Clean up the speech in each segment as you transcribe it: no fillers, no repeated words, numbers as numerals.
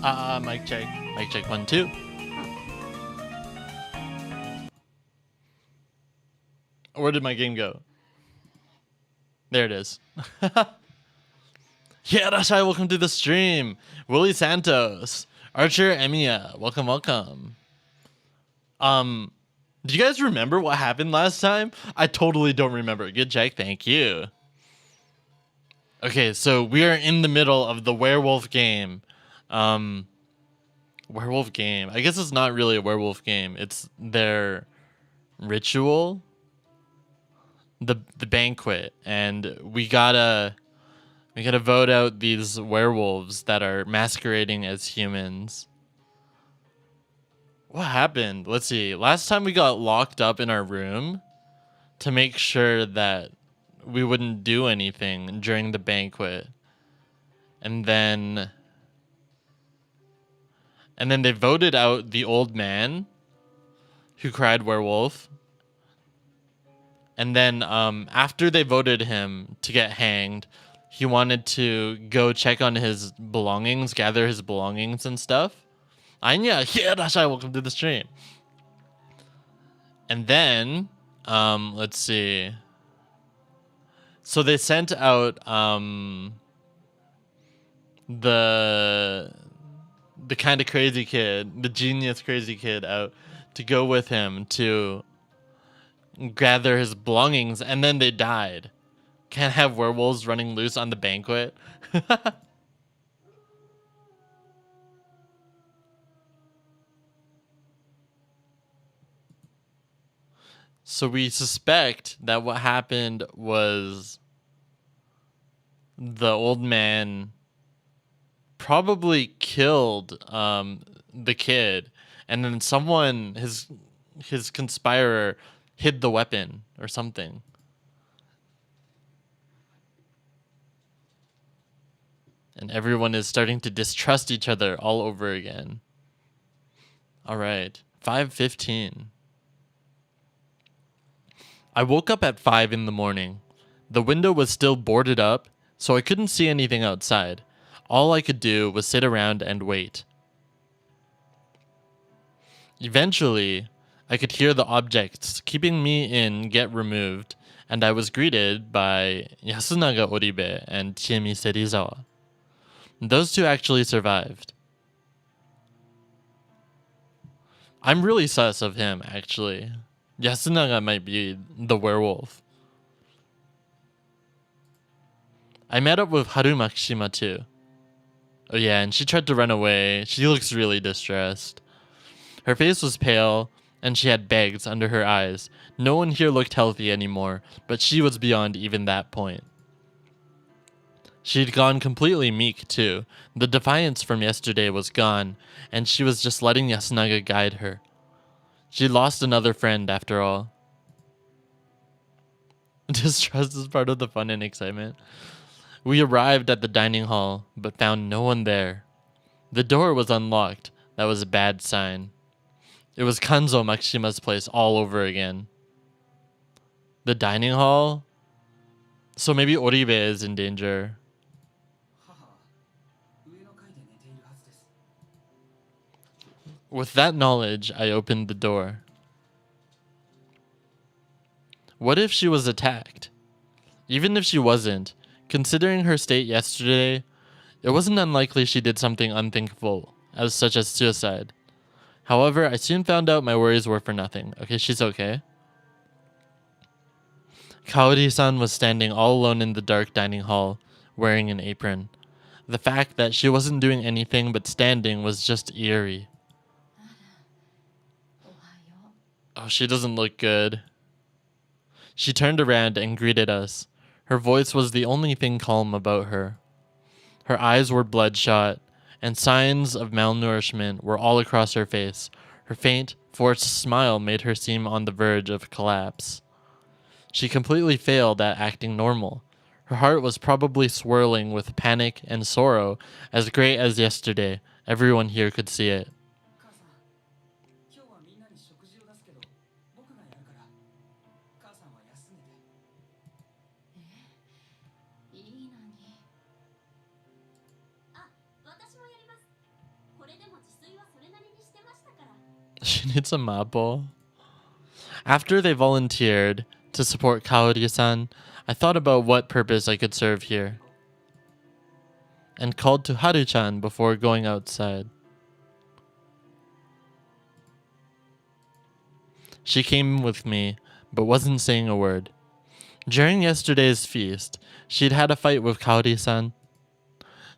Mic check. Mic check 1, 2. Where did my game go? There it is. Yeah, Rashai, welcome to the stream. Willie Santos, Archer Emiya, welcome, welcome. Do you guys remember what happened last time? I totally don't remember. Good check, thank you. Okay, so we are in the middle of the werewolf game. Werewolf game. I guess it's not really a werewolf game. It's their ritual. The banquet, and we gotta vote out these werewolves that are masquerading as humans. What happened? Let's see. Last time we got locked up in our room to make sure that we wouldn't do anything during the banquet. And then they voted out the old man who cried werewolf. And then after they voted him to get hanged, he wanted to go check on his belongings, gather his belongings and stuff. Anya, yeah, Rashai, welcome to the stream. And then, let's see. So they sent out the kind of crazy kid, the genius crazy kid out to go with him to gather his belongings, and then they died. Can't have werewolves running loose on the banquet. So we suspect that what happened was the old man probably killed the kid, and then someone, his conspirer, hid the weapon or something. And everyone is starting to distrust each other all over again. All right, 5:15. I woke up at 5 in the morning. The window was still boarded up, so I couldn't see anything outside. All I could do was sit around and wait. Eventually, I could hear the objects keeping me in get removed, and I was greeted by Yasunaga Oribe and Chiemi Serizawa. Those two actually survived. I'm really sus of him, actually. Yasunaga might be the werewolf. I met up with Haru Makishima too. Oh yeah, and she tried to run away. She looks really distressed. Her face was pale, and she had bags under her eyes. No one here looked healthy anymore, but she was beyond even that point. She'd gone completely meek too. The defiance from yesterday was gone, and she was just letting Yasunaga guide her. She lost another friend after all. Distrust is part of the fun and excitement. We arrived at the dining hall, but found no one there. The door was unlocked. That was a bad sign. It was Kanzo Makishima's place all over again. The dining hall? So maybe Oribe is in danger. With that knowledge, I opened the door. What if she was attacked? Even if she wasn't, considering her state yesterday, it wasn't unlikely she did something unthinkable, such as suicide. However, I soon found out my worries were for nothing. Okay, she's okay. Kaori-san was standing all alone in the dark dining hall, wearing an apron. The fact that she wasn't doing anything but standing was just eerie. Oh, she doesn't look good. She turned around and greeted us. Her voice was the only thing calm about her. Her eyes were bloodshot, and signs of malnourishment were all across her face. Her faint, forced smile made her seem on the verge of collapse. She completely failed at acting normal. Her heart was probably swirling with panic and sorrow, as great as yesterday. Everyone here could see it. She needs a mapo. After they volunteered to support Kaori-san, I thought about what purpose I could serve here, and called to Haru-chan before going outside. She came with me, but wasn't saying a word. During yesterday's feast, she'd had a fight with Kaori-san.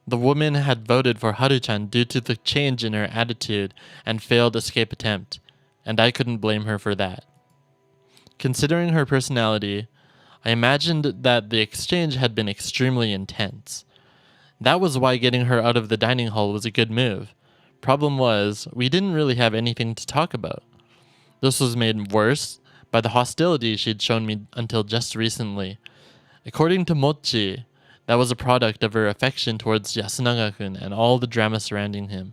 The woman had voted for Haru-chan due to the change in her attitude and failed escape attempt, and I couldn't blame her for that. Considering her personality, I imagined that the exchange had been extremely intense. That was why getting her out of the dining hall was a good move. Problem was, we didn't really have anything to talk about. This was made worse by the hostility she'd shown me until just recently. According to Mochi, that was a product of her affection towards Yasunaga-kun and all the drama surrounding him.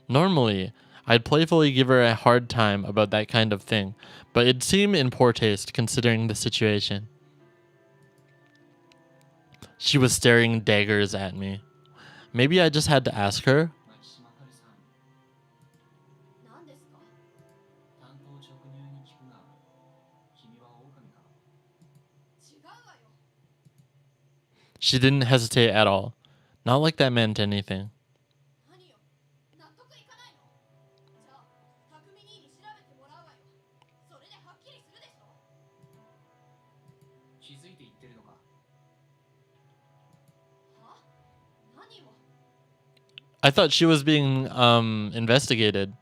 Normally, I'd playfully give her a hard time about that kind of thing, but it'd seem in poor taste considering the situation. She was staring daggers at me. Maybe I just had to ask her. She didn't hesitate at all. Not like that meant anything. I thought she was being investigated.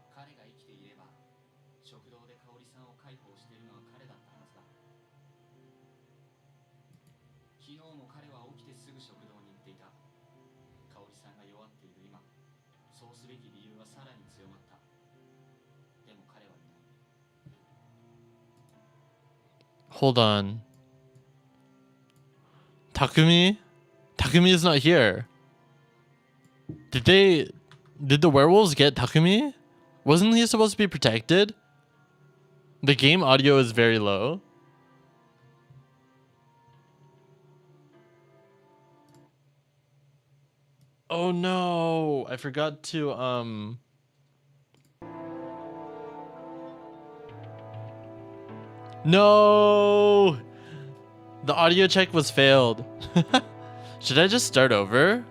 Hold on. Takumi? Takumi is not here. Did the werewolves get Takumi? Wasn't he supposed to be protected? The game audio is very low. Oh no, I forgot to No! The audio check was failed. Should I just start over?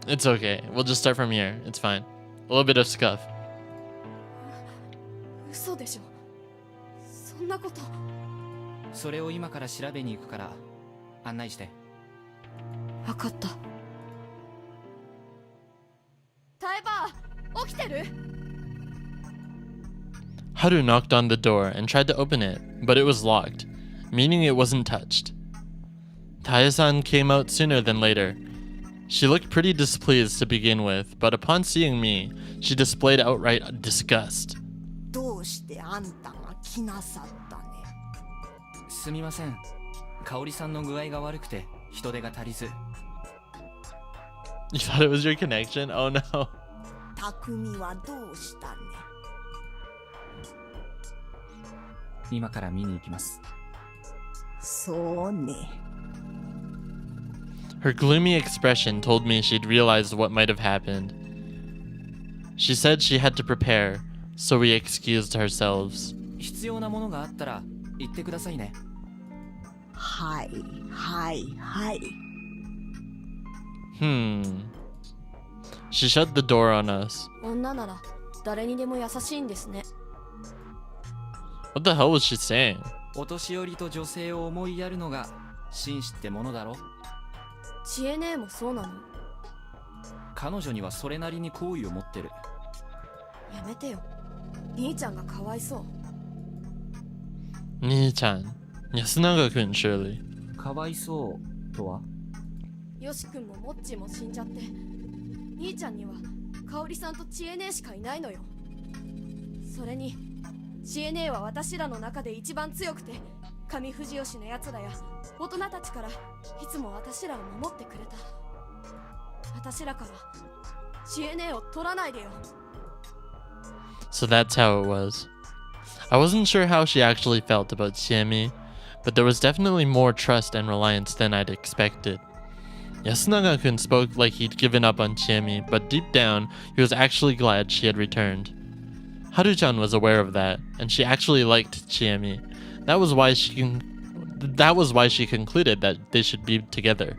It's okay. We'll just start from here. It's fine. A little bit of scuff. 嘘でしょ。そんなこと。それを今から調べに行くから案内して。わかった。タイバー、起きてる？ Haru knocked on the door and tried to open it, but it was locked, meaning it wasn't touched. Tae-san came out sooner than later. She looked pretty displeased to begin with, but upon seeing me, she displayed outright disgust. どうしてあんたが来なさったね。すみません。香織さんの具合が悪くて人手が足りず。You thought it was your connection? Oh no. 匠はどうしたね。今から見に行きます。そうね。Her gloomy expression told me she'd realized what might have happened. She said she had to prepare, so we excused ourselves. 必要なものがあったら言ってくださいね。はいはいはい。She shut the door on us. 女なら誰にでも優しいんですね。What the hell was she saying? お年寄りと女性を思いやるのが紳士ってものだろ。知恵姉もそうなの？彼女にはそれなりに好意を持ってる。やめてよ。兄ちゃんがかわいそう。兄ちゃん、Yasunaga-kun, surely. かわいそうとは？よし君もモッチーも死んじゃって、兄ちゃんには香織さんと知恵姉しかいないのよ。それに知恵姉は私らの中で一番強くて、上藤吉のやつらや大人たちからいつも私らを守ってくれた。私らから知恵姉を取らないでよ。So that's how it was. I wasn't sure how she actually felt about Chiemi, but there was definitely more trust and reliance than I'd expected. Yasunaga-kun spoke like he'd given up on Chiemi, but deep down, he was actually glad she had returned. Haru-chan was aware of that, and she actually liked Chiemi. That was why she concluded that they should be together.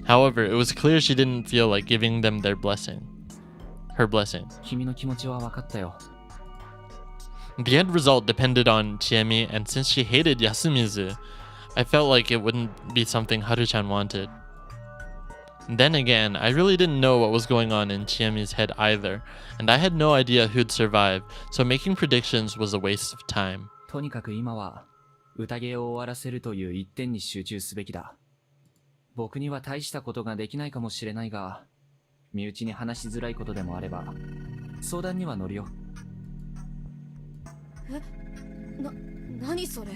However, it was clear she didn't feel like giving them her blessing. 君の気持ちは分かったよ。 The end result depended on Chiemi, and since she hated Yasumizu, I felt like it wouldn't be something Haru-chan wanted. Then again, I really didn't know what was going on in Chiemi's head either, and I had no idea who'd survive, so making predictions was a waste of time. とにかく今は宴を終わらせるという一点に集中すべきだ。僕には大したことができないかもしれないが、身内に話しづらいことでもあれば相談には乗るよ。何それ。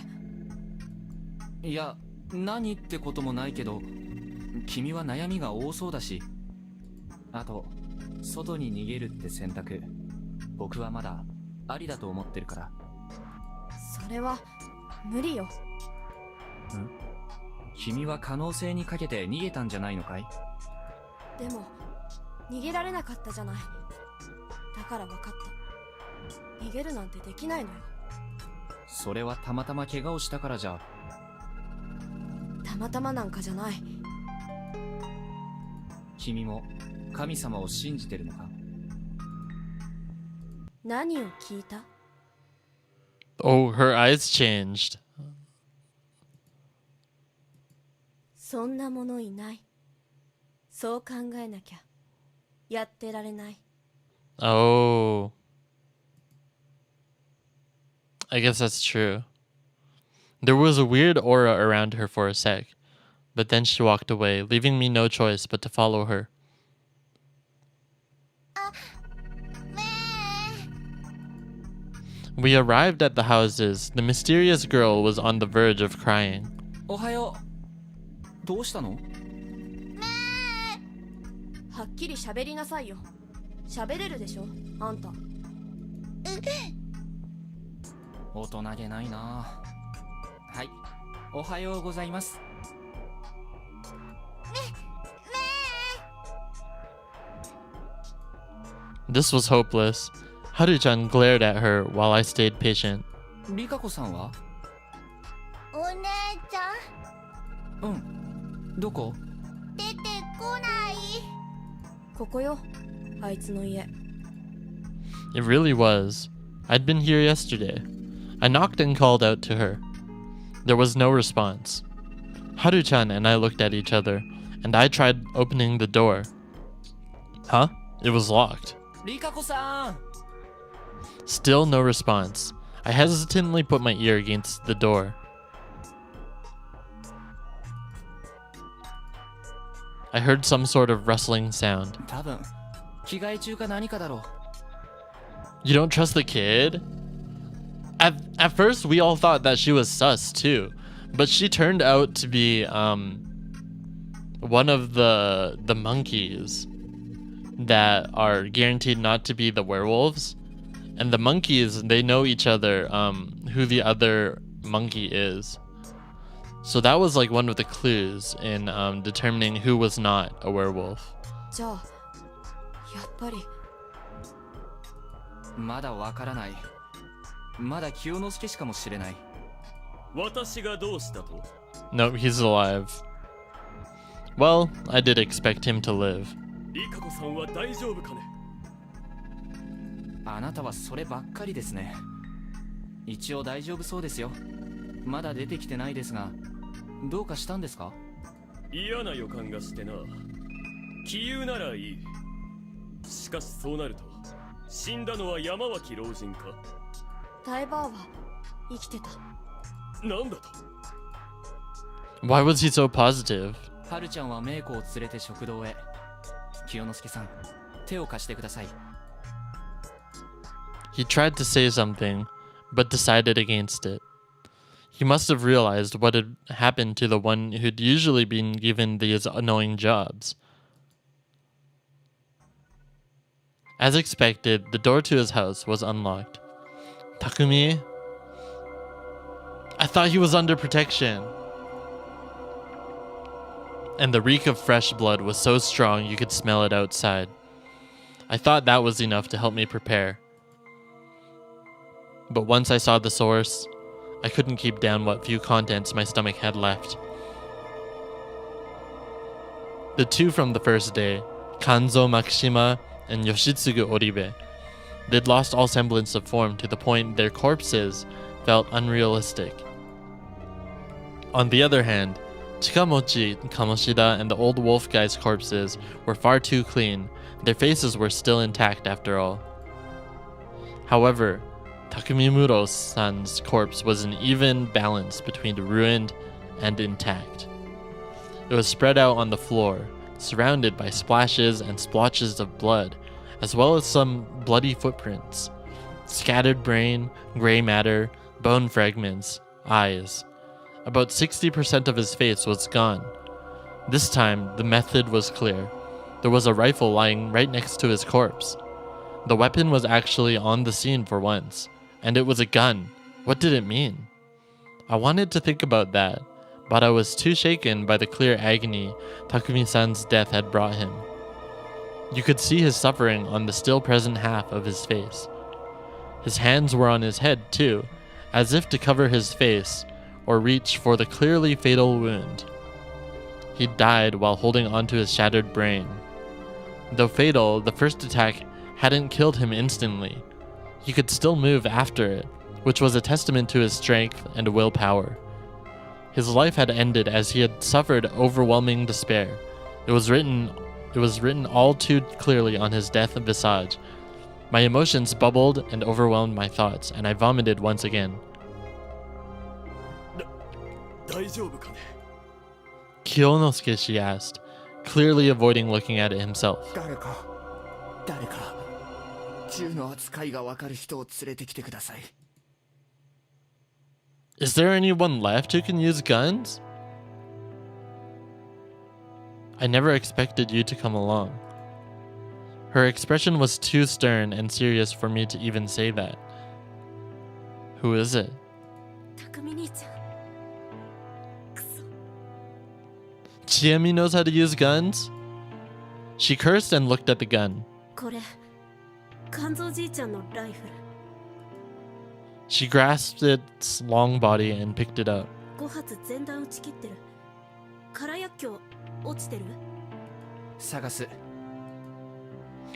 いや、何ってこともないけど、君は悩みが多そうだし、あと外に逃げるって選択、僕はまだありだと思ってるから。それは無理よ。君は可能性にかけて逃げたんじゃないのかい？でも逃げられなかったじゃない。だから分かった。逃げるなんてできないのよ。それはたまたま怪我をしたからじゃ。たまたまなんかじゃない。君も神様を信じてるのか？何を聞いた？ Oh, her eyes changed. そんなものいない。そう考えなきゃやってられない。 Oh. I guess that's true. There was a weird aura around her for a sec, but then she walked away, leaving me no choice but to follow her. We arrived at the houses. The mysterious girl was on the verge of crying. おはよう。どうしたの？はっきり喋りなさいよ。喋れるでしょ、あんた。大人げないな。はい、おはようございます。This was hopeless. Haru-chan glared at her while I stayed patient. リカコさんは？お姉ちゃん、うん。どこ？出てこない。ここよ、あいつの家。 It really was. I'd been here yesterday. I knocked and called out to her. There was no response. Haru-chan and I looked at each other, and I tried opening the door. Huh? It was locked. リカコさん。 Still no response. I hesitantly put my ear against the door. I heard some sort of rustling sound. 多分着替え中か何かだろう。 You don't trust the kid? At first, we all thought that she was sus too, but she turned out to be one of the monkeys that are guaranteed not to be the werewolves. And the monkeys, they know each other, who the other monkey is. So that was like one of the clues in determining who was not a werewolf. じゃあやっぱり。まだわからない。まだ清之助しかもしれない。私がどうしたと？ No, he's alive. Well, I did expect him to live. リカコさんは大丈夫かね？あなたはそればっかりですね。一応大丈夫そうですよ。まだ出てきてないですが、どうかしたんですか？嫌な予感がしてな。杞憂ならいい。しかしそうなると、死んだのは山脇老人か？タイバーは生きてた。なんだと？ Why was he so positive? はるちゃんはメイコを連れて食堂へ。清之助さん、手を貸してください。He tried to say something, but decided against it. He must have realized what had happened to the one who'd usually been given these annoying jobs. As expected, the door to his house was unlocked. Takumi? I thought he was under protection. and the reek of fresh blood was so strong you could smell it outside. I thought that was enough to help me prepare. But once I saw the source, I couldn't keep down what few contents my stomach had left. The two from the first day, Kanzo Makishima and Yoshitsugu Oribe, they'd lost all semblance of form to the point their corpses felt unrealistic. On the other hand, Chikamochi, Kamoshida, and the old wolf guy's corpses were far too clean. Their faces were still intact after all. However, Takumimuro-san's corpse was an even balance between ruined and intact. It was spread out on the floor, surrounded by splashes and splotches of blood, as well as some bloody footprints, scattered brain, gray matter, bone fragments, eyes. About 60% of his face was gone. This time, the method was clear. There was a rifle lying right next to his corpse. The weapon was actually on the scene for once, and it was a gun. What did it mean? I wanted to think about that, but I was too shaken by the clear agony Takumi-san's death had brought him. You could see his suffering on the still present half of his face. His hands were on his head too, as if to cover his face or reach for the clearly fatal wound. He died while holding onto his shattered brain. Though fatal, the first attack hadn't killed him instantly. He could still move after it, which was a testament to his strength and willpower. His life had ended as he had suffered overwhelming despair. It was written all too clearly on his death visage. My emotions bubbled and overwhelmed my thoughts, and I vomited once again. 大丈夫かね Kyonosuke, she asked, clearly avoiding looking at it himself. 誰か銃の扱いがわかる人を連れてきてください。 Is there anyone left who can use guns? I never expected you to come along. Her expression was too stern and serious for me to even say that. Who is it? 匠兄ちゃん。 Chiemi knows how to use guns? She cursed and looked at the gun. これ、肝臓じいちゃんのライフル。 She grasped its long body and picked it up. 5発全弾撃ち切ってる。空薬莢落ちてる？探す。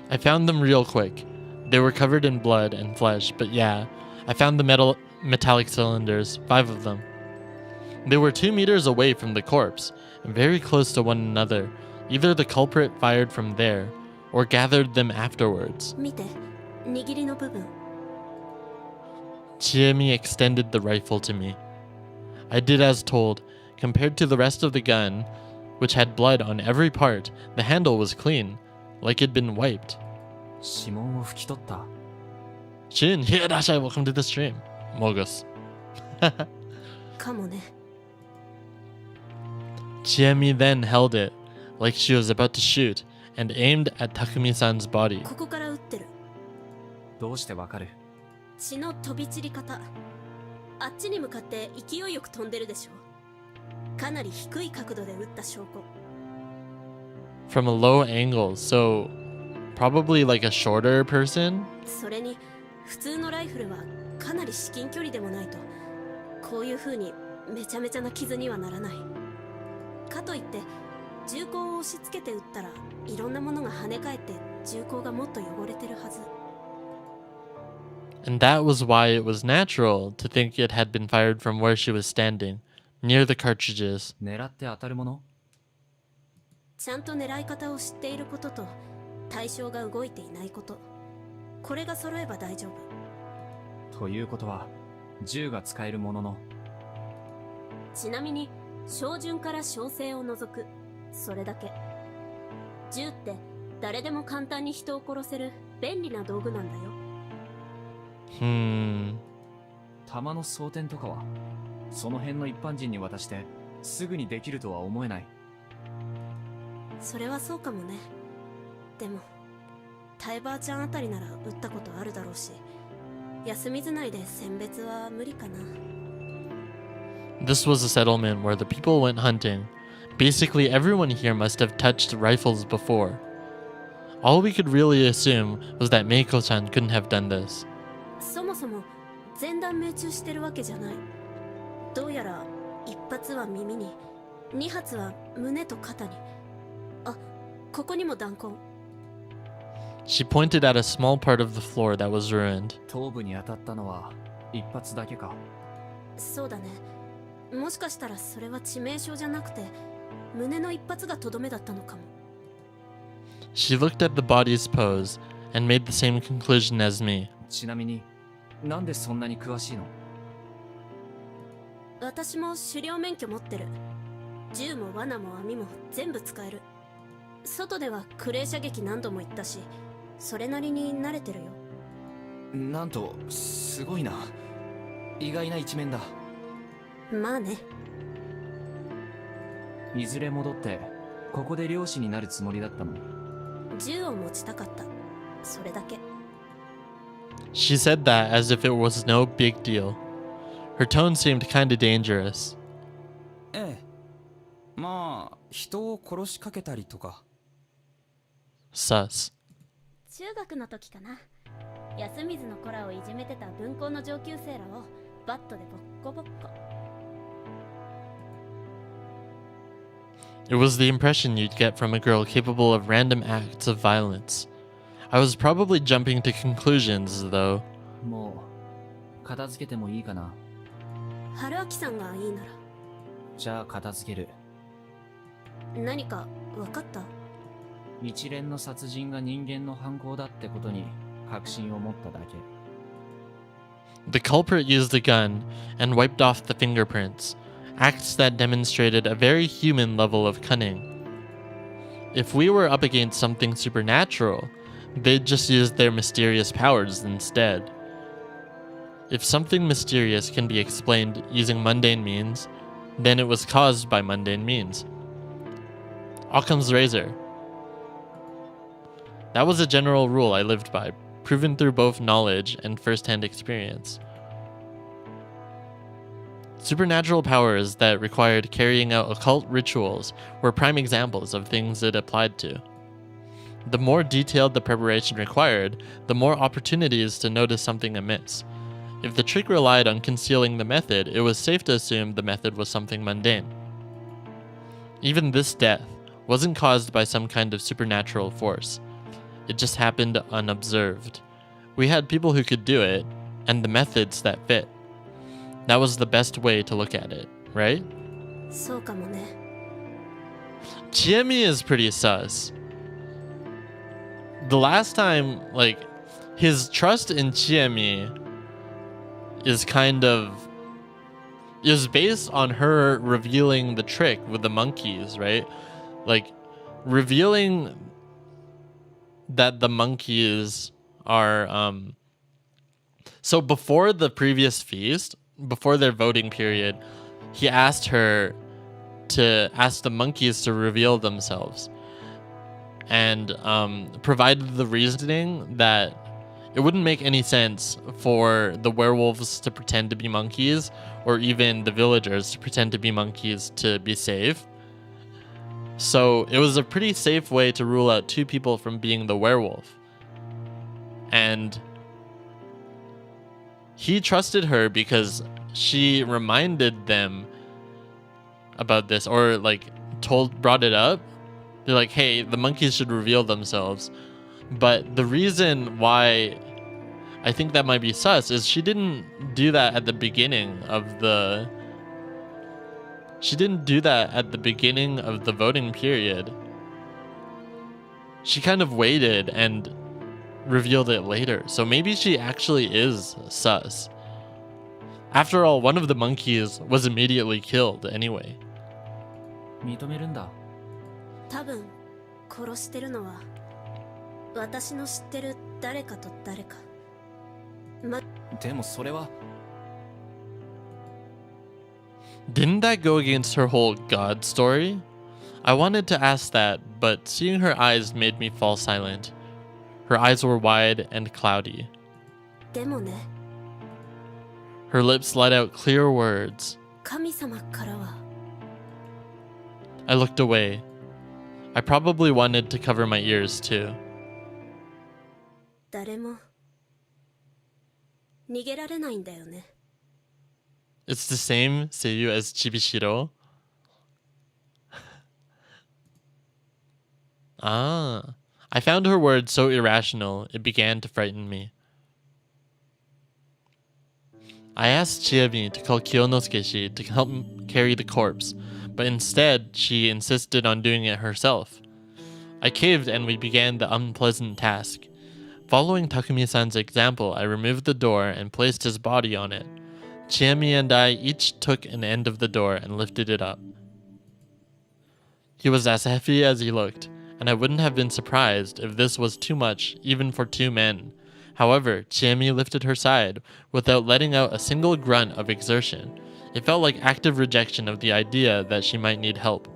I found them real quick. They were covered in blood and flesh, but yeah, I found the metallic cylinders, 5 of them. They were 2 meters away from the corpse, and very close to one another. Either the culprit fired from there, or gathered them afterwards. 見て、握りの部分。 Chiemi extended the rifle to me. I did as told. Compared to the rest of the gun, which had blood on every part, the handle was clean, like it'd been wiped. 指紋を拭き取った。 Shin, Hirashai, welcome to the stream. Mogos. かもね。 Chiemi then held it, like she was about to shoot, and aimed at Takumi-san's body. ここから撃ってる。どうしてわかる？血の飛び散り方。あっちに向かって勢いよく飛んでるでしょ。かなり低い角度で撃った証拠。 From a low angle, so probably like a shorter person? それに、普通のライフルはかなり至近距離でもないと、こういう風にめちゃめちゃな傷にはならない。かといって、銃口を押し付けて撃ったらいろんなものが跳ね返って銃口がもっと汚れてるはず。 And that was why it was natural to think it had been fired from where she was standing, near the cartridges. 狙って当たるもの？ちゃんと狙い方を知っていることと対象が動いていないこと、これが揃えば大丈夫。ということは銃が使えるものの。ちなみに照準から小生を除く、それだけ。銃って誰でも簡単に人を殺せる便利な道具なんだよ。弾の装填とかはその辺の一般人に渡してすぐにできるとは思えない。それはそうかもね。でもタイバーちゃんあたりなら撃ったことあるだろうし、休みずないで選別は無理かな。 This was a settlement where the people went hunting, Basically, everyone here must have touched rifles before. All we could really assume was that Meiko-chan couldn't have done this. そもそも全弾命中してるわけじゃない。どうやら1発は耳に、2発は胸と肩に。あ、ここにも弾痕。She pointed at a small part of the floor that was ruined. 頭部に当たったのは一発だけか。そうだね。もしかしたらそれは致命傷じゃなくて、胸の一発がとどめだったのかも。She looked at the body's pose and made the same conclusion as me. ちなみになんでそんなに詳しいの？私も狩猟免許持ってる。銃も罠も網も全部使える。外ではクレー射撃何度も行ったし、それなりに慣れてるよ。なんとすごいな。意外な一面だ。まあね。いずれ戻ってここで漁師になるつもりだったの？銃を持ちたかった。それだけ。She said that as if it was no big deal. Her tone seemed kinda dangerous. ええ。まあ、人を殺しかけたりとか。Sus. 中学の時かな。安水の子らをいじめてた分校の上級生らをバットでボッコボッコ。It was the impression you'd get from a girl capable of random acts of violence. I was probably jumping to conclusions, though. もう片付けてもいいかな。春明さんがいいなら。じゃあ片付ける。何か分かった？一連の殺人が人間の犯行だってことに確信を持っただけ。The culprit used a gun and wiped off the fingerprints, acts that demonstrated a very human level of cunning. If we were up against something supernatural, they'd just use their mysterious powers instead. If something mysterious can be explained using mundane means, then it was caused by mundane means. Occam's razor. That was a general rule I lived by, proven through both knowledge and first-hand experience. Supernatural powers that required carrying out occult rituals were prime examples of things it applied to. The more detailed the preparation required, the more opportunities to notice something amiss. If the trick relied on concealing the method, it was safe to assume the method was something mundane. Even this death wasn't caused by some kind of supernatural force. It just happened unobserved. We had people who could do it, and the methods that fit. That was the best way to look at it, right? そうかもね。Chiemi is pretty sus. The last time, like, his trust in Chiemi is is based on her revealing the trick with the monkeys, right? Like, revealing that the monkeys are, so before the previous feast, before their voting period, he asked her to ask the monkeys to reveal themselves, and provided the reasoning that it wouldn't make any sense for the werewolves to pretend to be monkeys, or even the villagers to pretend to be monkeys to be safe. So it was a pretty safe way to rule out two people from being the werewolf. And he trusted her because she reminded them about this, or like brought it up. They're like, hey, the monkeys should reveal themselves. But the reason why I think that might be sus is she didn't do that at the beginning of the voting period. She kind of waited and revealed it later. So maybe she actually is sus. After all, one of the monkeys was immediately killed anyway. 認めるんだ。多分殺してるのは私の知ってる誰かと誰か。でもそれは。Didn't that go against her whole God story? I wanted to ask that, but seeing her eyes made me fall silent. Her eyes were wide and cloudy. でもね、 Her lips let out clear words. 神様からは。I looked away. I probably wanted to cover my ears too. 誰も逃げられないんだよね。 It's the same seiyu as Chibishiro. Ah, I found her words so irrational, it began to frighten me. I asked Chiemi to call Kyonosuke to help carry the corpse, but instead she insisted on doing it herself. I caved and we began the unpleasant task. Following Takumi-san's example, I removed the door and placed his body on it. Chiemi and I each took an end of the door and lifted it up. He was as heavy as he looked, and I wouldn't have been surprised if this was too much even for two men. However, Chiemi lifted her side without letting out a single grunt of exertion. It felt like active rejection of the idea that she might need help.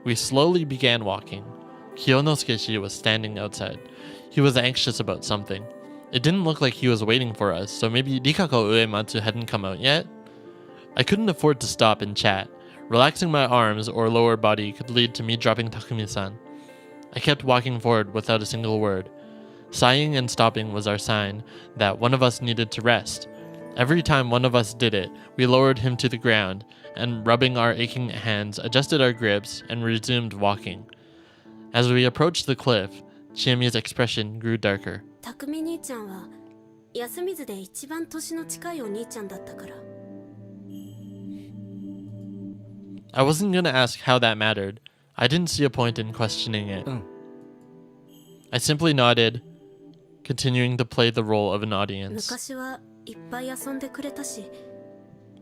We slowly began walking. Kyonosuke was standing outside. He was anxious about something. It didn't look like he was waiting for us, so maybe Rikako Uematsu hadn't come out yet? I couldn't afford to stop and chat. Relaxing my arms or lower body could lead to me dropping Takumi-san. I kept walking forward without a single word. Sighing and stopping was our sign that one of us needed to rest. Every time one of us did it, we lowered him to the ground, and rubbing our aching hands, adjusted our grips, and resumed walking. As we approached the cliff, Chiemi's expression grew darker. 匠兄ちゃんは休みずで一番年の近いお兄ちゃんだったから。 I wasn't gonna ask how that mattered. I didn't see a point in questioning it. I simply nodded, continuing to play the role of an audience. 昔はいっぱい遊んでくれたし、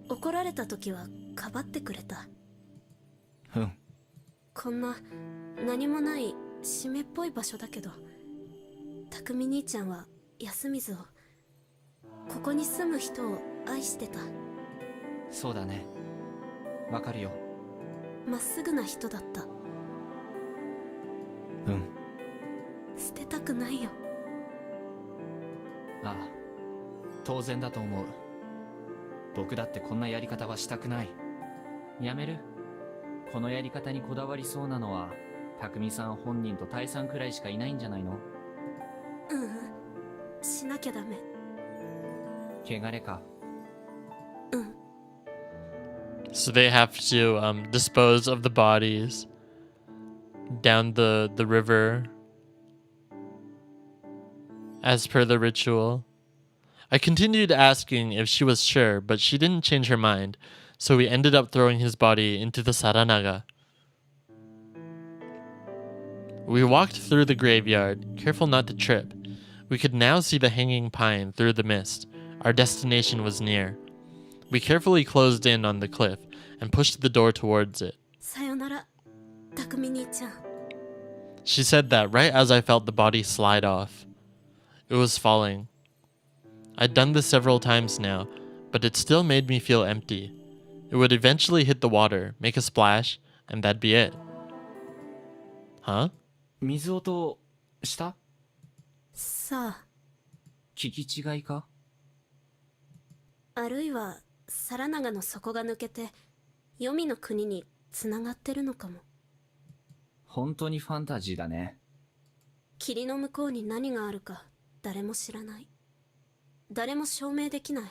怒られた時はかばってくれた。こんな何もない湿っぽい場所だけど、匠兄ちゃんは休みずを、ここに住む人を愛してた。そうだね。わかるよ。まっすぐな人だった。捨てたくないよ。ああ、当然だと思う。僕だってこんなやり方はしたくない。やめる？このやり方にこだわりそうなのは、匠さん本人とタイさんくらいしかいないんじゃないの？しなきゃダメ。汚れか。So they have to dispose of the bodies down the river as per the ritual. I continued asking if she was sure, but she didn't change her mind, so we ended up throwing his body into the Saranaga. We walked through the graveyard, careful not to trip. We could now see the hanging pine through the mist. Our destination was near. We carefully closed in on the cliff and pushed the door towards it. さよなら、匠兄ちゃん。 She said that right as I felt the body slide off. It was falling. I'd done this several times now, but it still made me feel empty. It would eventually hit the water, make a splash, and that'd be it. Huh? 水音した？さあ、聞き違いか？あるいは皿長の底が抜けて黄泉の国につながってるのかも。本当にファンタジーだね。霧の向こうに何があるか誰も知らない。誰も証明できない。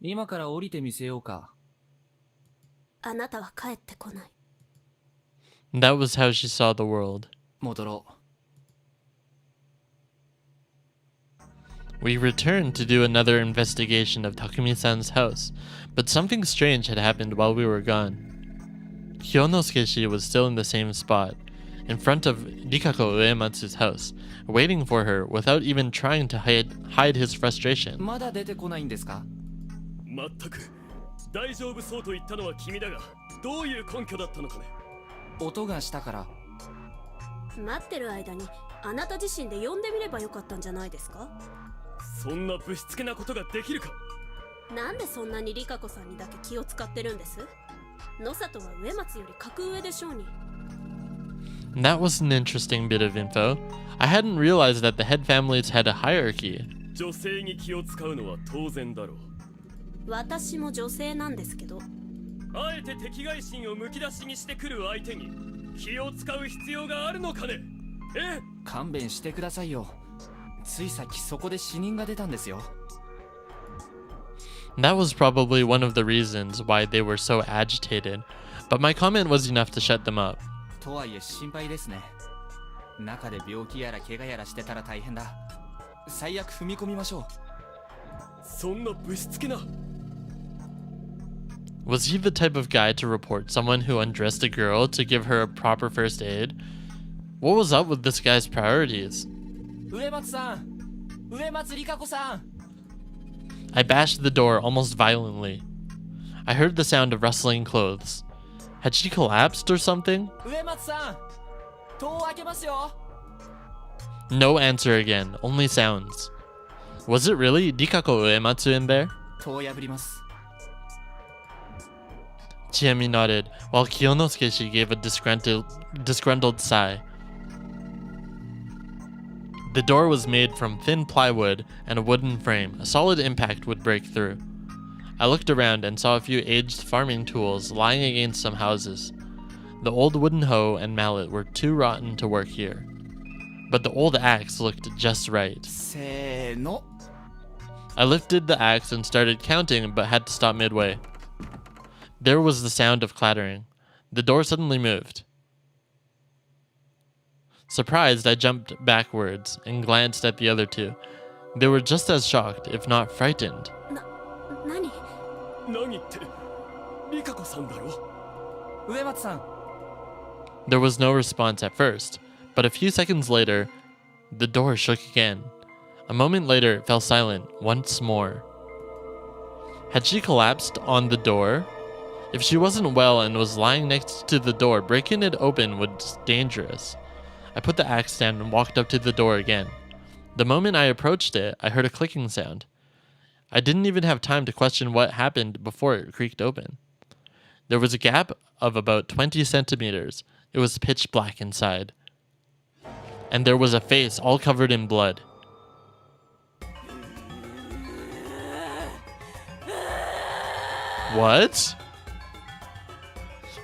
今から降りてみせようか。あなたは帰ってこない。 That was how she saw the world. 戻ろう。We returned to do another investigation of Takumi-san's house, but something strange had happened while we were gone. Kyonosuke was still in the same spot, in front of Rikako Uematsu's house, waiting for her without even trying to hide his frustration. まだ出てこないんですか？まったく大丈夫そうと言ったのは君だが、どういう根拠だったのかね。音がしたから。待ってる間にあなた自身で呼んでみればよかったんじゃないですか？そんなぶしつけなことができるか。なんでそんなにリカ子さんにだけ気を使ってるんです？野里は上松より格上でしょうに。 That was an interesting bit of info. I hadn't realized that the head families had a hierarchy. 女性に気を使うのは当然だろう。私も女性なんですけど。あえて敵外心をむき出しにしてくる相手に気を使う必要があるのかね。え？勘弁してくださいよ。ついさっきそこで死人が出たんですよ。That was probably one of the reasons why they were so agitated, but my comment was enough to shut them up. とはいえ心配ですね。中で病気やら怪我やらしてたら大変だ。最悪踏み込みましょう。そんなぶしつけな。Was he the type of guy to report someone who undressed a girl to give her a proper first aid? What was up with this guy's priorities? 植松さん、植松里香子さん。I bashed the door almost violently. I heard the sound of rustling clothes. Had she collapsed or something? 植松さん、戸を開けますよ。No answer again, only sounds. Was it really Rikako Uematsu in there? 戸を破ります。Chiemi nodded, while Kiyonosuke gave a disgruntled sigh. The door was made from thin plywood and a wooden frame. A solid impact would break through. I looked around and saw a few aged farming tools lying against some houses. The old wooden hoe and mallet were too rotten to work here. But the old axe looked just right. せーの。I lifted the axe and started counting, but had to stop midway. There was the sound of clattering. The door suddenly moved. Surprised, I jumped backwards and glanced at the other two. They were just as shocked, if not frightened. 何？何って、リカ子さんだろ。植松さん。There was no response at first, but a few seconds later, the door shook again. A moment later, it fell silent once more. Had she collapsed on the door? If she wasn't well and was lying next to the door, breaking it open was dangerous. I put the axe down and walked up to the door again. The moment I approached it, I heard a clicking sound. I didn't even have time to question what happened before it creaked open. There was a gap of about 20 centimeters. It was pitch black inside. And there was a face all covered in blood. What?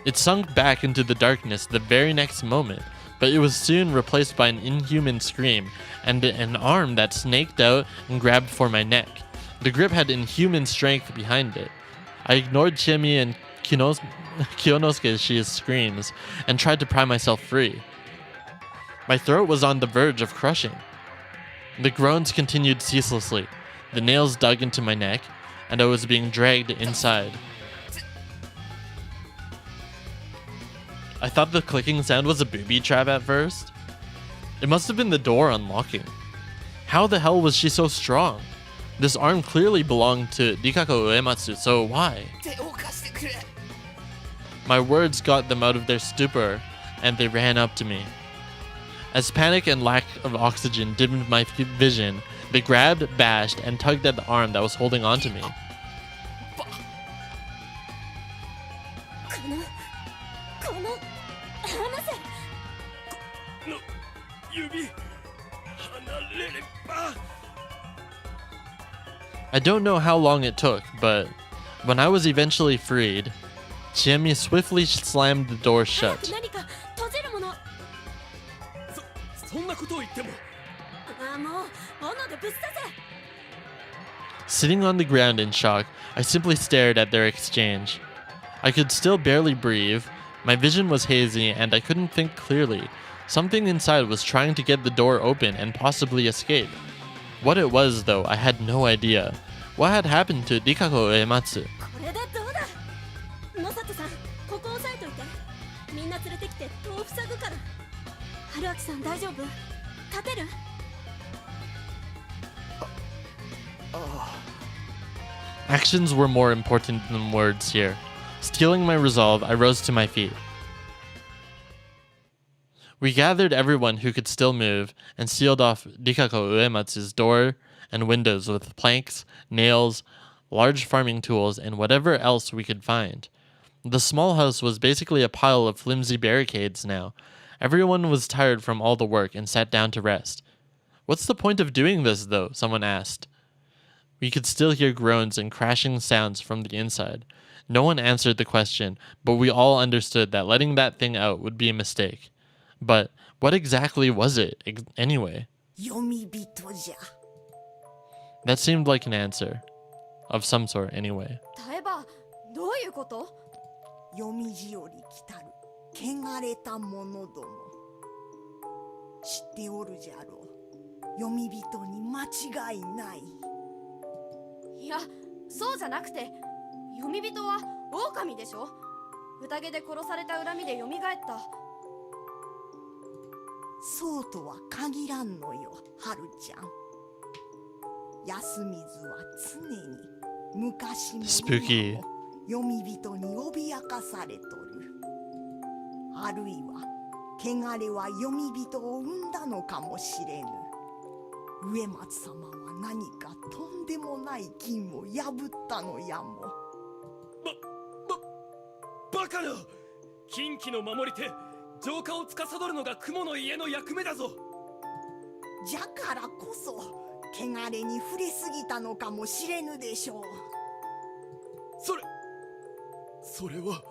It sunk back into the darkness the very next moment, but it was soon replaced by an inhuman scream and an arm that snaked out and grabbed for my neck. The grip had inhuman strength behind it. I ignored Chiemi and Kiyonosuke's screams and tried to pry myself free. My throat was on the verge of crushing. The groans continued ceaselessly. The nails dug into my neck, and I was being dragged inside. I thought the clicking sound was a booby trap at first. It must have been the door unlocking. How the hell was she so strong? This arm clearly belonged to Rikako Uematsu, so why? My words got them out of their stupor, and they ran up to me. As panic and lack of oxygen dimmed my vision, they grabbed, bashed, and tugged at the arm that was holding onto me. 指離れれば。 I don't know how long it took, but when I was eventually freed, Chiemi swiftly slammed the door shut. 何か閉じるもの。そんなことを言っても。もう斧でぶっ刺せ。 Sitting on the ground in shock, I simply stared at their exchange. I could still barely breathe, my vision was hazy, and I couldn't think clearly. Something inside was trying to get the door open and possibly escape. What it was, though, I had no idea. What had happened to Rikako Uematsu? これでどうだ。野里さん、ここ押さえといて。みんな連れてきて戸を塞ぐから。春明さん大丈夫？立てる？ Actions were more important than words here. Stealing my resolve, I rose to my feet. We gathered everyone who could still move and sealed off Rikako Uematsu's door and windows with planks, nails, large farming tools, and whatever else we could find. The small house was basically a pile of flimsy barricades now. Everyone was tired from all the work and sat down to rest. What's the point of doing this, though? Someone asked. We could still hear groans and crashing sounds from the inside. No one answered the question, but we all understood that letting that thing out would be a mistake. But what exactly was it, anyway? 読み人じゃ。 That seemed like an answer. Of some sort, anyway. タエバ、どういうこと？読み字より来たる汚れた者ども。知っておるじゃろう。読み人に間違いない。いや、そうじゃなくて、読み人は狼でしょ。宴で殺された恨みで蘇った。そうとは限らんのよ、はるちゃん。安水は常に昔も Spooky. 今も読み人に脅かされとる。あるいは汚れは読み人を生んだのかもしれぬ。植松様は何かとんでもない金を破ったのやも。バカな！近畿の守り手、浄化を司るのが雲の家の役目だぞ。じゃからこそ汚れに触れすぎたのかもしれぬでしょう。それは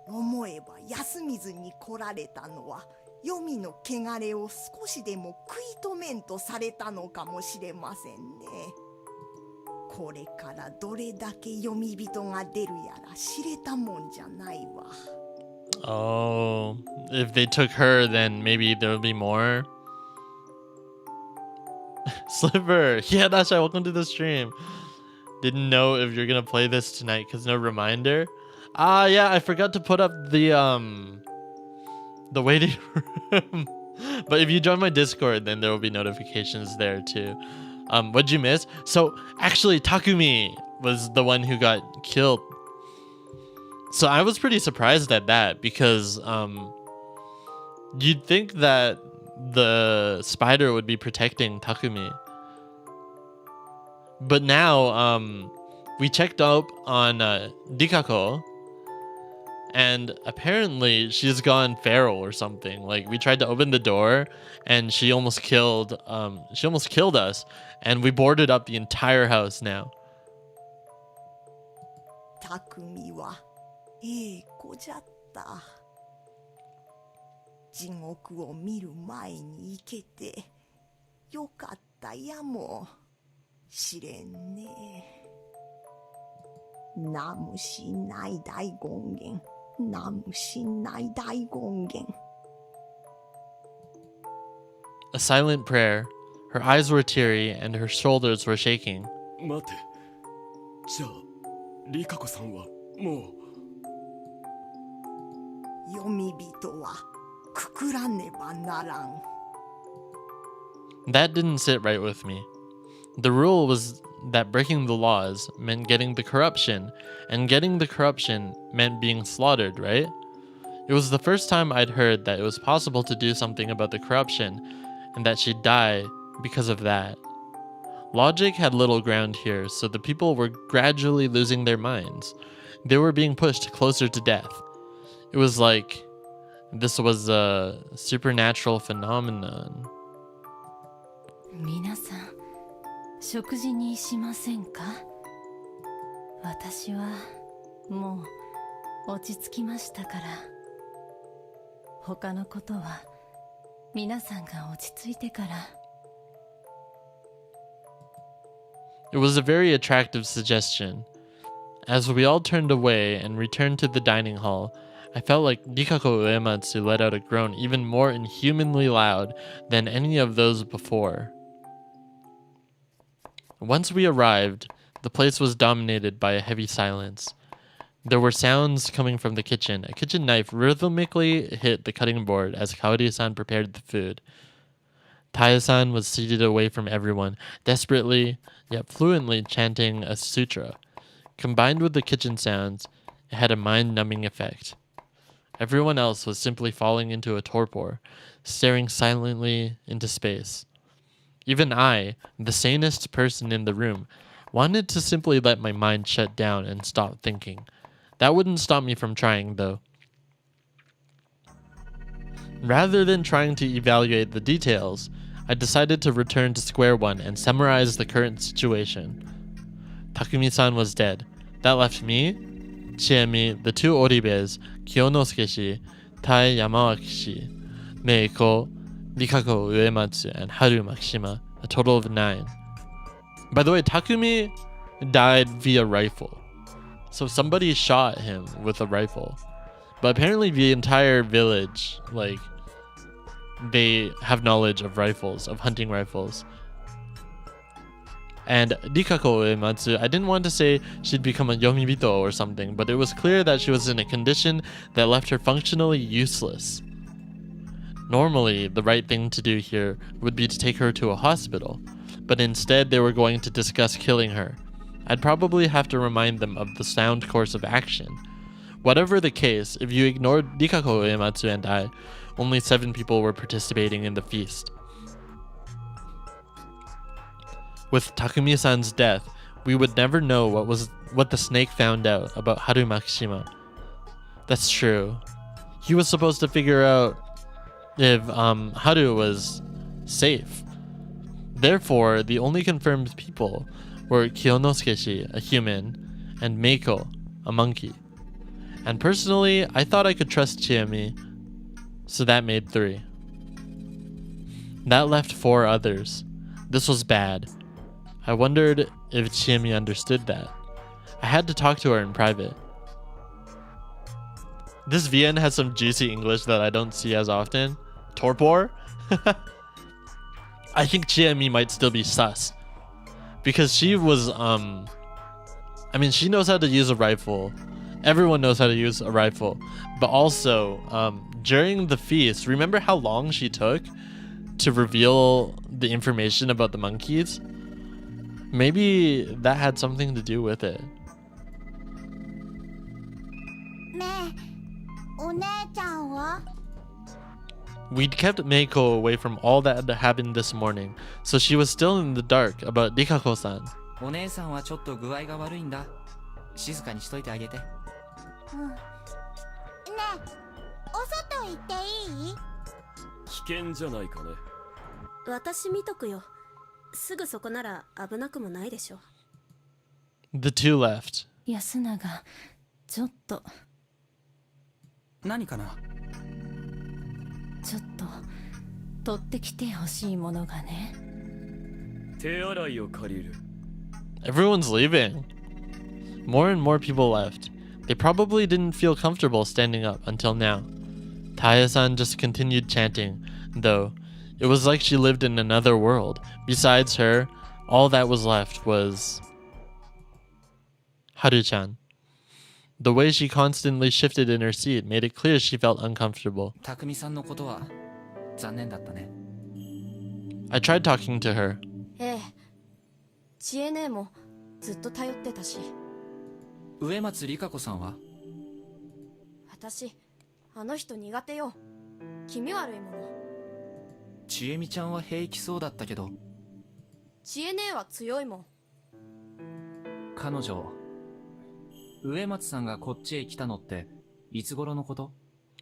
思えば安水に来られたのは黄泉の汚れを少しでも食い止めんとされたのかもしれませんね。これからどれだけ読み人が出るやら知れたもんじゃないわ。 Oh, if they took her, then maybe there'll be more. Sliver, yeah, Dasha, welcome to the stream. Didn't know if you're gonna play this tonight because no reminder. Yeah, I forgot to put up the waiting room. But if you join my Discord, then there will be notifications there too. What'd you miss? So actually, Takumi was the one who got killed. So I was pretty surprised at that because you'd think that the spider would be protecting Takumi. But now we checked up on Dikako, and apparently she's gone feral or something. Like we tried to open the door and she almost killed us, and we boarded up the entire house now. 匠はええ子じゃった。地獄を見る前に行けてよかったやもしれんね。ナムシ内大権現、ナムシ内大権現。 A silent prayer. Her eyes were teary and her shoulders were shaking. 待て。じゃあリカコさんはもう。読み人はくくらねばならん。 That didn't sit right with me. The rule was that breaking the laws meant getting the corruption, and getting the corruption meant being slaughtered, right? It was the first time I'd heard that it was possible to do something about the corruption, and that she'd die because of that. Logic had little ground here, so the people were gradually losing their minds. They were being pushed closer to death. It was like this was a supernatural phenomenon. 皆さん、食事にしませんか？私はもう落ち着きましたから。他のことは皆さんが落ち着いてから。 It was a very attractive suggestion. As we all turned away and returned to the dining hall, I felt like Rikako Uematsu let out a groan even more inhumanly loud than any of those before. Once we arrived, the place was dominated by a heavy silence. There were sounds coming from the kitchen. A kitchen knife rhythmically hit the cutting board as Kaori-san prepared the food. Taya-san was seated away from everyone, desperately yet fluently chanting a sutra. Combined with the kitchen sounds, it had a mind-numbing effect. Everyone else was simply falling into a torpor, staring silently into space. Even I, the sanest person in the room, wanted to simply let my mind shut down and stop thinking. That wouldn't stop me from trying, though. Rather than trying to evaluate the details, I decided to return to square one and summarize the current situation. Takumi-san was dead. That left me, Chiemi, the two Oribes, Kyonosuke-shi, Tai Yamawaki-shi, Meiko, Rikako Uematsu, and Haru Makishima, a total of 9. By the way, Takumi died via rifle. So somebody shot him with a rifle. But apparently the entire village, like, they have knowledge of rifles, of hunting rifles. And Rikako Uematsu, I didn't want to say she'd become a Yomibito or something, but it was clear that she was in a condition that left her functionally useless. Normally, the right thing to do here would be to take her to a hospital, but instead they were going to discuss killing her. I'd probably have to remind them of the sound course of action. Whatever the case, if you ignored Rikako Uematsu and I, only 7 people were participating in the feast. With Takumi-san's death, we would never know what the snake found out about Haru Makishima. That's true. He was supposed to figure out if Haru was safe. Therefore, the only confirmed people were Kyonosuke-shi, a human, and Meiko, a monkey. And personally, I thought I could trust Chiemi, so that made 3. That left 4 others. This was bad. I wondered if Chiemi understood that. I had to talk to her in private. This VN has some juicy English that I don't see as often. Torpor? I think Chiemi might still be sus. Because she was, I mean, she knows how to use a rifle. Everyone knows how to use a rifle. But also, during the feast, remember how long she took to reveal the information about the monkeys? Maybe that had something to do with it. ねえ、お姉ちゃんは？ We'd kept Meiko away from all that had happened this morning, so she was still in the dark about Rikako-san. お姉さんはちょっと具合が悪いんだ。静かにしといてあげて。うん。ねえ、お外行っていい？危険じゃないかね。私見とくよ。すぐそこなら危なくもないでしょ。The two left. 安永、ちょっと何かな？ちょっと取ってきてほしいものがね。手洗いを借りる。Everyone's leaving. More and more people left. They probably didn't feel comfortable standing up until now. Taya-san just continued chanting, though. It was like she lived in another world. Besides her, all that was left was Haru-chan. The way she constantly shifted in her seat made it clear she felt uncomfortable. 匠さんのことは残念だったね。I tried talking to her. ええ、知恵姉もずっと頼ってたし。植松里香子さんは？私、あの人苦手よ。気味悪いもの。千恵美ちゃんは平気そうだったけど。知恵姉は強いもん。彼女、植松さんがこっちへ来たのっていつ頃のこと？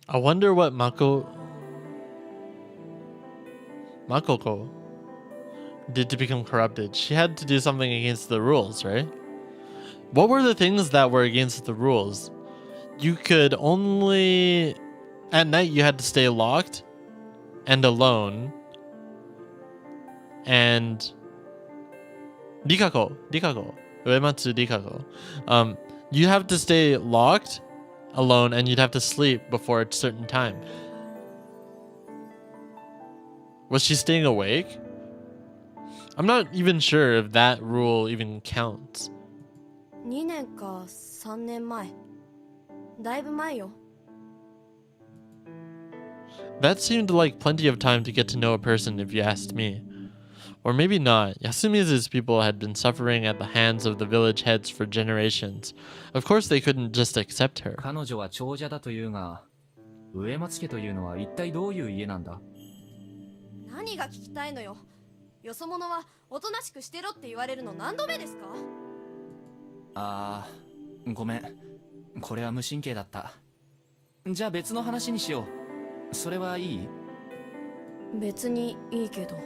I wonder what Makoko did to become corrupted. She had to do something against the rules, right? What were the things that were against the rules? You could only... At night you had to stay locked and alone. And... Rikako. Uematsu Rikako. You have to stay locked, alone, and you'd have to sleep before a certain time. Was she staying awake? I'm not even sure if that rule even counts. 2年か3年前。だいぶ前よ。That seemed like plenty of time to get to know a person if you asked me. Or maybe not. Yasumizu's people had been suffering at the hands of the village heads for generations. Of course they couldn't just accept her. 彼女は長者だというが、植松家というのは一体どういう家なんだ？何が聞きたいのよ。よそ者はおとなしくしてろって言われるの何度目ですか？ごめん。これは無神経だった。じゃあ別の話にしよう。それはいい？別にいいけど。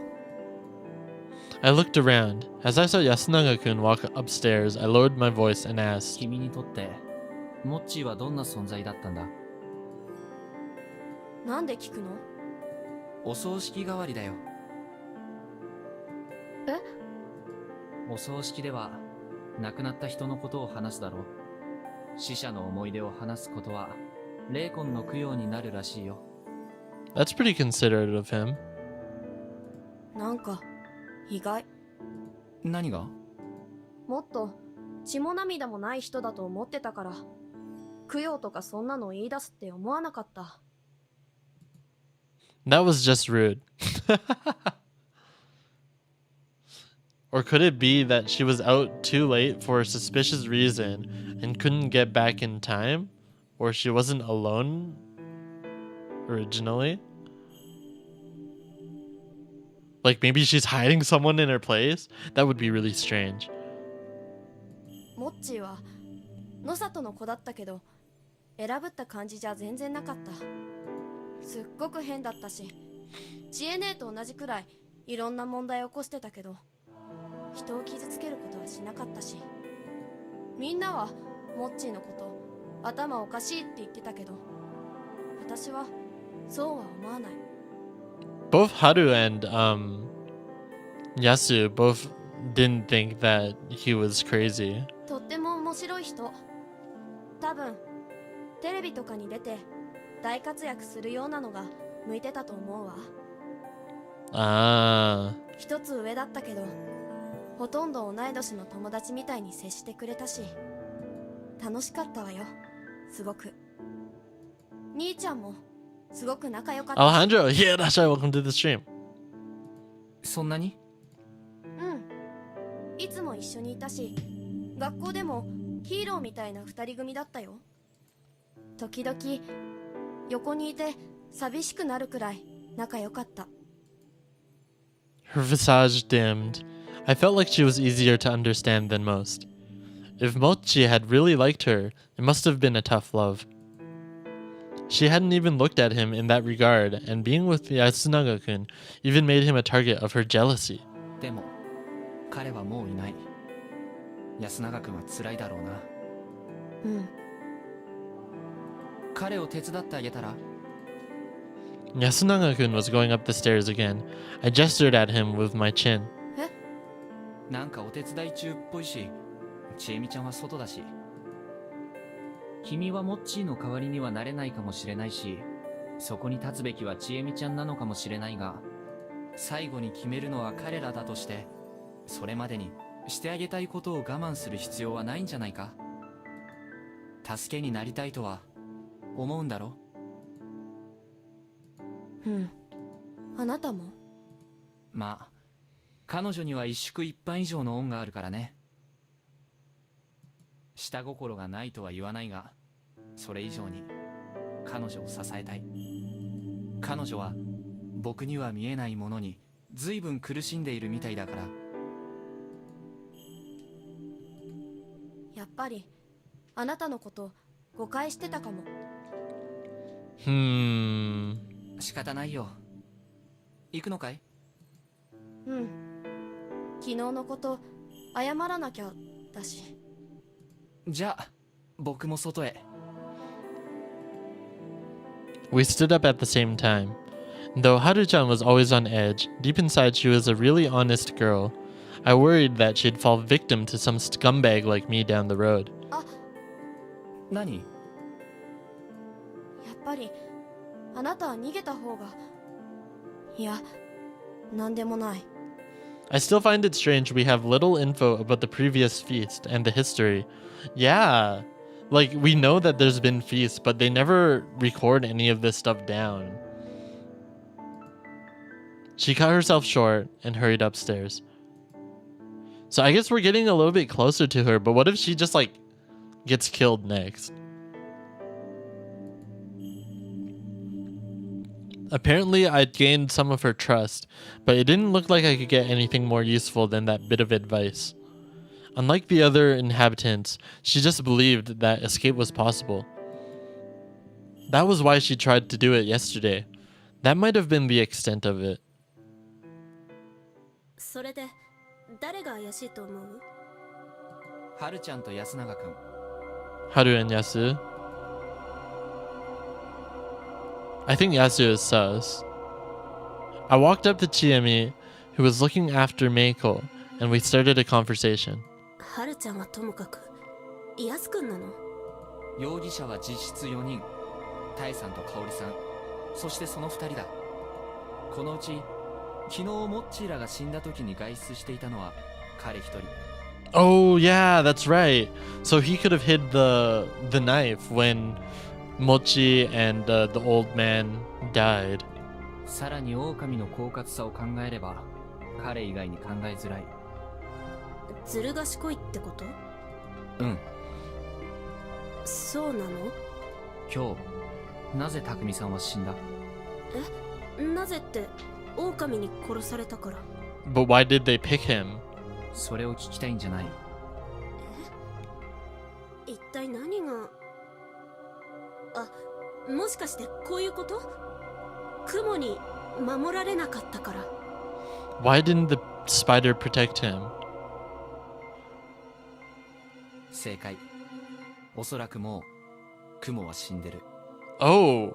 I looked around. As I saw Yasunaga-kun walk upstairs, I lowered my voice and asked, 君にとってモッチーはどんな存在だったんだ？なんで聞くの？お葬式代わりだよ。え？お葬式では亡くなった人のことを話すだろう。死者の思い出を話すことは霊魂の供養になるらしいよ。 That's pretty considerate of him. なんか意外。何が？もっと血も涙もない人だと思ってたから、供養とかそんなの言い出すって思わなかった。That was just rude. Or could it be that she was out too late for a suspicious reason and couldn't get back in time? Or she wasn't alone originally? Like maybe she's hiding someone in her place? That would be really strange. モッチーは野里の子だったけど、選ぶった感じじゃ全然なかった。すっごく変だったし、知恵姉と同じくらいいろんな問題を起こしてたけど、人を傷つけることはしなかったし、みんなはモッチーのこと頭おかしいって言ってたけど、私はそうは思わない。 Both Haru and Yasu both didn't think that he was crazy. とっても面白い人。多分テレビとかに出て大活躍するようなのが向いてたと思うわ。Ah. 一つ上だったけど、ほとんど同い年の友達みたいに接してくれたし、楽しかったわよ、すごく。兄ちゃんもすごく仲良かった。 Alejandro, yeah, that's right. Welcome to the stream. そんなに？うん、いつも一緒にいたし、学校でもヒーローみたいな二人組だったよ。時々横にいて寂しくなるくらい仲良かった。 Her visage dimmed. I felt like she was easier to understand than most. If Mochi had really liked her, it must have been a tough love. She hadn't even looked at him in that regard, and being with Yasunaga-kun even made him a target of her jealousy. でも彼はもういない。安永君は辛いだろうな。うん。彼を手伝ってあげたら？ Yasunaga-kun was going up the stairs again. I gestured at him with my chin. なんかお手伝い中っぽいし、ちえみちゃんは外だし。君はモッチーの代わりにはなれないかもしれないし、そこに立つべきはちえみちゃんなのかもしれないが、最後に決めるのは彼らだとして、それまでにしてあげたいことを我慢する必要はないんじゃないか。助けになりたいとは思うんだろ？うん。あなたも？まあ、彼女には一宿一飯以上の恩があるからね。下心がないとは言わないが、それ以上に彼女を支えたい。彼女は僕には見えないものに随分苦しんでいるみたいだから。やっぱりあなたのこと誤解してたかも。仕方ないよ。行くのかい？うん。昨日のこと謝らなきゃだし。じゃあ僕も外へ。 We stood up at the same time. Though Haru-chan was always on edge, deep inside she was a really honest girl. I worried that she'd fall victim to some scumbag like me down the road. 何？やっぱりあなたは逃げた方が。いや、なんでもない。 I still find it strange we have little info about the previous feast and the history. Yeah, like we know that there's been feasts, but they never record any of this stuff down. She cut herself short and hurried upstairs. So I guess we're getting a little bit closer to her, but what if she just like gets killed next? Apparently I'd gained some of her trust, but it didn't look like I could get anything more useful than that bit of advice. Unlike the other inhabitants, she just believed that escape was possible. That was why she tried to do it yesterday. That might have been the extent of it. それで誰が怪しいと思う？はるちゃんと安永くん。 Haru and Yasu. I think Yasu is sus. I walked up to Chiemi, who was looking after Meiko, and we started a conversation. はるちゃんはともかく、イアスくんなの？容疑者は実質4人。タエさんとカオリさん、そしてその2人だ。このうち昨日モッチーらが死んだ時に外出していたのは彼一人。 Oh yeah, that's right. So he could have hid the knife when Mochi and the old man died. さらに狼の狡猾さを考えれば彼以外に考えづらい。ずる賢いってこと？うん。そうなの？今日なぜ匠さんは死んだ？なぜって、狼に殺されたから。 But why did they pick him? それを聞きたいんじゃない。一体何が。あ、もしかしてこういうこと？雲に守られなかったから。 Why didn't the spider protect him? 正解。おそらくもう雲は死んでる。 Oh.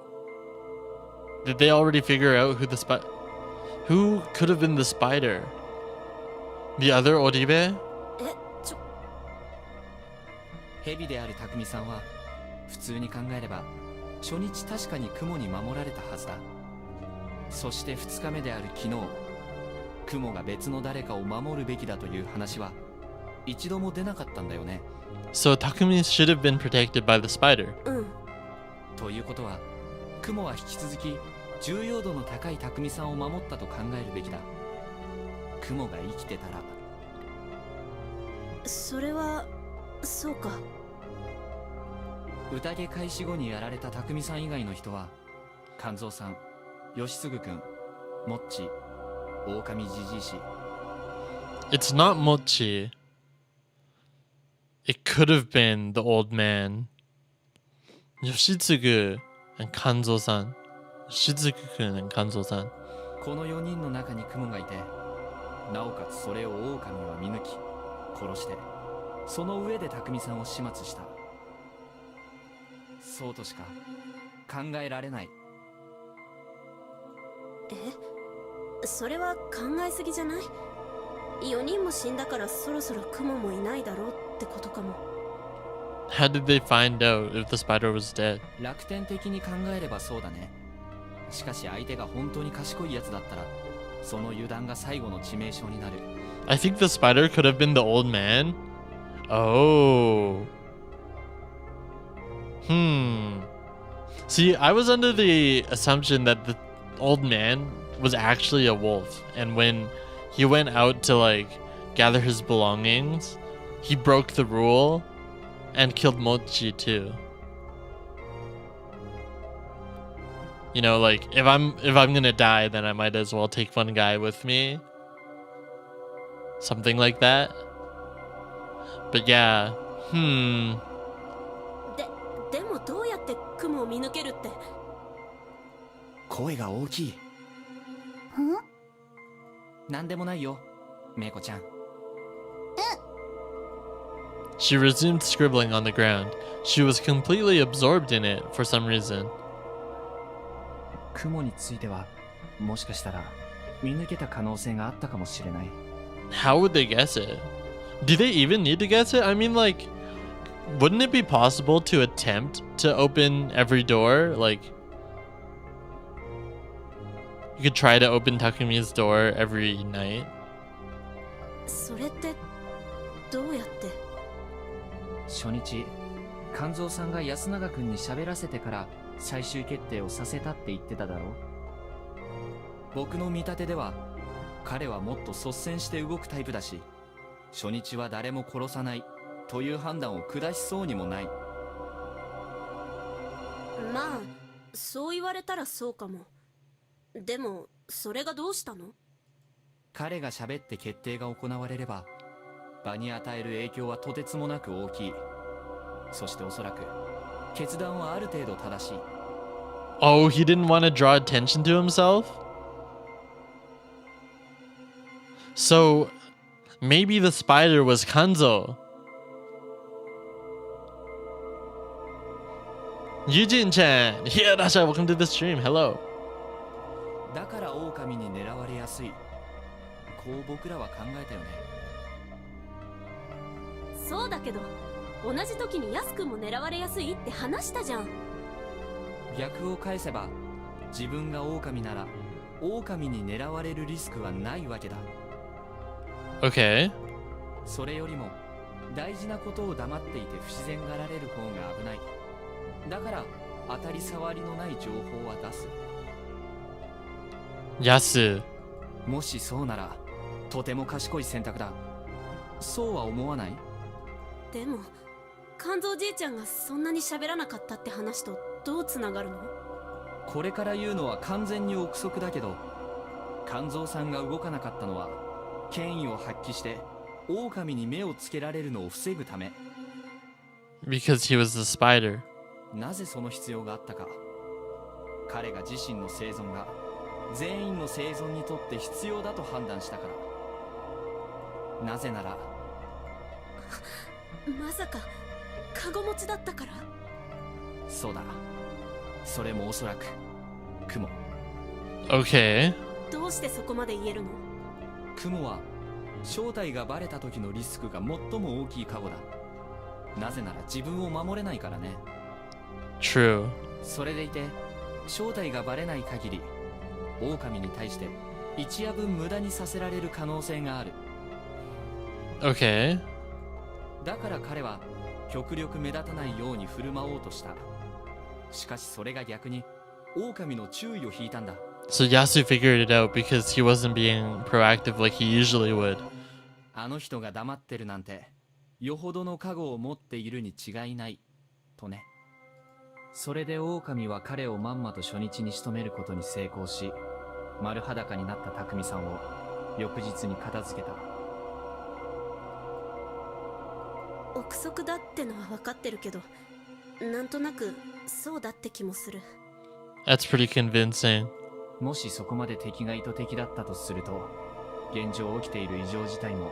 Did they already figure out who could have been the spider? The other Oribe? 蛇である匠さんは普通に考えれば初日確かに雲に守られたはずだ。そして2日目である昨日、雲が別の誰かを守るべきだという話は一度も出なかったんだよね。 So Takumi should have been protected by the spider. うん。ということは雲は引き続き重要度の高い匠さんを守ったと考えるべきだ。雲が生きてたら。それはそうか。宴開始後にやられた匠さん以外の人は勘蔵さん、吉嗣君、モッチ、狼じじいし。 It's not Mochi. It could have been the old man. Yoshitsugu and Kanzo-san. Yoshitsugu-kun and Kanzo-san. この4人の中に雲がいて、なおかつそれを狼は見抜き殺して、その上で匠さんを始末した。そうとしか考えられない。それは考えすぎじゃない？ 4人も死んだからそろそろ雲もいないだろうってことかも。 How did they find out if the spider was dead? 楽天的に考えればそうだね。しかし相手が本当に賢いやつだったらその油断が最後の致命傷になる。 I think the spider could have been the old man. Oh. See, I was under the assumption that the old man was actually a wolf, and when he went out to like gather his belongings, he broke the rule and killed Mochi too. You know, like if I'm gonna die, then I might as well take one guy with me. Something like that. But yeah, でもどうやって雲を見抜けるって。声が大きい。ん？なんでもないよ、メイコちゃん。She resumed scribbling on the ground. She was completely absorbed in it for some reason. 雲についてはもしかしたら見抜けた可能性があったかもしれない。 How would they guess it? Do they even need to guess it? I mean, like, wouldn't it be possible to attempt to open every door? Like, you could try to open Takumi's door every night. それってどうやって？初日、勘蔵さんが安永くんに喋らせてから最終決定をさせたって言ってただろ。僕の見立てでは彼はもっと率先して動くタイプだし、初日は誰も殺さないという判断を下しそうにもない。まあそう言われたらそうかも。でもそれがどうしたの？彼が喋って決定が行われれば場に与える影響はとてつもなく大きい。そしておそらく決断はある程度正しい。 Oh, he didn't want to draw attention to himself? So, Maybe the spider was Kanzo. Yujin-chan! Yeah, that's right. Welcome to the stream. Hello. だから狼に狙われやすい。こう僕らは考えたよね。そうだけど、同じ時にヤス君も狙われやすいって話したじゃん。逆を返せば、自分が狼なら狼に狙われるリスクはないわけだ。 Okay. それよりも大事なことを黙っていて不自然がられる方が危ない。だから当たり障りのない情報は出す。 Yasu. もしそうならとても賢い選択だ。そうは思わない？でも肝臓じいちゃんがそんなに喋らなかったって話とどうつながるの？これから言うのは完全に憶測だけど、肝臓さんが動かなかったのは権威を発揮して狼に目をつけられるのを防ぐため。 Because he was the spider. なぜその必要があったか。彼が自身の生存が全員の生存にとって必要だと判断したから。なぜならまさかカゴ持ちだったから？そうだ。それもおそらく雲。 Okay. どうしてそこまで言えるの？雲は正体がバレた時のリスクが最も大きいカゴだ。なぜなら自分を守れないからね。 True. それでいて正体がバレない限り狼に対して一夜分無駄にさせられる可能性がある。 Okay. だから彼は極力目立たないように振る舞おうとした。しかしそれが逆に狼の注意を引いたんだ。 So Yasu figured it out because he wasn't being proactive like he usually would. あの人が黙ってるなんてよほどの覚悟を持っているに違いないとね。それで狼は彼をまんまと初日に仕留めることに成功し、丸裸になった匠さんを翌日に片付けた。憶測だってのは分かってるけど、なんとなくそうだって気もする。 That's pretty convincing. もしそこまで敵が意図的だったとすると、現状起きている異常事態も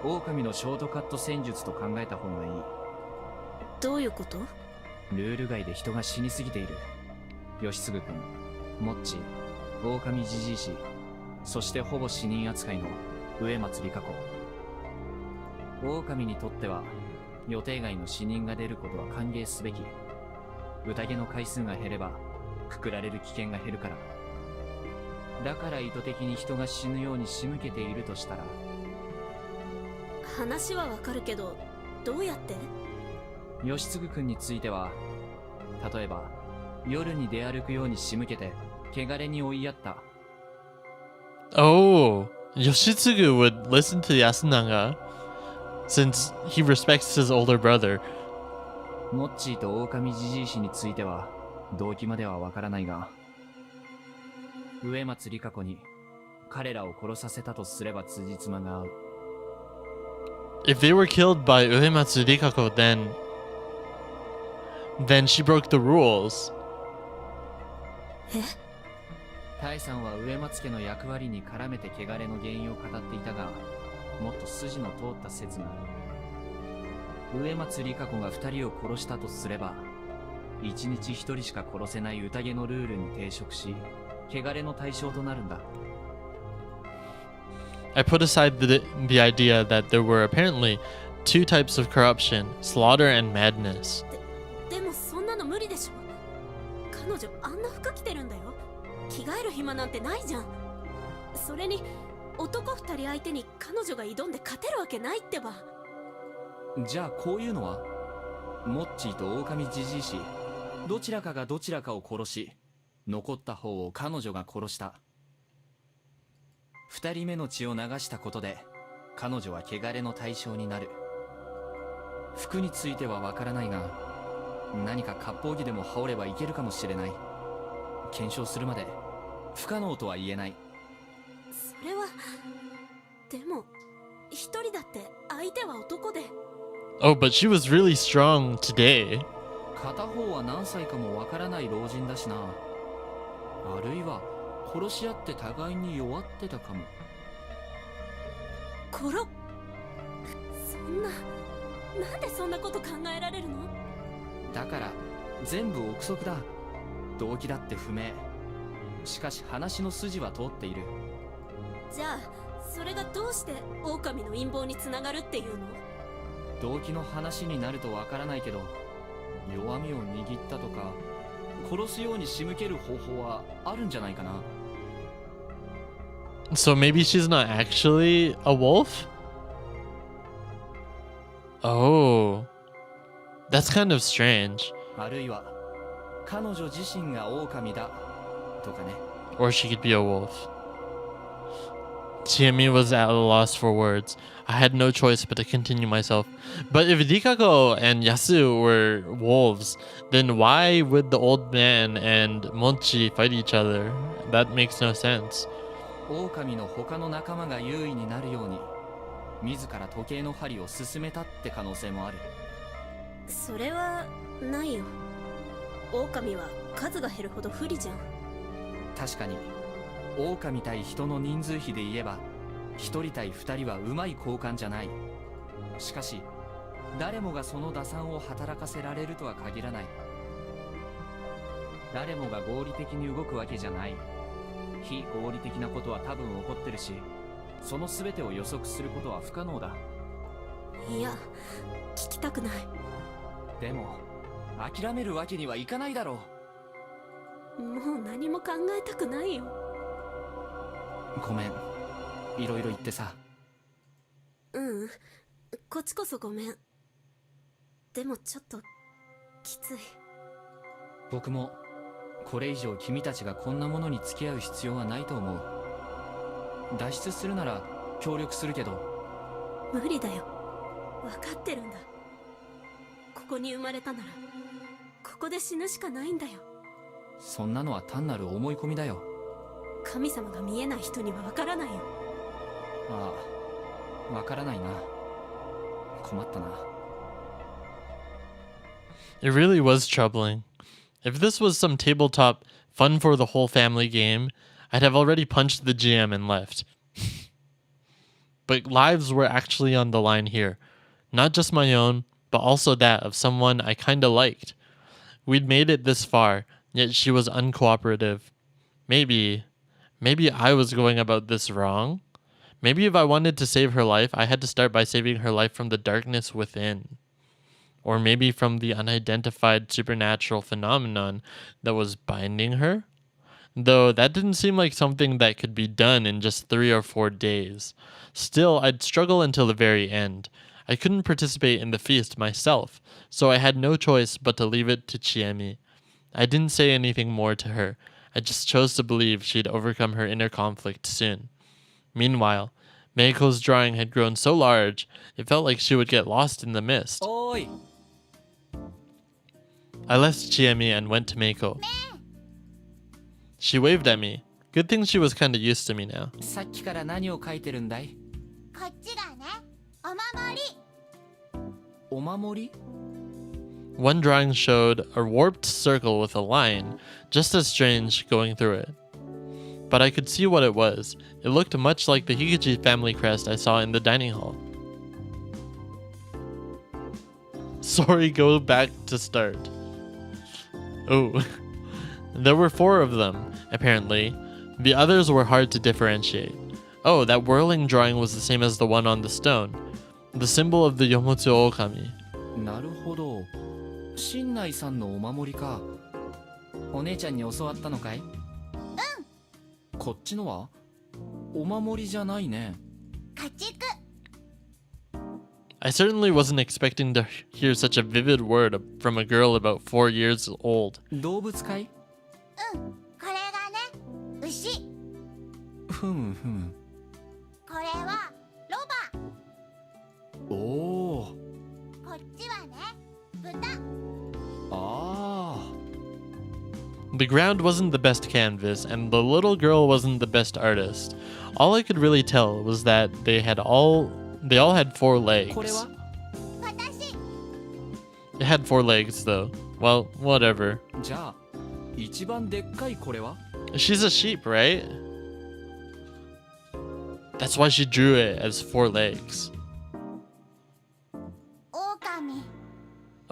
狼のショートカット戦術と考えた方がいい。どういうこと？ルール外で人が死にすぎている。吉次君、モッチ、狼じじいし、そしてほぼ死人扱いの植松理香子。狼にとっては予定外の死人が出ることは歓迎すべき。宴の回数が減ればくくられる危険が減るから。だから意図的に人が死ぬように仕向けているとしたら。話はわかるけど、どうやって？吉次君については、例えば夜に出歩くように仕向けて汚れに追いやった。 Oh, Yoshitsugu would listen to Yasunaga since he respects his older brother. モッチーと狼じじい氏については動機まではわからないが、植松理香子に彼らを殺させたとすれば辻褄が合う。 If they were killed by Uematsu Rikako, then she broke the rules. タイさんは植松家の役割に絡めて汚れの原因を語っていたが、もっと筋の通った説がある。植松理香子が2人を殺したとすれば、1日1人しか殺せない宴のルールに抵触し、汚れの対象となるんだ。 I put aside the idea that there were apparently two types of corruption, slaughter and madness. でもそんなの無理でしょ。彼女あんな服着てるんだよ。着替える暇なんてないじゃん。それに男2人相手に彼女が挑んで勝てるわけないってば。じゃあこういうのは、モッチーと狼じじいし、どちらかがどちらかを殺し、残った方を彼女が殺した。2人目の血を流したことで彼女は汚れの対象になる。服についてはわからないが、何か割烹着でも羽織ればいけるかもしれない。検証するまで不可能とは言えない。それはでも一人だって相手は男で。 Oh, but she was really strong today. 片方は何歳かもわからない老人だしな。あるいは殺し合って互いに弱ってたかも。なんでそんなこと考えられるの？だから全部憶測だ。動機だって不明。しかし話の筋は通っている。じゃあそれがどうして狼の陰謀につながるっていうの？動機の話になるとわからないけど、弱みを握ったとか殺すように仕向ける方法はあるんじゃないかな。 So maybe she's not actually a wolf? Oh. That's kind of strange. あるいは彼女自身が狼だとかね。 Or she could be a wolf. Chiemi was at a loss for words. I had no choice but to continue myself. But if Rikako and Yasu were wolves, then why would the old man and Mochi fight each other? That makes no sense. 狼の他の仲間が優位になるように自ら時計の針を進めたって可能性もある。それはないよ。狼は数が減るほど不利じゃん。確かに狼対人の人数比で言えば一人対二人はうまい交換じゃない。しかし誰もがその打算を働かせられるとは限らない。誰もが合理的に動くわけじゃない。非合理的なことは多分起こってるし、その全てを予測することは不可能だ。いや、聞きたくない。でも諦めるわけにはいかないだろう。もう何も考えたくないよ。ごめん、いろいろ言ってさ。うん、こっちこそごめん。でもちょっときつい。僕もこれ以上君たちがこんなものに付き合う必要はないと思う。脱出するなら協力するけど。無理だよ。分かってるんだ。ここに生まれたならここで死ぬしかないんだよ。そんなのは単なる思い込みだよ。神様が見えない人には分からないよ。ああ、分からないな。困ったな。 It really was troubling. If this was some tabletop fun for the whole family game, I'd have already punched the GM and left. But lives were actually on the line here. Not just my own, but also that of someone I kinda liked. We'd made it this far, yet she was uncooperative. Maybe I was going about this wrong? Maybe if I wanted to save her life, I had to start by saving her life from the darkness within. Or maybe from the unidentified supernatural phenomenon that was binding her? Though that didn't seem like something that could be done in just 3 or 4 days. Still, I'd struggle until the very end. I couldn't participate in the feast myself, so I had no choice but to leave it to Chiemi. I didn't say anything more to her. I just chose to believe she'd overcome her inner conflict soon. Meanwhile, Meiko's drawing had grown so large, it felt like she would get lost in the mist. Oi! I left Chiemi and went to Meiko. She waved at me. Good thing she was kinda used to me now. さっきから何を書いてるんだい？こっちがね、お守り。お守り？ One drawing showed a warped circle with a line, just as strange, going through it. But I could see what it was. It looked much like the Higuchi family crest I saw in the dining hall. Sorry, go back to start. Oh. There were 4 of them, apparently. The others were hard to differentiate. Oh, that whirling drawing was the same as the one on the stone. The symbol of the Yomotsu Okami. なるほど。新内さんのお守りか。お姉ちゃんに教わったのかい？うん。こっちのは？お守りじゃないね。家畜。I certainly wasn't expecting to hear such a vivid word from a girl about 4 years old. 動物かい？うん、これがね、牛。ふむふむ。これはロバ。おお。こっちはね、豚。ああ。 The ground wasn't the best canvas, and the little girl wasn't the best artist. All I could really tell was that they all had 4 legs. これは？私。 It had 4 legs, though. Well, whatever. じゃあ、一番でっかいこれは？ She's a sheep, right? That's why she drew it as 4 legs.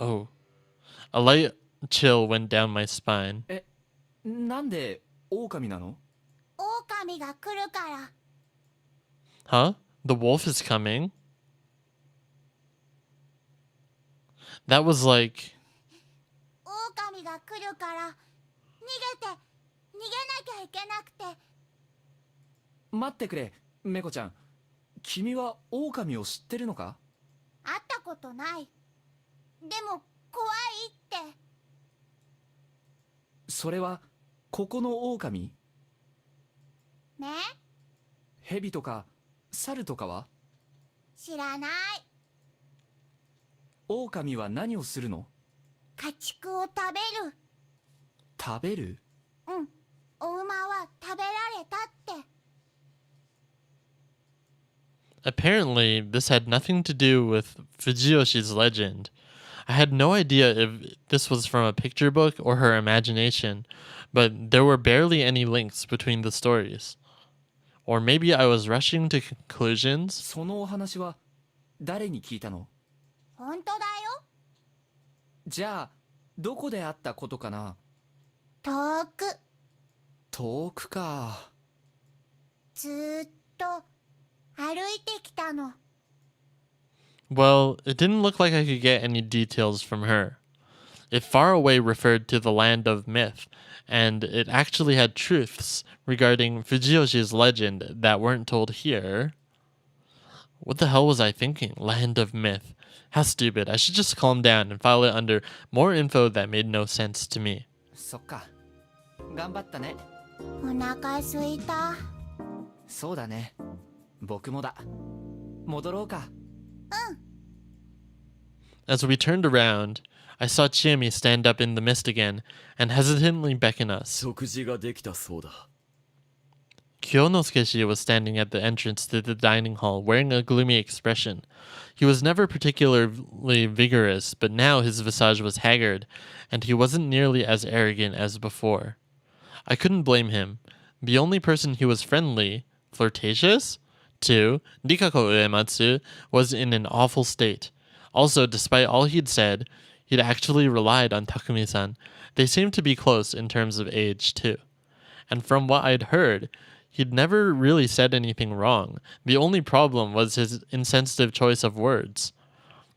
Oh. A light chill went down my spine. なんで狼なの？狼が来るから。 Huh? The wolf is coming? That was like... 狼が来るから逃げなきゃいけなくて。待ってくれ、メコちゃん。君は狼を知ってるのか？会ったことない。でも怖いって。それはここの狼？ね？蛇とか猿とかは？知らない。狼は何をするの？家畜を食べる。食べる？うん。お馬は食べられたって。 Apparently, this had nothing to do with Fujiyoshi's legend. I had no idea if this was from a picture book or her imagination, but there were barely any links between the stories. Or maybe I was rushing to conclusions? そのお話は誰に聞いたの？本当だよ。じゃあどこで会ったことかな？遠く。遠くか。ずーっと歩いてきたの。 Well, it didn't look like I could get any details from her. If far away referred to the land of myth, and it actually had truths regarding Fujiyoshi's legend that weren't told here. What the hell was I thinking? Land of myth. How stupid. I should just calm down and file it under more info that made no sense to me. そっか。頑張ったね。お腹すいた。そうだね。僕もだ。戻ろうか。As we turned around, I saw Chiemi stand up in the mist again and hesitantly beckon us. 食事ができたそうだ。 Kyonosuke was standing at the entrance to the dining hall, wearing a gloomy expression. He was never particularly vigorous, but now his visage was haggard, and he wasn't nearly as arrogant as before. I couldn't blame him. The only person he was friendly, flirtatious, to, Rikako Uematsu, was in an awful state. Also, despite all he'd said, he'd actually relied on Takumi-san. They seemed to be close in terms of age, too. And from what I'd heard, he'd never really said anything wrong. The only problem was his insensitive choice of words.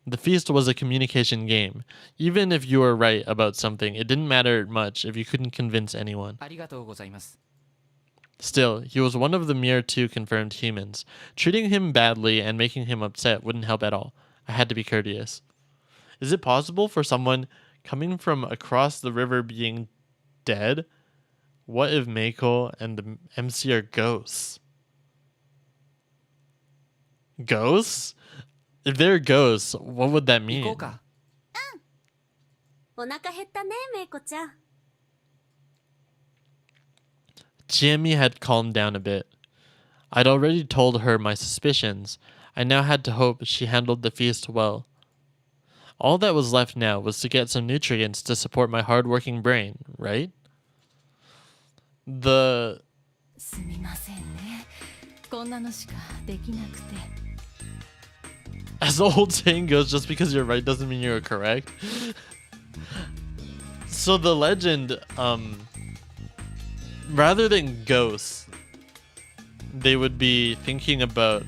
The feast was a communication game. Even if you were right about something, it didn't matter much if you couldn't convince anyone. ありがとうございます。 Still, he was one of the mere 2 confirmed humans. Treating him badly and making him upset wouldn't help at all. I had to be courteous. Is it possible for someone coming from across the river being dead? What if Meiko and the MC are ghosts? Ghosts? If they're ghosts, what would that 行こ mean? うか。お腹減ったね、メイコちゃん。 Chiemi had calmed down a bit. I'd already told her my suspicions. I now had to hope she handled the feast well. All that was left now was to get some nutrients to support my hard-working brain, right? すみませんね。こんなのしかできなくて。 As the old saying goes, just because you're right doesn't mean you're correct. So the legend, rather than ghosts, they would be thinking about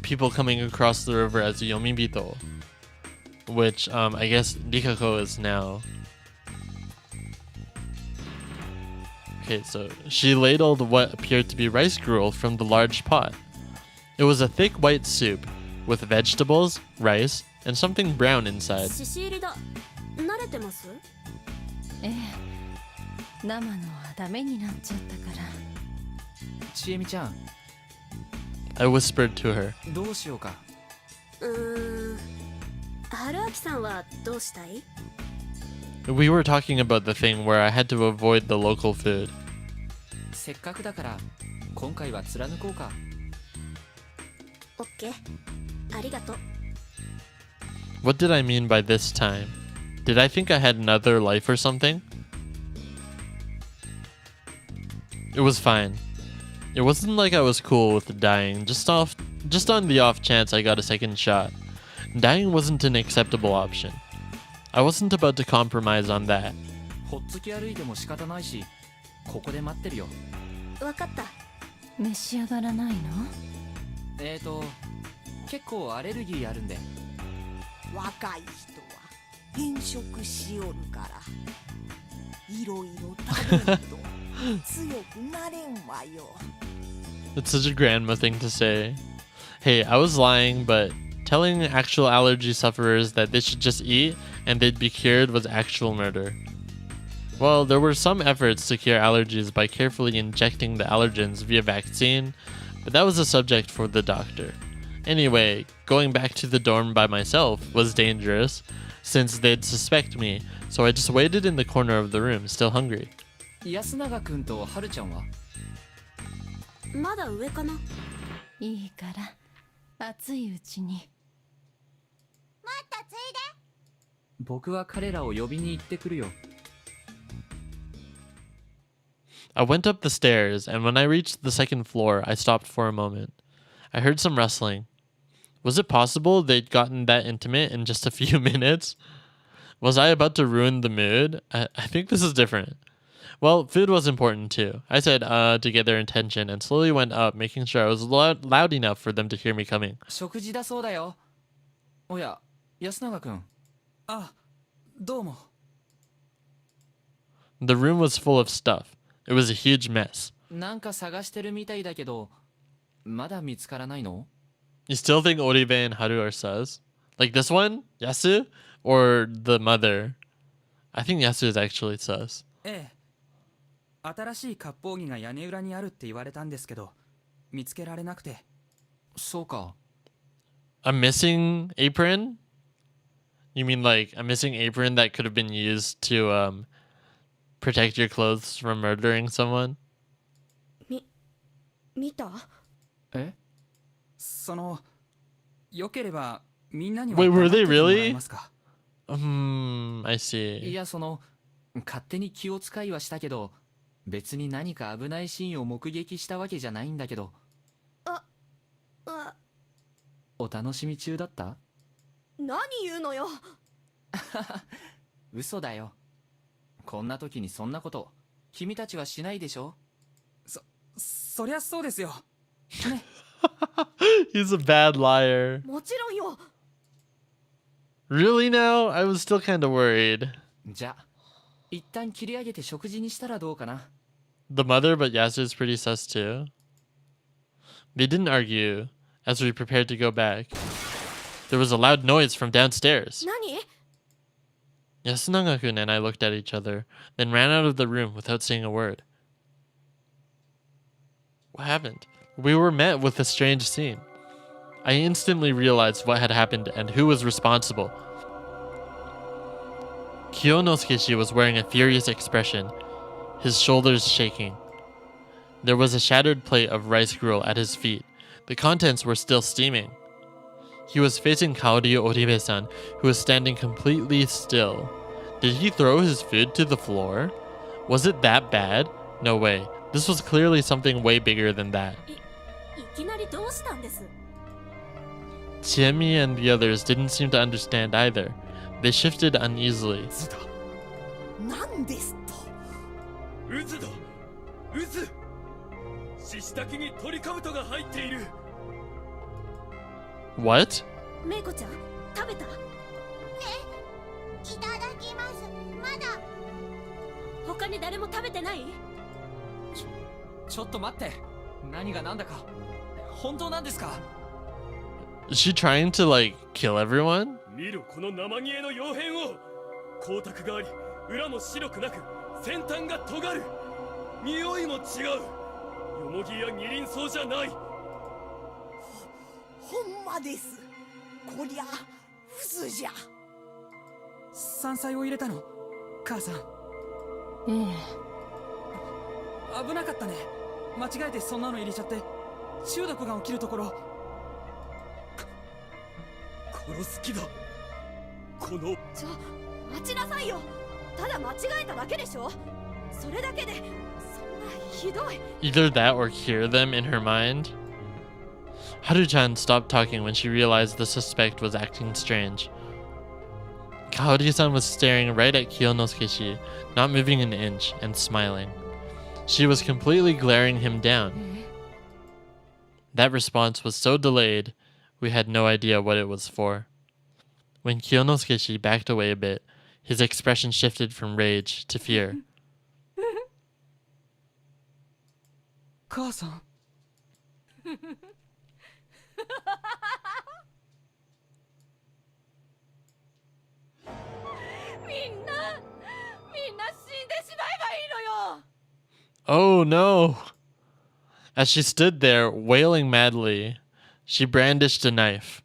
people coming across the river as Yomibito, which I guess Rikako is now. Okay, so she ladled what appeared to be rice gruel from the large pot. It was a thick white soup with vegetables, rice, and something brown inside. シシ入りだ。慣れてます？ええ、生のはダメになっちゃったから。ちえみちゃん、 I whispered to her. どうしようか。春明さんはどうしたい？ We were talking about the thing where I had to avoid the local food. せっかくだから今回は貫こうか。オッケー。ありがとう。 What did I mean by this time? Did I think I had another life or something? It was fine. It wasn't like I was cool with dying, just on the off chance I got a second shot. Dying wasn't an acceptable option. I wasn't about to compromise on that. ほっつき歩いても仕方ないし、ここで待ってるよ。わかった。召し上がらないの？結構アレルギーあるんで。若い人は変色しよるからいろいろ食べると強くなれんわよ。 It's such a grandma thing to say. Hey, I was lying, but telling actual allergy sufferers that they should just eat and they'd be cured was actual murder. Well, there were some efforts to cure allergies by carefully injecting the allergens via vaccine, but that was a subject for the doctor. Anyway, going back to the dorm by myself was dangerous, since they'd suspect me, so I just waited in the corner of the room, still hungry. 安永くんとはるちゃんは？まだ上かな。いいから熱いうちに。もっとついで。僕は彼らを呼びに行ってくるよ。I went up the stairs, and when I reached the second floor, I stopped for a moment. I heard some rustling. Was it possible they'd gotten that intimate in just a few minutes? Was I about to ruin the mood? I think this is different. Well, food was important too. I said, to get their attention, and slowly went up, making sure I was loud enough for them to hear me coming. 食事だそうだよ。おや、安永くん。あ、どうも。The room was full of stuff. It was a huge mess. なんか探してるみたいだけど、まだ見つからないの？ You still think Oribe and Haru are sus? Like this one? Yasu? Or the mother? I think Yasu is actually sus. ええ。新しい割烹着が屋根裏にあるって言われたんですけど、見つけられなくて。そうか。A missing apron? You mean like a missing apron that could have been used to protect your clothes from murdering someone? 見た？え？その、よければみんなには Wait, were 黙 they っててもらえ really? ますか？ I い see. や、勝手に気を使いはしたけど、別に何か危ないシーンを目撃したわけじゃないんだけど。お楽しみ中だった？何言うのよ。嘘だよ。こんな時にそんなこと、君たちはしないでしょ？そりゃそうですよ。ね。He's a bad liar. もちろんよ。Really now? I was still kind of worried. じゃあ、一旦切り上げて食事にしたらどうかな。The mother, but Yasu's pretty sus too. They didn't argue as we prepared to go back. There was a loud noise from downstairs. 何？ Yasunaga-kun and I looked at each other, then ran out of the room without saying a word. What happened? We were met with a strange scene. I instantly realized what had happened and who was responsible. Kiyonosuke was wearing a furious expression, his shoulders shaking. There was a shattered plate of rice gruel at his feet. The contents were still steaming. He was facing Kaori Oribe-san, who was standing completely still. Did he throw his food to the floor? Was it that bad? No way. This was clearly something way bigger than that. いきなりどうしたんです？ Chiemi and the others didn't seem to understand either. They shifted uneasily. なんですと？渦だ渦獅子滝にトリカブトが入っている。 What? メイコちゃん、食べた？いただきます。まだ。他に誰も食べてない？ちょっと待って。何が何だか。本当なんですか？ Is she trying to, like, kill everyone? 見ろこの生煮えの傭変を。光沢があり、裏も白くなく、先端が尖る。匂いも違う。よもぎや二輪草じゃない。ほんまです。こりゃ渦じゃ。山菜を入れたの、母さん。ええ。危なかったね。間違えてそんなの入れちゃって中毒が起きるところ。殺す気だ。この待ちなさいよ。ただ間違えただけでしょ。それだけでそんなひどい。 Either that or cure them in her mind. Haru-chan stopped talking when she realized the suspect was acting strange. Kaori-san was staring right at Kyonosuke-shi, not moving an inch, and smiling. She was completely glaring him down. That response was so delayed, we had no idea what it was for. When Kyonosuke-shi backed away a bit, his expression shifted from rage to fear. 母さん。Oh no! As she stood there, wailing madly, she brandished a knife.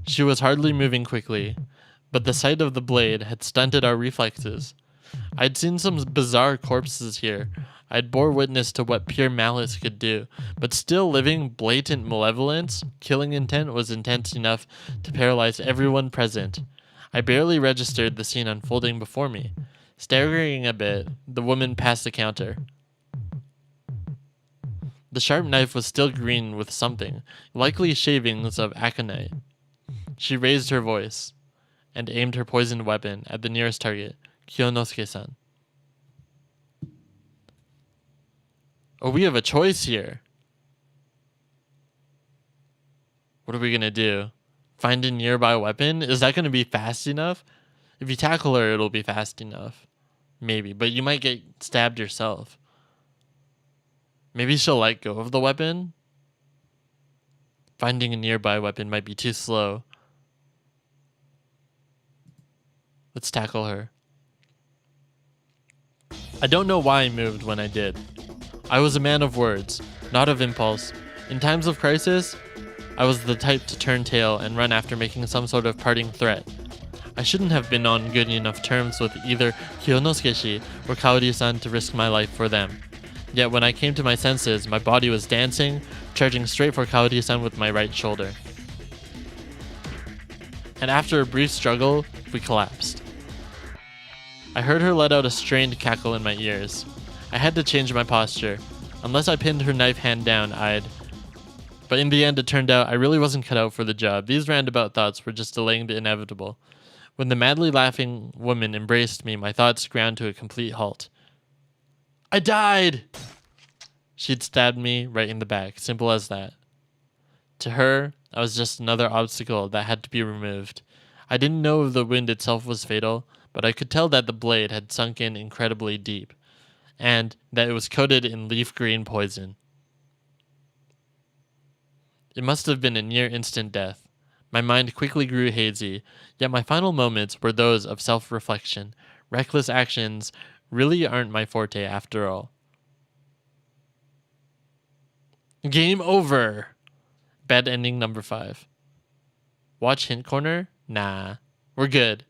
She was hardly moving quickly, but the sight of the blade had stunted our reflexes. I'd seen some bizarre corpses here. I'd bore witness to what pure malice could do, but still living blatant malevolence, killing intent was intense enough to paralyze everyone present. I barely registered the scene unfolding before me. Staggering a bit, the woman passed the counter. The sharp knife was still green with something, likely shavings of aconite. She raised her voice and aimed her poisoned weapon at the nearest target, Kyonosuke-san. Oh, we have a choice here. What are we gonna do? Find a nearby weapon? Is that gonna be fast enough? If you tackle her, it'll be fast enough. Maybe, but you might get stabbed yourself. Maybe she'll let go of the weapon? Finding a nearby weapon might be too slow. Let's tackle her. I don't know why I moved when I did. I was a man of words, not of impulse. In times of crisis, I was the type to turn tail and run after making some sort of parting threat. I shouldn't have been on good enough terms with either Kyonosuke-shi or Kaori-san to risk my life for them. Yet when I came to my senses, my body was dancing, charging straight for Kaori-san with my right shoulder. And after a brief struggle, we collapsed. I heard her let out a strained cackle in my ears. I had to change my posture. Unless I pinned her knife hand down, But in the end, it turned out I really wasn't cut out for the job. These roundabout thoughts were just delaying the inevitable. When the madly laughing woman embraced me, my thoughts ground to a complete halt. I died! She'd stabbed me right in the back. Simple as that. To her, I was just another obstacle that had to be removed. I didn't know if the wound itself was fatal, but I could tell that the blade had sunk in incredibly deep, and that it was coated in leaf green poison. It must have been a near instant death. My mind quickly grew hazy, yet my final moments were those of self-reflection. Reckless actions really aren't my forte after all. Game over! Bad ending number 5. Watch hint corner? Nah. We're good.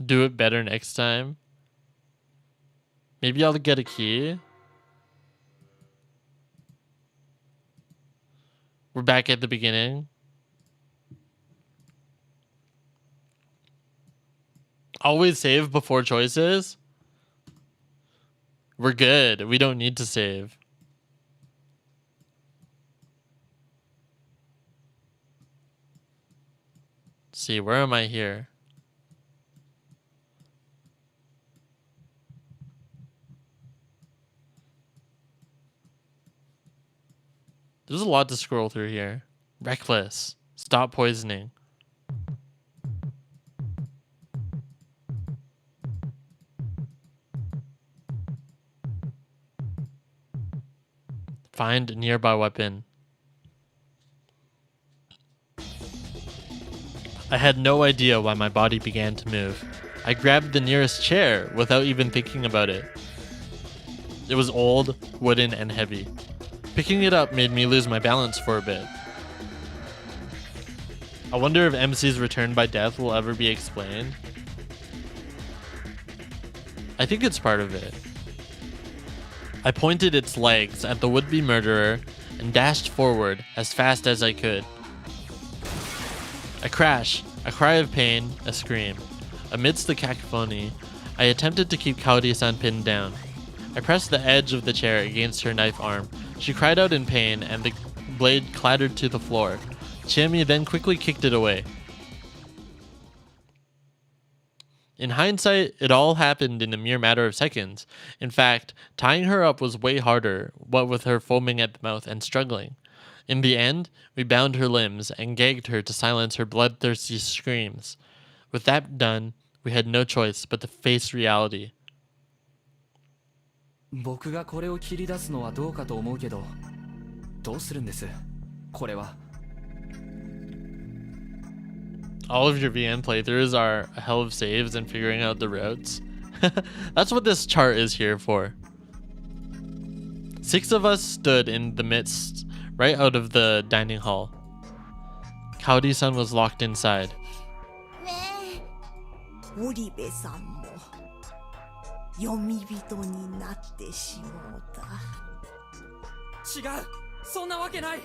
Do it better next time. Maybe I'll get a key. We're back at the beginning. Always save before choices. We're good. We don't need to save. Let's see, where am I here? There's a lot to scroll through here. Reckless. Stop poisoning. Find a nearby weapon. I had no idea why my body began to move. I grabbed the nearest chair without even thinking about it. It was old, wooden, and heavy. Picking it up made me lose my balance for a bit. I wonder if MC's return by death will ever be explained. I think it's part of it. I pointed its legs at the would-be murderer and dashed forward as fast as I could. A crash, a cry of pain, a scream. Amidst the cacophony, I attempted to keep Kaori-san pinned down. I pressed the edge of the chair against her knife arm. She cried out in pain, and the blade clattered to the floor. Chiemi then quickly kicked it away. In hindsight, it all happened in a mere matter of seconds. In fact, tying her up was way harder, what with her foaming at the mouth and struggling. In the end, we bound her limbs and gagged her to silence her bloodthirsty screams. With that done, we had no choice but to face reality. 僕がこれを切り出すのはどうかと思うけど、どうするんです？これは。All of your VN playthroughs are a hell of saves and figuring out the routes. That's what this chart is here for. 6 of us stood in the midst, right out of the dining hall. Kaori-san was locked inside. ね織部さんも読み人になってしもうた。違う、そんなわけない。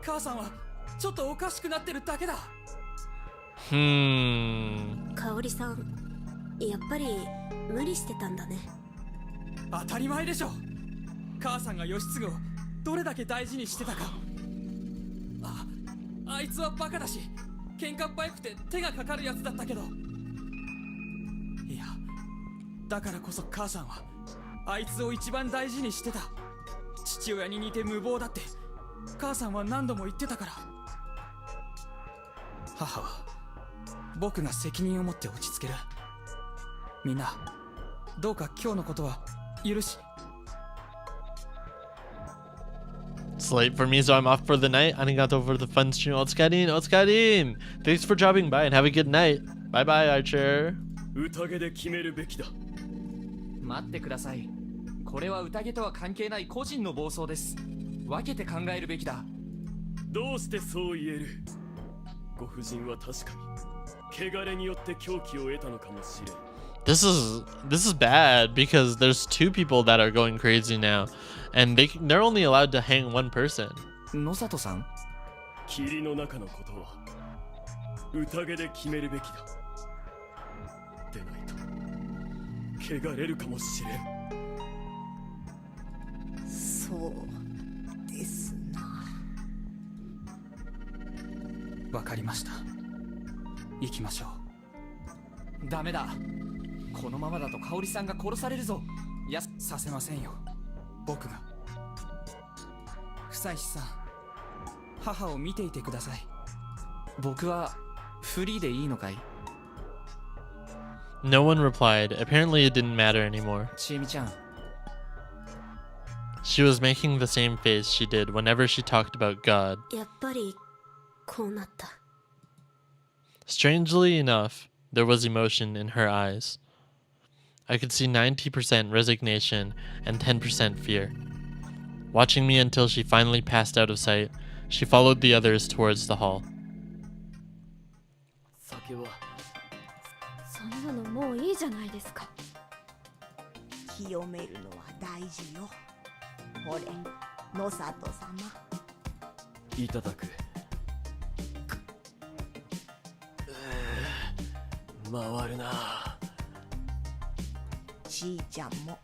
母さんはちょっとおかしくなってるだけだ。香織さん、やっぱり無理してたんだね。当たり前でしょ。母さんが義継をどれだけ大事にしてたか。あいつはバカだし、喧嘩っ早くて手がかかるやつだったけど、いや、だからこそ母さんはあいつを一番大事にしてた。父親に似て無謀だって母さんは何度も言ってたから。母は僕が責任を持って落ち着ける。みんなどうか今日のことは許し。 It's late for me, so I'm off for the night. Arigato for the fun stream. Otsukarin, Otsukarin! Thanks for dropping by and have a good night. Bye bye, Archer. 宴で決めるべきだ。待ってください。これは宴とは関係ない個人の暴走です。分けて考えるべきだ。どうしてそう言える？ご婦人は確かに汚れによって狂気を得たのかもしれん。This is bad because there's 2 people that are going crazy now, and they're only allowed to hang 1 person. 野里さん、霧の中のことは宴で決めるべきだ。でないと汚れるかもしれん。そうですな。わかりました。行きましょう。ダメだ。このままだと香織さんが殺されるぞ。させませんよ、僕が。久石さん、母を見ていてください。僕はフリーでいいのかい？ No one replied. Apparently it didn't matter anymore. ちえみちゃん、 She was making the same face she did whenever she talked about God. やっぱりこうなった。 Strangely enough, there was emotion in her eyes. I could see 90% resignation and 10% fear. Watching me until she finally passed out of sight, she followed the others towards the hall. 酒はそんなのもういいじゃないですか。清めるのは大事よ。ほれ、野里様。いただく。回るな。ちいちゃんも。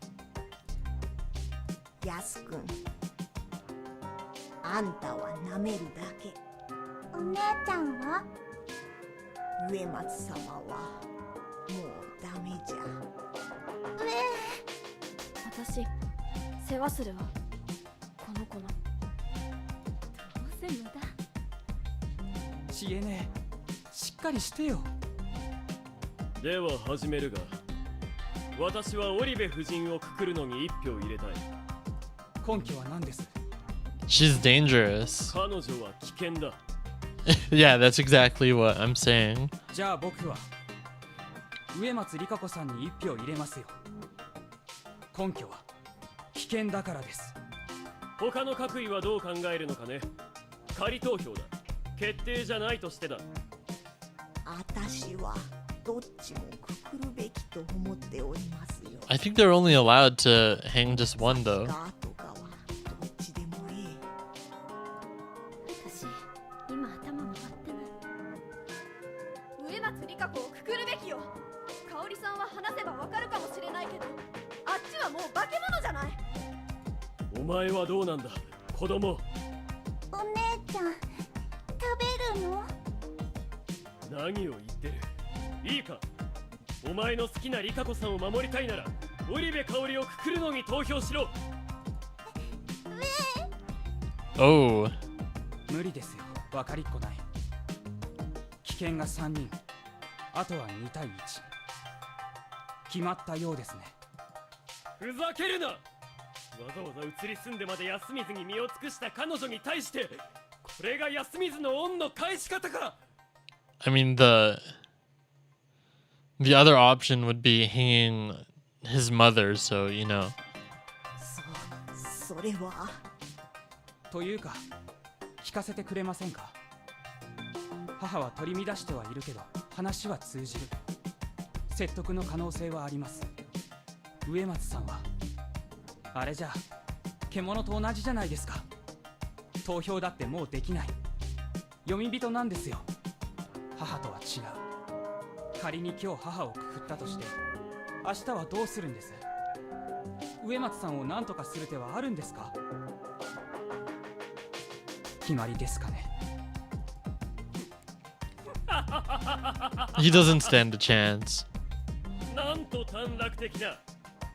やすくん、あんたはなめるだけ。お姉ちゃんは？植松様はもうダメじゃ。私世話するわ、この子の。どうせ無駄。知恵ねえ、しっかりしてよ。では始めるが、私は織部夫人をくくるのに1票入れたい。根拠は何です？ She's dangerous. 彼女は危険だ。Yeah, that's exactly what I'm saying. じゃあ僕は植松里香子さんに1票入れますよ。根拠は危険だからです。他の各位はどう考えるのかね。仮投票だ。決定じゃないとしてだ。あたしはどっちもくくるべきと思っておりますよ。 I think they're only allowed to hang just 1 though. ガとかはどっちでもいい。私今頭回ってない。植松里香子をくくるべきよ。香織さんは話せばわかるかもしれないけど、ちはもう化け物じゃない。お前はどうなんだ子供。お姉ちゃん食べるの？何を言ってる。いいか、お前の好きなリカ子さんを守りたいなら織部香織をくくるのに投票しろ。Oh. 無理ですよ、分かりっこない。危険が3人、あとは2対1。決まったようですね。ふざけるな。わざわざ移り住んでまで安水に身を尽くした彼女に対して、これが安水の恩の返し方か。 I mean, the other option would be hanging his mother, so you know. それは。というか、聞かせてくれませんか。母は取り乱してはいるけど話は通じる。説得の可能性はあります。植松さんはあれじゃ獣と同じじゃないですか。投票だってもうできない。読み人なんですよ。母とは違う。仮に今日母をくくったとして明日はどうするんです。植松さんを何とかする手はあるんですか。決まりですかね。He doesn't stand a chance. なんと短絡的な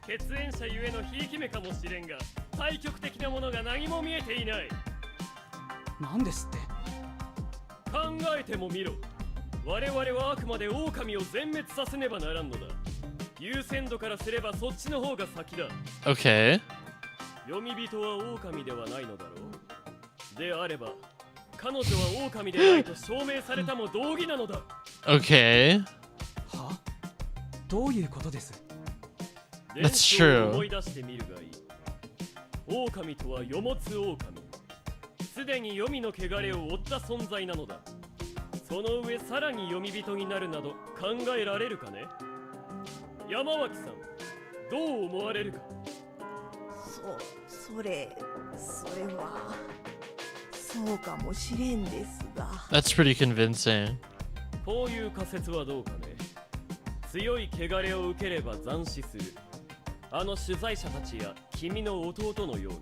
血縁者ゆえのひいき目かもしれんが、対極的なものが何も見えていない。なんですって。考えてもみろ。我々はあくまで狼を全滅させねばならんのだ。優先度からすればそっちの方が先だ。 Okay. 読み人は狼ではないのだろう。であれば彼女は狼でないと証明されたも同義なのだ。 Okay. は？どういうことです？ That's true. 思い出してみるがいい。狼とは世持つ狼。すでに黄泉の汚れを負った存在なのだ。その上さらに読み人になるなど考えられるかね。山脇さん、どう思われるか。それはそうかもしれんですが。 That's pretty convincing. こういう仮説はどうかね。強い汚れを受ければ斬死する。あの取材者たちや君の弟のように。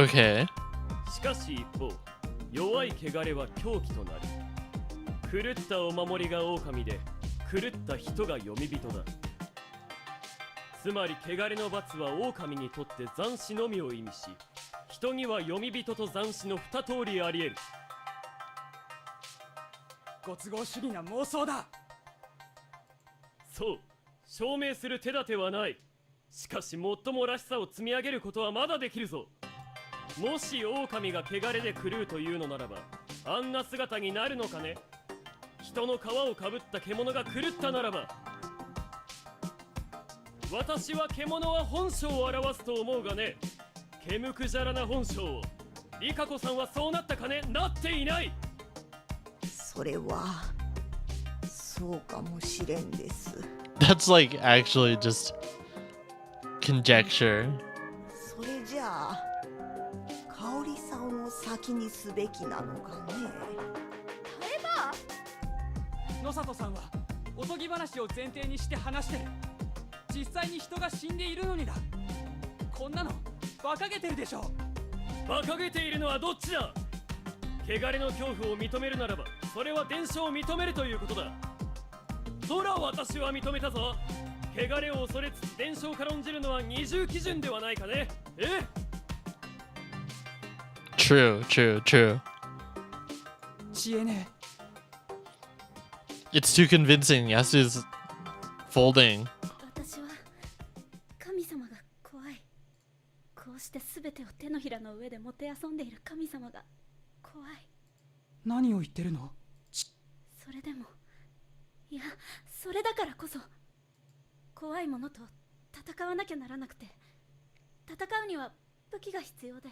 Okay. しかし一方、弱い汚れは狂気となる。狂ったお守りが狼で、狂った人が読み人だ。つまり汚れの罰は狼にとって斬死のみを意味し、人には読み人と斬死の二通りあり得る。ご都合主義な妄想だ。そう、証明する手立てはない。しかし最もらしさを積み上げることはまだできるぞ。もし狼が汚れで狂うというのならば、あんな姿になるのかね。人の皮をかぶった獣が狂ったならば。私は獣は本性を表すと思うがね。けむくじゃらな本性を。リカ子さんはそうなったかね。なっていない。それはそうかもしれんです。 That's like actually just conjecture. それじゃあ香織さんを先にすべきなのかね。野里さんはおとぎ話を前提にして話してる。実際に人が死んでいるのにだ。こんなの馬鹿げてるでしょ。馬鹿げているのはどっちだ。汚れの恐怖を認めるならば、それは伝承を認めるということだ。そら私は認めたぞ。汚れを恐れつつ伝承を軽んじるのは二重基準ではないかね。True, true, true. 知恵ね。 It's too convincing. Yasu's folding. 私は神様が怖い。こうして全てを手のひらの上でもてあそんでいる神様が怖い。何を言ってるの？それでも、いや、それだからこそ怖いものと戦わなきゃならなくて、戦うには武器が必要で。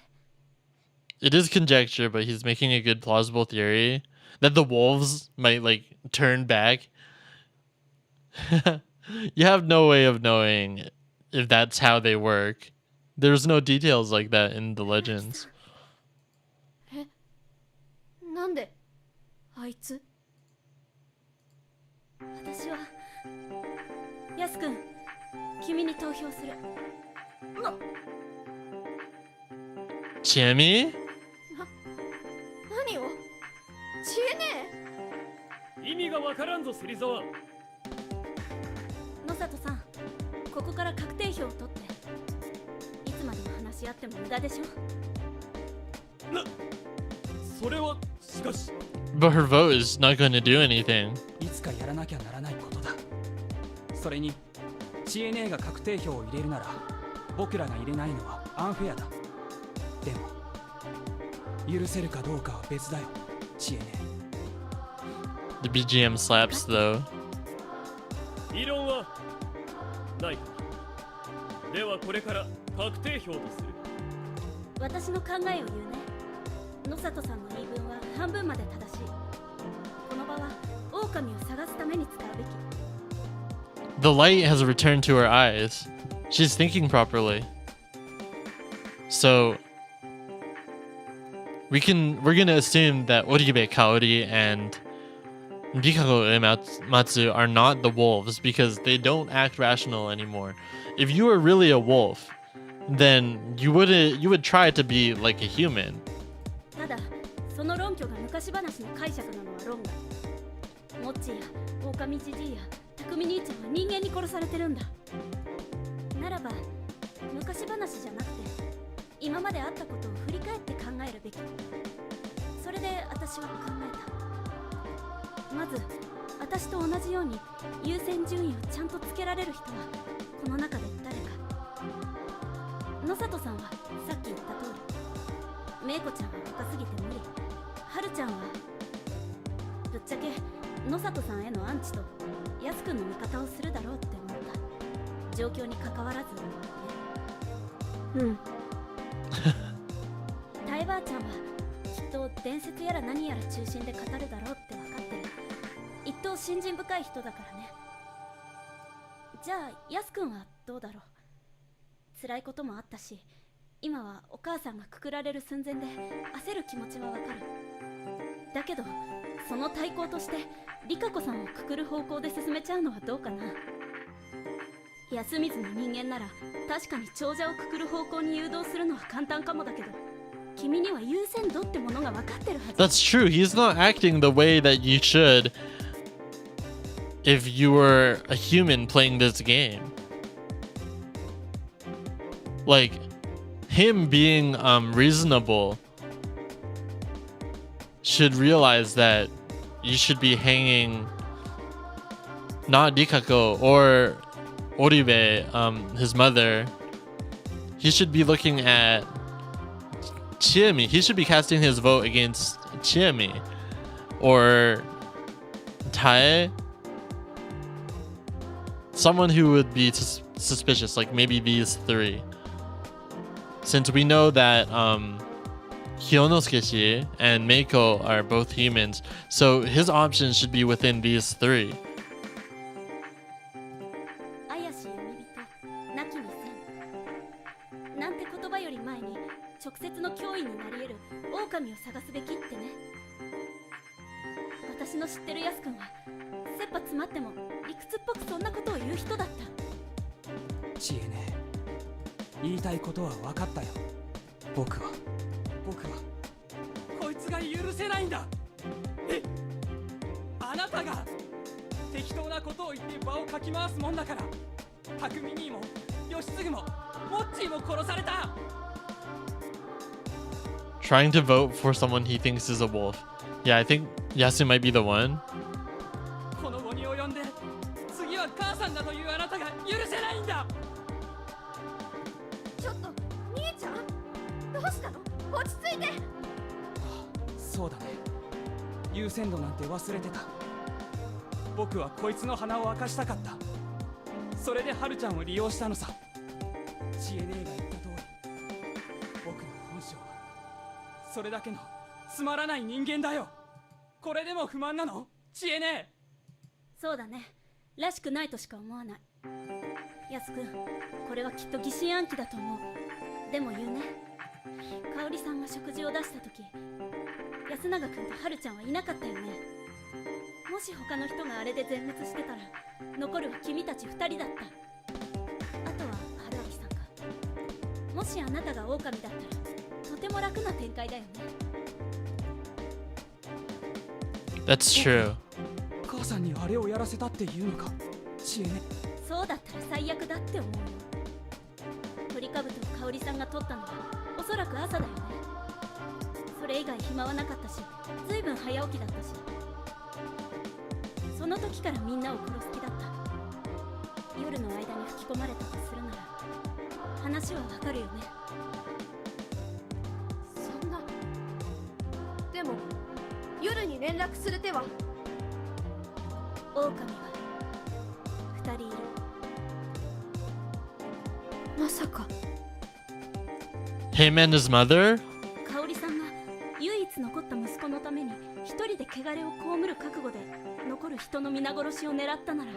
It is conjecture, but he's making a good plausible theory that the wolves might like turn back. You have no way of knowing if that's how they work. There's no details like that in the legends. なんであいつ？私はヤス君、君に投票する。チエミ？何を？知恵ね意味がわからんぞ芹沢。野里さん、ここから確定票を取って。いつまでも話し合っても無駄でしょ。それはしかし。 But her vote is not going to do anything. いつかやらなきゃならないことだ。それに知恵姉が確定票を入れるなら僕らが入れないのはアンフェアだ。でも許せるかどうかは別だよ、知恵姉。 The BGM slaps though. 異論はないか。ではこれから確定票とする。私の考えを言うね。野里さんの言い分は半分まで正しい。この場は狼を探すために使うべき。 The light has returned to her eyes. She's thinking properly. So we're gonna assume that Oribe Kaori and Rikako Uematsu are not the wolves because they don't act rational anymore. If you were really a wolf, then you would try to be like a human. ただその論拠が昔話の解釈なのは論外。モッチーや狼じじいや匠兄ちゃんは人間に殺されてるんだ。ならば昔話じゃなくて今まであったことを振り返って考えるべき。それで私は考えた。まず私と同じように優先順位をちゃんとつけられる人はこの中で誰か。野里さんはさっき言った通り、メイコちゃんは若すぎて無理。はるちゃんはぶっちゃけ野里さんへのアンチとヤス君の味方をするだろうって思った。状況に関わらずね。うん。タイバーちゃんはきっと伝説やら何やら中心で語るだろうって分かってる。一等信心深い人だからね。じゃあヤス君はどうだろう。辛いこともあったし、今はお母さんがくくられる寸前で焦る気持ちはわかる。だけどその対抗としてリカ子さんをくくる方向で進めちゃうのはどうかな。休みずの人間なら確かに長者をくくる方向に誘導するのは簡単かもだけど、君には優先度ってものが分かってるはず。 That's true. He's not acting the way that you should if you were a human playing this game. Like him being reasonable should realize that you should be hanging not Rikako or Oribe, his mother. He should be looking at Chiemi. He should be casting his vote against Chiemi or Tae. Someone who would be suspicious, like maybe these three. Since we know that Hyonosuke and Meiko are both humans, so his options should be within these three. 怪しい指となきに線なんて言葉より前に直接の脅威になり得る狼を探すべきってね。私の知ってるヤス君は切羽詰まっても理屈っぽくそんなことを言う人だった。知恵ね、言いたいことは分かったよ。僕はこいつが許せないんだ。え、あなたが適当なことを言って場をかき回すもんだから、匠兄も義継もモッチーも殺された。 Trying to vote for someone he thinks is a wolf. Yeah, I think Yasu might be the one. この後に及んで次は母さんだというあなたが許せないんだ。ちょっと兄ちゃん、どうしたの？落ち着いて。そうだね、優先度なんて忘れてた。僕はこいつの鼻を明かしたかった。それでハルちゃんを利用したのさ。知恵姉が言った通り、僕の本性はそれだけのつまらない人間だよ。これでも不満なの？知恵姉。そうだね、らしくないとしか思わない。ヤス君、これはきっと疑心暗鬼だと思う。でも言うね、香織さんが食事を出した時、安永君と春ちゃんはいなかったよね。もし他の人があれで全滅してたら残るは君たち2人だった。もしあなたが狼だったらとても楽な展開だよね。 That's true. 母さんにあれをやらせたっていうのか。知恵ね。そうだったら最悪だって思うよ。トリカブトを香織さんが取ったのはおそらく朝だよね。それ以外暇はなかったし、ずいぶん早起きだったし、その時からみんなを殺す気だった。夜の間に吹き込まれたとするなら話はわかるよね。そんな。でも夜に連絡する手は。狼は2人いる。まさか Him and his mother? 香織さんが唯一残った息子のために一人で汚れを被る覚悟で残る人の皆殺しを狙ったなら。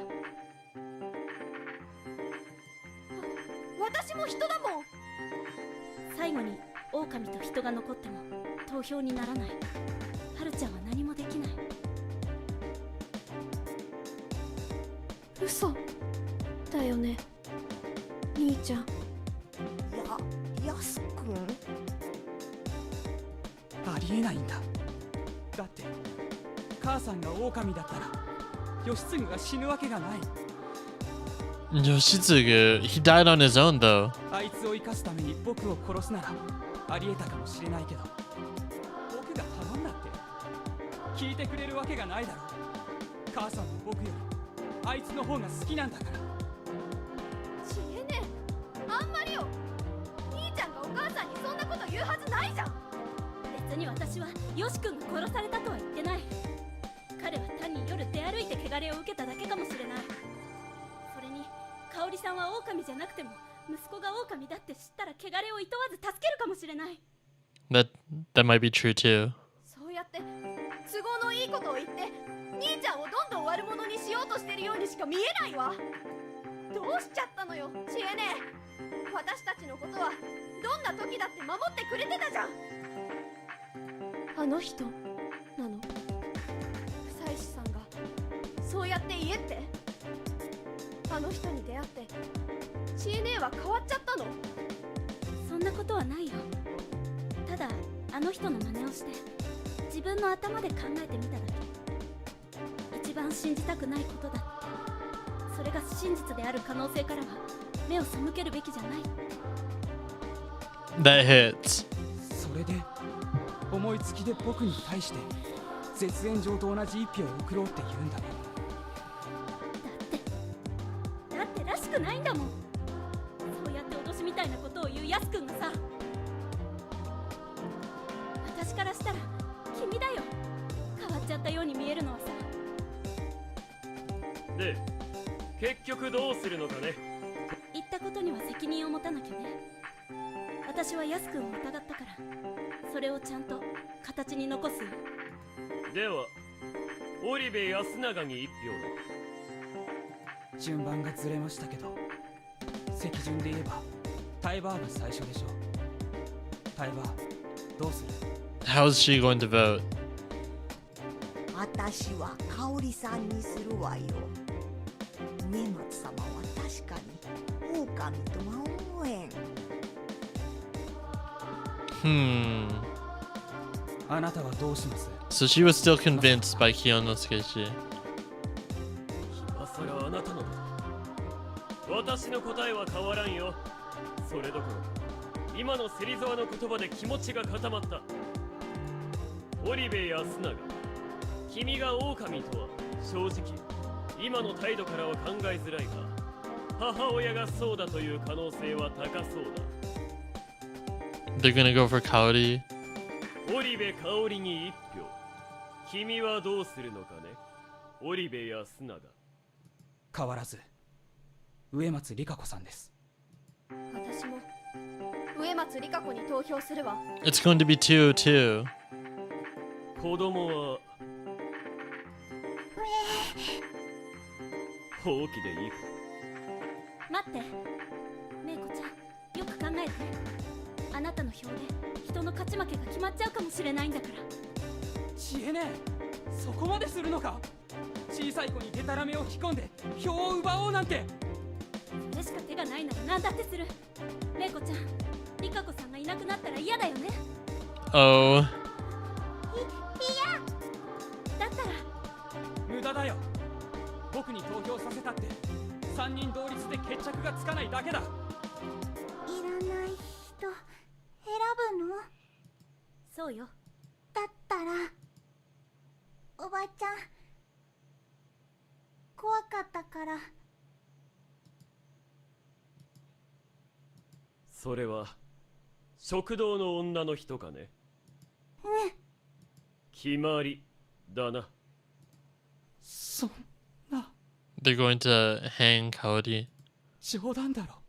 私も人だもん。最後に狼と人が残っても投票にならない。はるちゃんは何もできない。嘘だよね、兄ちゃん。やすくん。ありえないんだ。だって母さんが狼だったら義継が死ぬわけがない。 Yoshitsugu, he died on his own though. あいつを生かすために僕を殺すならありえたかもしれないけど、僕が頼んだって聞いてくれるわけがないだろう。母さんも僕よりあいつの方が好きなんだから。知恵ねえ、あんまりよ。兄ちゃんがお母さんにそんなこと言うはずないじゃん。別に私はよし君が殺されたとは言ってない。彼は単に夜出歩いて汚れを受けただけかもしれない。それに香織さんは狼じゃなくても息子が狼だって知ったら汚れをいとわず助けるかもしれない。 That might be true too. そうやって都合のいいことを言って兄ちゃんをどんどん悪者にしようとしてるようにしか見えないわ。どうしちゃったのよ、知恵ねえ。私たちのことはどんな時だって守ってくれてたじゃん。あの人なの、久石さんがそうやって言えって。あの人に出会って知恵ねえは変わっちゃったの。そんなことはないよ。ただあの人の真似をして自分の頭で考えてみただけ。一番信じたくないことだって、それが真実である可能性からは目を背けるべきじゃない。 That hits. それで思いつきで僕に対して絶縁状と同じ一票を送ろうって言うんだね。だってらしくないんだもん。そうやって脅しみたいなことを言うやすくんがさ。私からしたら君だよ、変わっちゃったように見えるのはさ。で結局どうするのかね。言ったことには責任を持たなきゃね。私はやすくんを疑ったから、それをちゃんと形に残すよ。では織部安永に一票だ。順番がずれましたけど、席順で言えばタイバーが最初でしょう。タイバーどうする？ How is she going to vote? 私は香織さんにするわよ。植松様は確かに狼とは思えん。あなたはどうします？ So she was still convinced by Kiyonosuke. 今さらあなたのだ。私の答えは変わらんよ。それどころ今の芹沢の言葉で気持ちが固まった。織部安永、君が狼とは正直今の態度からは考えづらいが、母親がそうだという可能性は高そうだ。 They're gonna go for Kaori. 織部香織に一票。君はどうするのかね、織部安永。変わらず植松里香子さんです。私も植松里香子に投票するわ。 It's going to be 2-2. 子供は放棄でいいか。待って、メイコちゃん、よく考えて。あなたの票で人の勝ち負けが決まっちゃうかもしれないんだから。知恵ねえ、そこまでするのか。小さい子にデタラメを吹き込んで票を奪おうなんて。それしか手がないなら何だってする。メイコちゃん、リカ子さんがいなくなったら嫌だよね。 Oh. だったら無駄だよ。僕に投票させたって3人同率で決着がつかないだけだ。いらない人選ぶの？そうよ。だったらおばちゃん怖かったから。それは食堂の女の人かね。決まりだな。そんな They're going to hang Kaori. 冗談だろ。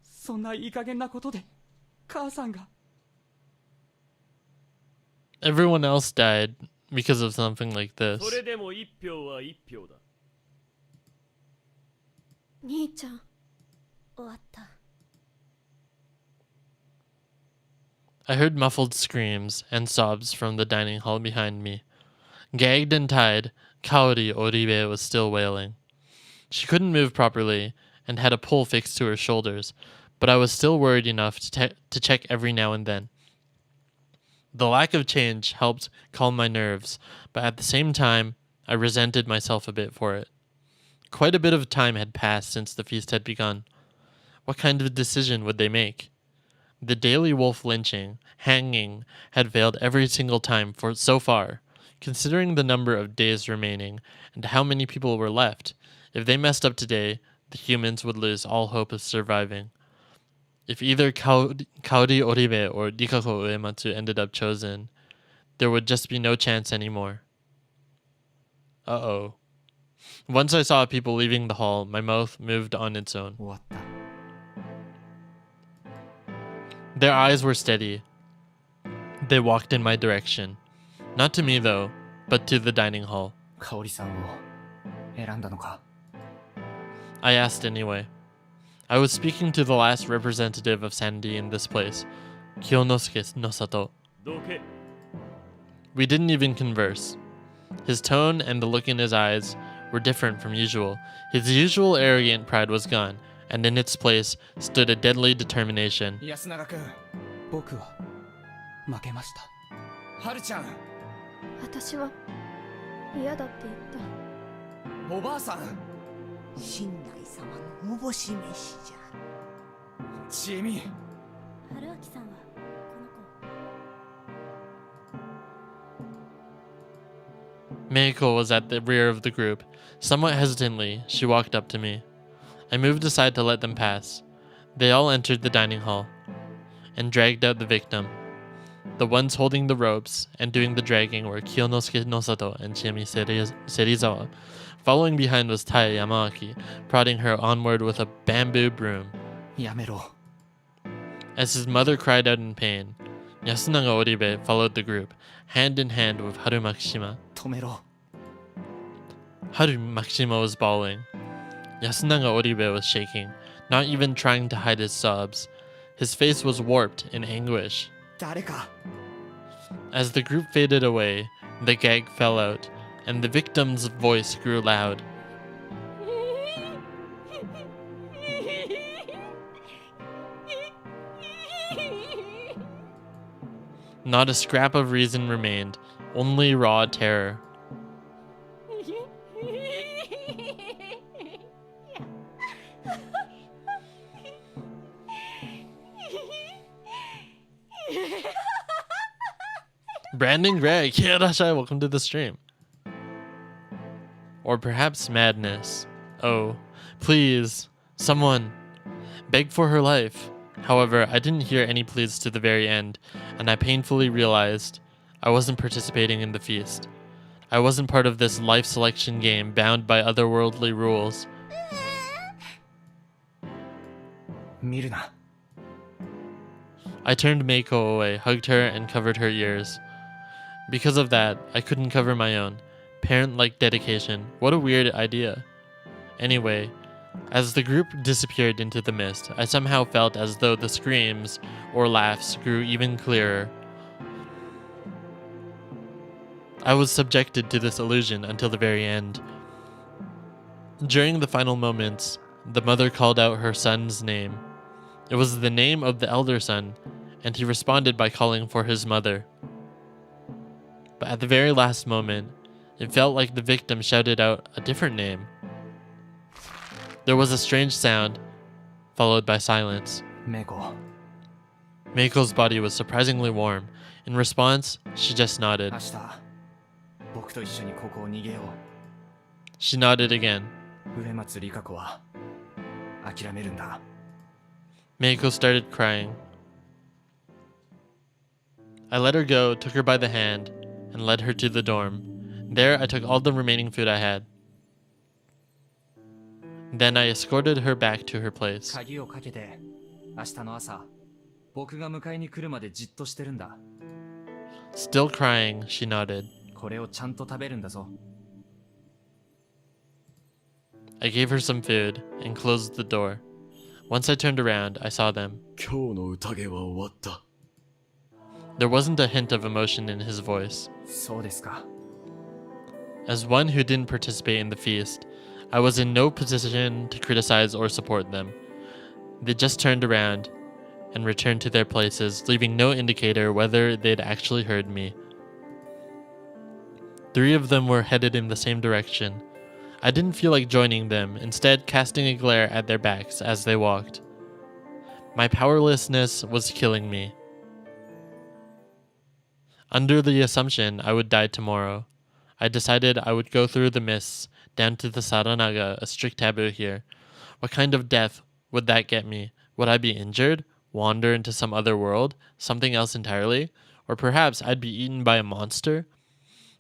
そんないい加減なことで母さんが。 Everyone else died because of something like this. それでも一票は一票だ。兄ちゃん。終わった。 I heard muffled screams and sobs from the dining hall behind me. Gagged and tied, Kaori Oribe was still wailing. She couldn't move properly and had a pole fixed to her shoulders, but I was still worried enough to check every now and then. The lack of change helped calm my nerves, but at the same time, I resented myself a bit for it. Quite a bit of time had passed since the feast had begun. What kind of decision would they make? The daily wolf lynching, hanging, had failed every single time for so far. Considering the number of days remaining and how many people were left, if they messed up today, the humans would lose all hope of surviving. If either Kaori Oribe or Rikako Uematsu ended up chosen, there would just be no chance anymore. Uh-oh. Once I saw people leaving the hall, my mouth moved on its own. 終わった。 Their eyes were steady. They walked in my direction. Not to me, though, but to the dining hall. 香織さんを選んだのか。 I asked anyway. I was speaking to the last representative of sanity in this place, Kyonosuke no Sato. どけ。 We didn't even converse. His tone and the look in his eyes were different from usual. His usual arrogant pride was gone, and in its place stood a deadly determination. 安永君、僕は負けました。春ちゃん、私は嫌だって言った。おばあさん、新内様のおぼし飯じゃ。ちえみ。春明さんはこの子。 Meiko was at the rear of the group. Somewhat hesitantly, she walked up to me. I moved aside to let them pass. They all entered the dining hall and dragged out the victim. The ones holding the ropes and doing the dragging were Kyonosuke no Sato and Chiemi Serizawa. Following behind was Tai Yamaaki, prodding her onward with a bamboo broom. やめろ。 As his mother cried out in pain, Yasunaga Oribe followed the group, hand in hand with Haru Makishima. 止めろ。 Haru Makishima was bawling. Yasunaga Oribe was shaking, not even trying to hide his sobs. His face was warped in anguish. 誰か。 As the group faded away, the gag fell out, and the victim's voice grew loud. Not a scrap of reason remained, only raw terror. Branding Greg, Kirashai, welcome to the stream. Or perhaps madness. Oh, please, someone, beg for her life. However, I didn't hear any pleas to the very end, and I painfully realized I wasn't participating in the feast. I wasn't part of this life selection game bound by otherworldly rules. 見るな。 I turned Meiko away, hugged her, and covered her ears. Because of that, I couldn't cover my own. Parent-like dedication. What a weird idea. Anyway, as the group disappeared into the mist, I somehow felt as though the screams or laughs grew even clearer. I was subjected to this illusion until the very end. During the final moments, the mother called out her son's name. It was the name of the elder son, and he responded by calling for his mother. But at the very last moment, it felt like the victim shouted out a different name. There was a strange sound, followed by silence. メイコ Meiko's body was surprisingly warm. In response, she just nodded. 明日僕と一緒にここを逃げよ She nodded again. う上松里香子は諦めるんだ Meiko started crying. I let her go, took her by the hand, and led her to the dorm. There, I took all the remaining food I had. Then I escorted her back to her place. 鍵をかけて明日の朝僕が迎えに来るまでじっとしてるんだ Still crying, she nodded. これをちゃんと食べるんだぞ I gave her some food and closed the door. Once I turned around, I saw them. 今日の宴は終わった There wasn't a hint of emotion in his voice. そうですか As one who didn't participate in the feast, I was in no position to criticize or support them. They just turned around and returned to their places, leaving no indicator whether they'd actually heard me. 3 of them were headed in the same direction. I didn't feel like joining them, instead casting a glare at their backs as they walked. My powerlessness was killing me. Under the assumption I would die tomorrow, I decided I would go through the mists down to the Saranaga, a strict taboo here. What kind of death would that get me? Would I be injured? Wander into some other world? Something else entirely? Or perhaps I'd be eaten by a monster?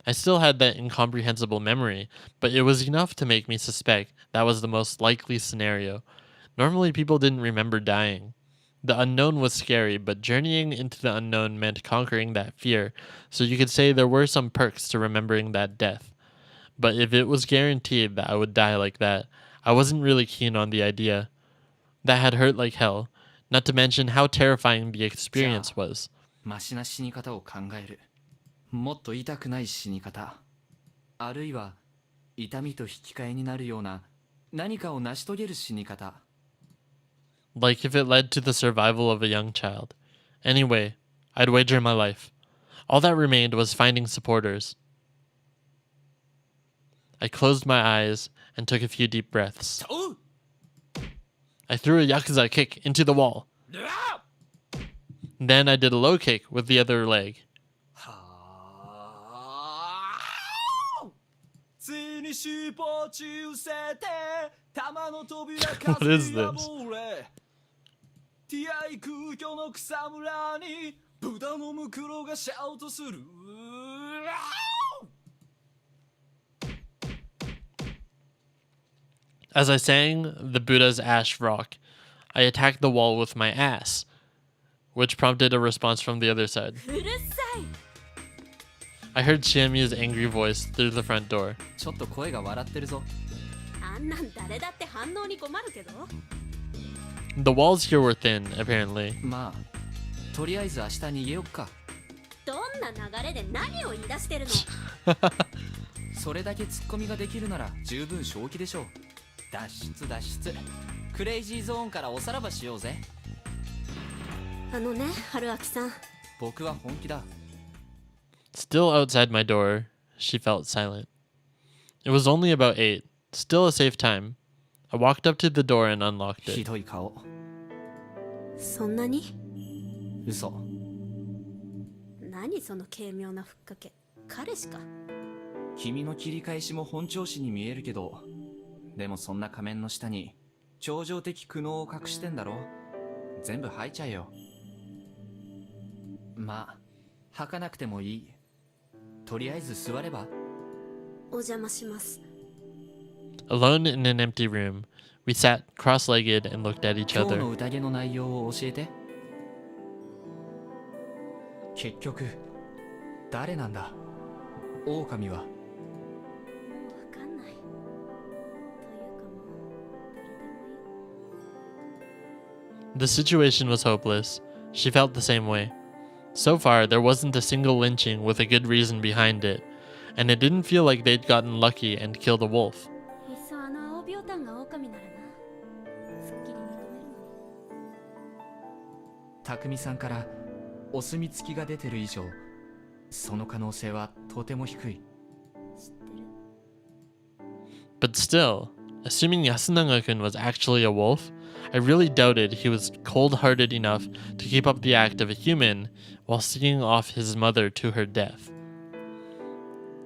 I still had that incomprehensible memory, but it was enough to make me suspect that was the most likely scenario. Normally people didn't remember dying. The unknown was scary, but journeying into the unknown meant conquering that fear, so you could say there were some perks to remembering that death. But if it was guaranteed that I would die like that, I wasn't really keen on the idea. That had hurt like hell, not to mention how terrifying the experience was. マシな死に方を考えるもっと痛くない死に方あるいは痛みと引き換えになるような何かを成し遂げる死に方 Like if it led to the survival of a young child. Anyway, I'd wager my life. All that remained was finding supporters. I closed my eyes and took a few deep breaths. I threw a Yakuza kick into the wall. Then I did a low kick with the other leg. ついに尻尾中せて玉の扉 What is this? ティアイ空虚の草むらに豚のムクロがシャウトする As I sang the Buddha's Ash Rock, I attacked the wall with my ass, which prompted a response from the other side. うるさい I heard Chiami's angry voice through the front door. ちょっと声が笑ってるぞあんなん誰だって反応に困るけど The walls here were thin, apparently. まあとりあえず明日逃げよっかどんな流れで何を言い出してるのそれだけツッコミができるなら十分正気でしょう脱出脱出クレイジーゾーンからおさらばしようぜあのね春明さん僕は本気だ Still outside my door, she felt silent. It was only about 8, still a safe time. I walked up to the door and unlocked ひ it. どい顔そんなに嘘何その軽妙なふっかけ彼氏か君の切り返しも本調子に見えるけどでもそんな仮面の下に超常的苦悩を隠してんだろ全部吐いちゃえよまあ吐かなくてもいいとりあえず座ればお邪魔します Alone in an empty room, we sat cross-legged and looked at each 今日 other. の宴の内容を教えて結局誰なんだ狼はもうわかんないというかもう誰でもいい The situation was hopeless. She felt the same way. So far, there wasn't a single lynching with a good reason behind it, and it didn't feel like they'd gotten lucky and killed a wolf. いっそあの青ビオタンが狼ならなすっきり認めるのに匠さんからお墨付きが出てる以上、その可能性はとても低い。知ってる。 But still, assuming Yasunanga-kun was actually a wolf, I really doubted he was cold-hearted enough to keep up the act of a human while seeing off his mother to her death.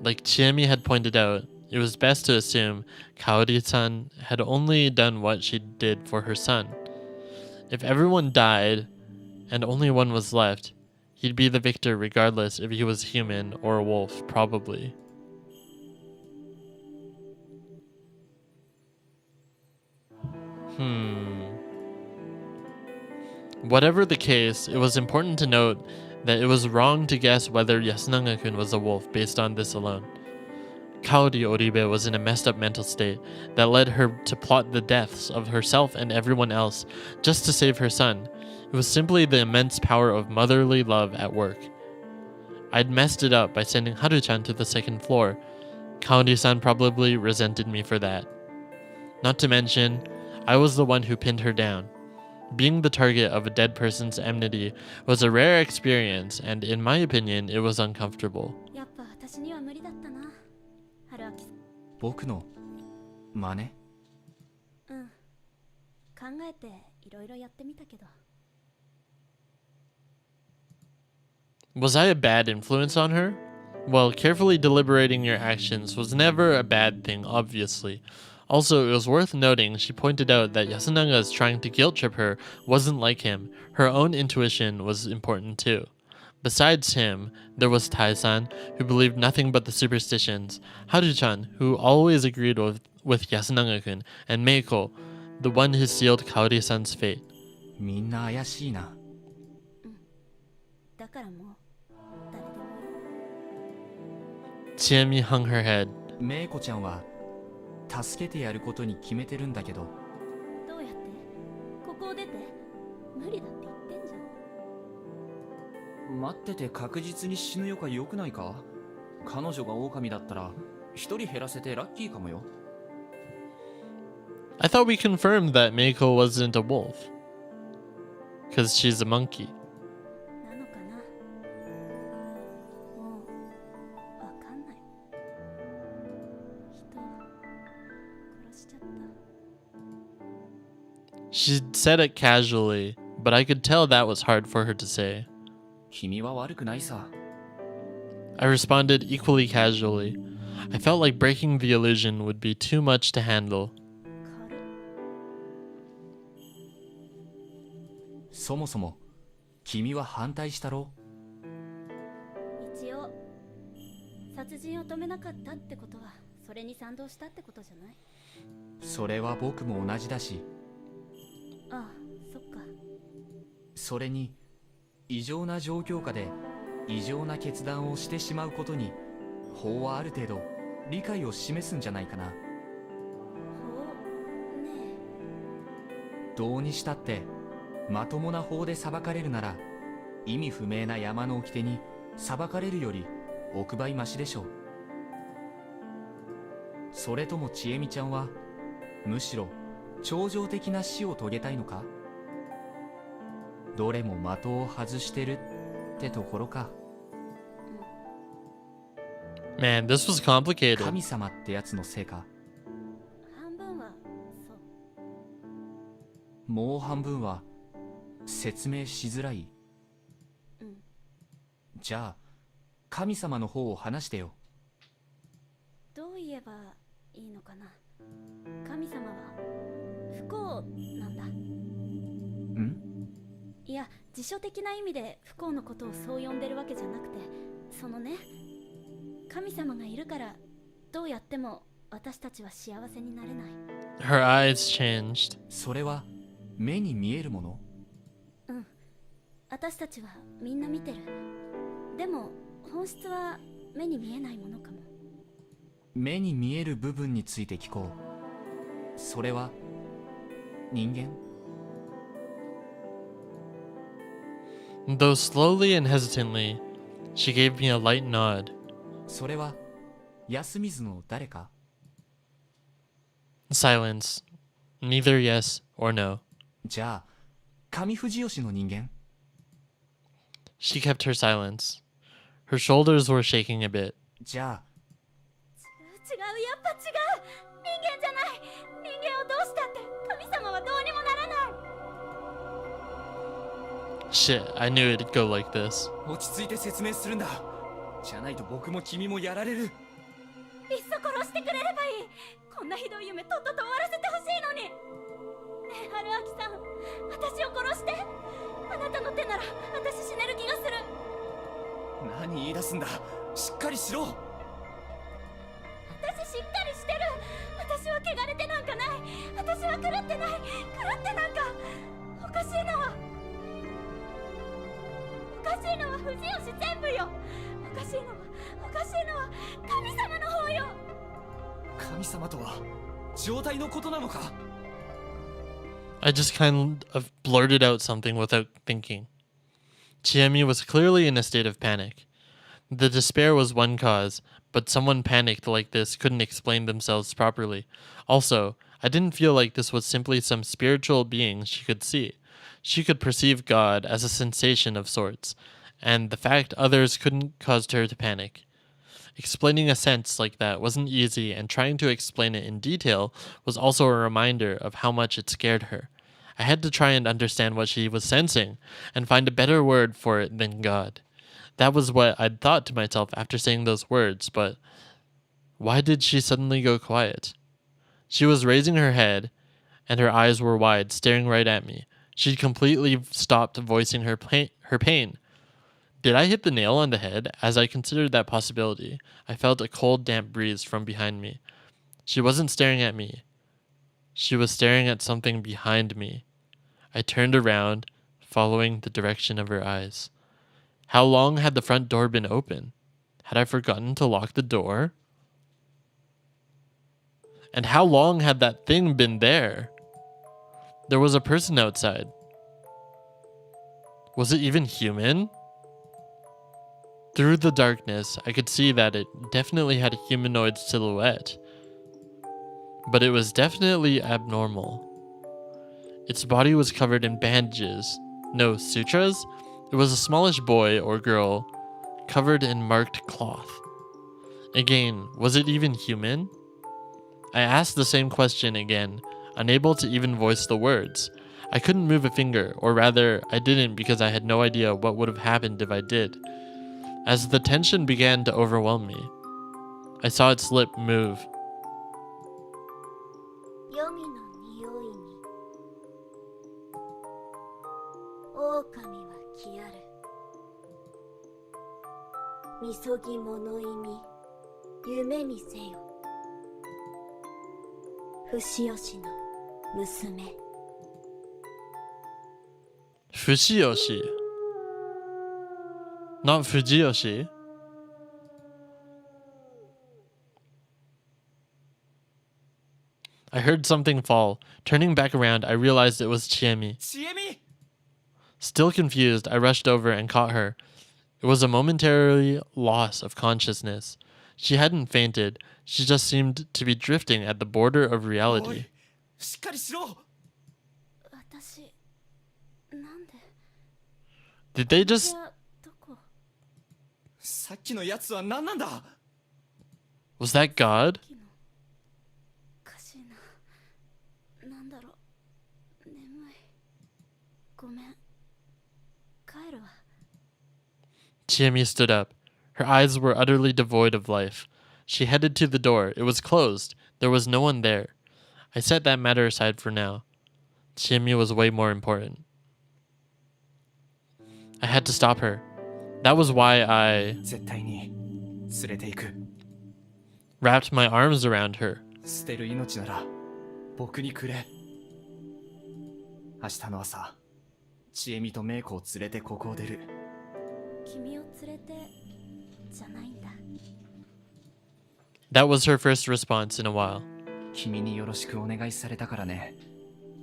Like Chiemi had pointed out, it was best to assume Kaori-san had only done what she did for her son. If everyone died and only one was left, he'd be the victor regardless if he was human or a wolf, probably. Whatever the case, it was important to note that it was wrong to guess whether Yasunanga-kun was a wolf based on this alone. Kaori Oribe was in a messed up mental state that led her to plot the deaths of herself and everyone else just to save her son. It was simply the immense power of motherly love at work. I'd messed it up by sending Haru-chan to the second floor. Kaori-san probably resented me for that. Not to mention, I was the one who pinned her down. Being the target of a dead person's enmity was a rare experience, and in my opinion, it was uncomfortable. やっぱ私には無理だったな、春明さん。僕の真似？うん。考えていろいろやってみたけど。Was I a bad influence on her? Well, carefully deliberating your actions was never a bad thing, obviously. Also, it was worth noting she pointed out that Yasunaga's trying to guilt trip her wasn't like him. Her own intuition was important too. Besides him, there was Tai-san, who believed nothing but the superstitions, Haru-chan, who always agreed with Yasunanga-kun, and Meiko, the one who sealed Kaori-san's fate. みんな怪しいな。だからもう誰でもいい。 Chiemi hung her head. メイコちゃんは助けてやることに決めてるんだけど。どうやって？ここを出て？無理だって言ってんじゃん。待ってて確実に死ぬよか良くないか？彼女が狼だったら一人減らせてラッキーかもよ。I thought we confirmed that Meiko wasn't a wolf. Because she's a monkey. なのかな。もうわかんない。人殺しちゃった。 She said it casually, but I could tell that was hard for her to say. 君は悪くないさ。I responded equally casually. I felt like breaking the illusion would be too much to handle. 軽い。そもそも君は反対したろ？一応殺人を止めなかったってことはそれに賛同したってことじゃない？それは僕も同じだし。ああ、そっか。それに異常な状況下で異常な決断をしてしまうことに法はある程度理解を示すんじゃないかな。ほうねどうにしたってまともな法で裁かれるなら意味不明な山の掟に裁かれるより億倍マシでしょう。それともちえみちゃんはむしろ超常的な死を遂げたいのか？どれも的を外してるってところか。Man, this was complicated. 神様ってやつのせいか？半分はそう。もう半分は説明しづらい。うん。じゃあ神様の方を話してよ。どう言えばいいのかな。神様は不幸なんだ。ん？いや、辞書的な意味で不幸のことをそう呼んでるわけじゃなくて、そのね、神様がいるからどうやっても私たちは幸せになれない。 Her eyes changed. それは目に見えるもの？うん。私たちはみんな見てる。でも本質は目に見えないものかも。目に見える部分について聞こう。それは人間？ Though slowly and hesitantly, she gave me a light nod. それは安水の誰か？ Silence. Neither yes or no. じゃあ上藤吉の人間？ She kept her silence. Her shoulders were shaking a bit. じゃあ違う、やっぱ違う。人間じゃない。人間をどうしたって神様はどうにもならない。 Shit, I knew it'd go like this. 落ち着いて説明するんだ。じゃないと僕も君もやられる。いっそ殺してくれればいい。こんなひどい夢とっとと終わらせてほしいのに。ねえ春明さん、私を殺して。あなたの手なら私死ねる気がする。何言い出すんだ。しっかりしろ。私しっかりしてる。私は汚れてなんかない。私は狂ってない。狂ってなんかおかしいのは藤吉全部よ。おかしいのは神様の方よ。神様とは状態のことなのか。 I just kind of blurted out something without thinking. Chiemi was clearly in a state of panic. The despair was one cause, but someone panicked like this couldn't explain themselves properly. Also, I didn't feel like this was simply some spiritual being she could see. She could perceive God as a sensation of sorts, and the fact others couldn't caused her to panic. Explaining a sense like that wasn't easy, and trying to explain it in detail was also a reminder of how much it scared her. I had to try and understand what she was sensing, and find a better word for it than God. That was what I'd thought to myself after saying those words, but why did she suddenly go quiet? She was raising her head, and her eyes were wide, staring right at me. She'd completely stopped voicing her pain. Did I hit the nail on the head? As I considered that possibility, I felt a cold, damp breeze from behind me. She wasn't staring at me. She was staring at something behind me. I turned around, following the direction of her eyes. How long had the front door been open? Had I forgotten to lock the door? And how long had that thing been there? There was a person outside. Was it even human? Through the darkness, I could see that it definitely had a humanoid silhouette. But it was definitely abnormal. Its body was covered in bandages. No, sutras? It was a smallish boy or girl, covered in marked cloth. Again, was it even human? I asked the same question again, unable to even voice the words. I couldn't move a finger, or rather, I didn't because I had no idea what would have happened if I did. As the tension began to overwhelm me, I saw its lip move. 黄泉の匂いに狼は来やる。みそぎ物意味夢見せよ。藤吉の娘。 Fujiyoshi. Not Fujiyoshi. I heard something fall. Turning back around, I realized it was Chiemi. ちえみ。 Still confused, I rushed over and caught her. It was a momentary loss of consciousness. She hadn't fainted. She just seemed to be drifting at the border of お reality. い、しっかりしろ。私なんで Did they just... じゃあどこ。さっきのやつは何なんだ。 Was that God? 昨日おかしいな。なんだろう。眠い。ごめん。帰るわ。 Chiemi stood up. Her eyes were utterly devoid of life. She headed to the door. It was closed. There was no one there. I set that matter aside for now. Chiemi was way more important. I had to stop her. That was why I 絶対に連れて行く。 wrapped my arms around her. 捨てる命なら僕にくれ。明日の朝、ちえみとメイコを連れてここを出る。君を連れてじゃないんだ。 That was her first response in a while. 君によろしくお願いされたからね。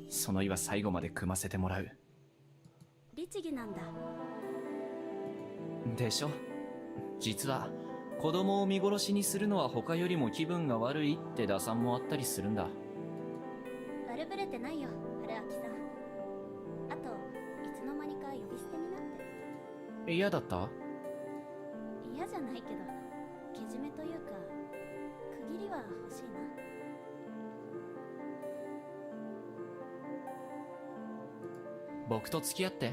その意は最後まで組ませてもらう。律儀なんだ。でしょ。実は子供を見殺しにするのは他よりも気分が悪いって打算もあったりするんだ。悪ぶれてないよ、春明さん。あといつの間にか呼び捨てになって。嫌だった？嫌じゃないけど、けじめというか区切りは欲しいな。僕と付き合って。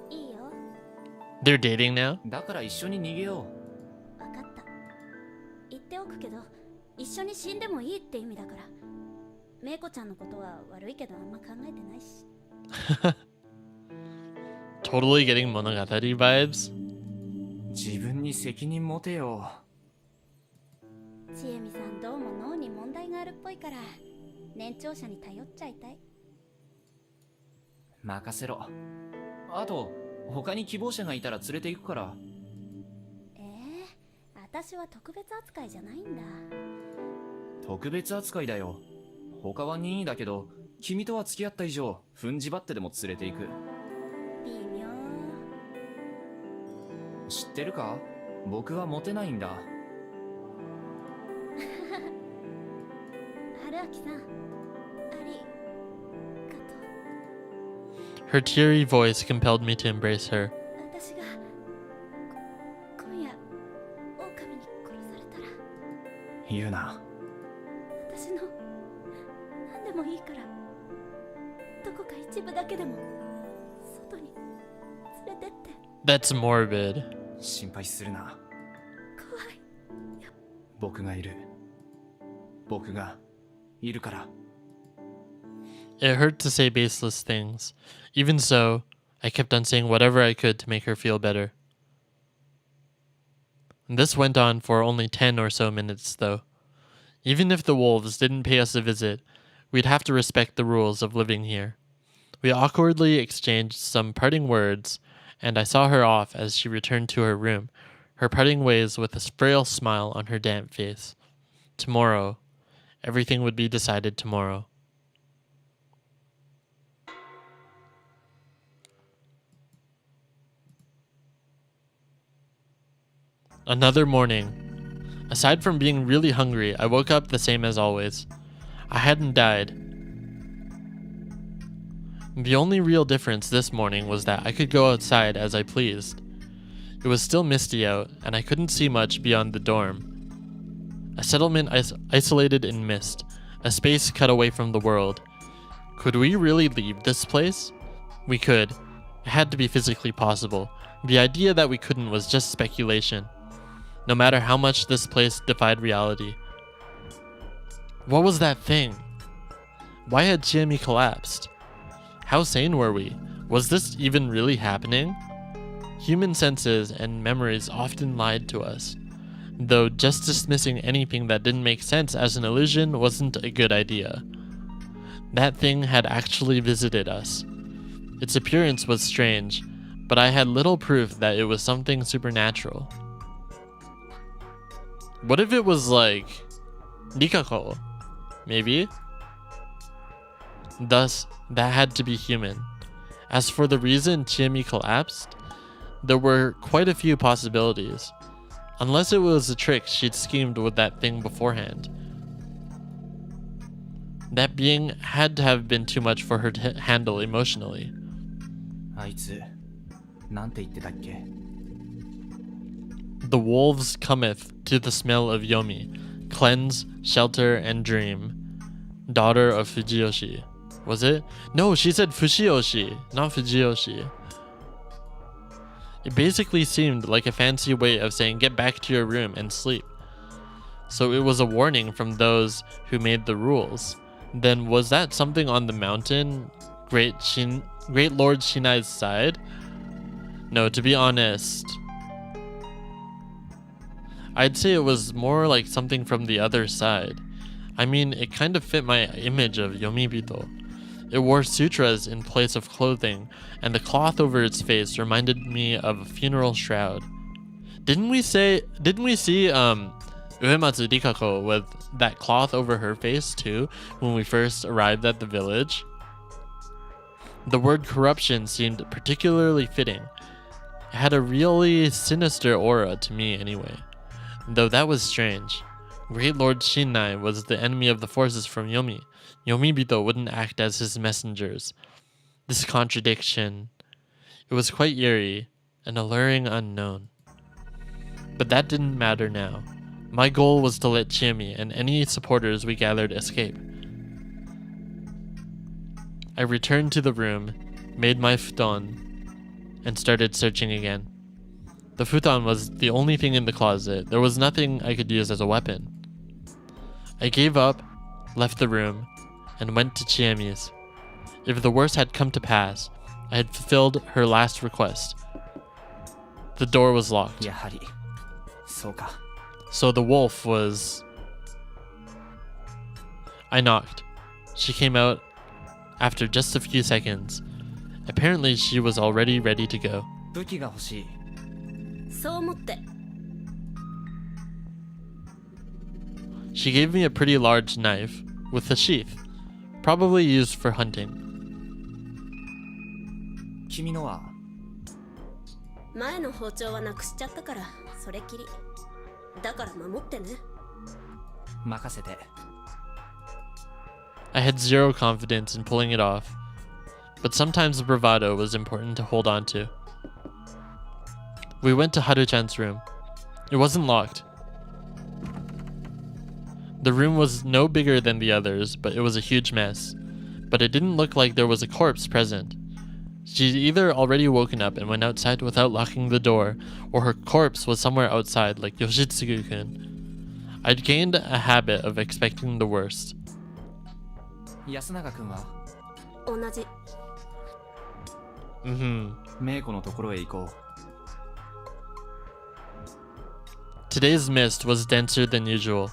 いいよ。 They're dating now? だから一緒に逃げよ分かった。言っておくけど、一緒に死んでもいいって意味だから。メイコちゃんのことは悪いけどあんま考えてないし。Totally getting Monogatari vibes. う。自分に責任持てよ。ちえみさんどうも脳に問題があるっぽいから、年長者に頼っちゃいたい。任せろ。あと、他に希望者がいたら連れて行くから。私は特別扱いじゃないんだ。特別扱いだよ。他は任意だけど、君とは付き合った以上、踏んじばってでも連れて行く。微妙。知ってるか？僕はモテないんだ。春明さん、ありがとう。 Her teary voice compelled me to embrace her. 私が今夜狼に殺されたら、言うな。私の何でもいいから、どこか一部だけでも外に連れてって。 That's morbid. 心配するな。怖い。僕がいる。僕がいるから。 It hurt to say baseless things. Even so, I kept on saying whatever I could to make her feel better. This went on for only 10 or so minutes, though. Even if the wolves didn't pay us a visit, we'd have to respect the rules of living here. We awkwardly exchanged some parting words, and I saw her off as she returned to her room, her parting ways with a frail smile on her damp face. Tomorrow, everything would be decided tomorrow. Another morning. Aside from being really hungry, I woke up the same as always. I hadn't died. The only real difference this morning was that I could go outside as I pleased. It was still misty out, and I couldn't see much beyond the dorm. A settlement isolated in mist, a space cut away from the world. Could we really leave this place? We could. It had to be physically possible. The idea that we couldn't was just speculation. No matter how much this place defied reality. What was that thing? Why had Chiemi collapsed? How sane were we? Was this even really happening? Human senses and memories often lied to us, though just dismissing anything that didn't make sense as an illusion wasn't a good idea. That thing had actually visited us. Its appearance was strange, but I had little proof that it was something supernatural. What if it was like Nikako? Maybe? Thus, that had to be human. As for the reason Chiemi collapsed, there were quite a few possibilities. Unless it was a trick she'd schemed with that thing beforehand. That being had to have been too much for her to handle emotionally. あいつ、なんて言ってたっけ? The wolves cometh to the smell of Yomi, cleanse, shelter, and dream. Daughter of Fujiyoshi. Was it? No, she said Fushiyoshi, not Fujiyoshi. It basically seemed like a fancy way of saying get back to your room and sleep. So it was a warning from those who made the rules. Then was that something on the mountain, Great Lord Shinai's side? No, to be honest, I'd say it was more like something from the other side. I mean, it kind of fit my image of Yomibito. It wore sutras in place of clothing, and the cloth over its face reminded me of a funeral shroud. Didn't we see Uematsu Rikako with that cloth over her face too when we first arrived at the village? The word corruption seemed particularly fitting. It had a really sinister aura to me anyway. Though that was strange. Great Lord Shinai was the enemy of the forces from Yomi. Yomibito wouldn't act as his messengers. This contradiction. It was quite eerie, An alluring unknown. But that didn't matter now. My goal was to let Chiemi and any supporters we gathered escape. I returned to the room, made my futon, and started searching again. The futon was the only thing in the closet. There was nothing I could use as a weapon. I gave up, left the room, and went to Chiemi's. If the worst had come to pass, I had fulfilled her last request. The door was locked. やはりそうか。 So the wolf was... I knocked. She came out after just a few seconds. Apparently she was already ready to go. 武器が欲しい。そう思って。 She gave me a pretty large knife with a sheath, probably used for hunting. 君のは前の包丁はなくしちゃったからそれきり。だから守ってね。任せて。 I had zero confidence in pulling it off, but sometimes bravado was important to hold on to. We went to Haru-chan's room. It wasn't locked. The room was no bigger than the others, but it was a huge mess. But it didn't look like there was a corpse present. She'd either already woken up and went outside without locking the door, or her corpse was somewhere outside like Yoshitsugu-kun. I'd gained a habit of expecting the worst. 安永君は同じ。メイコのところへ行こう。 Today's mist was denser than usual.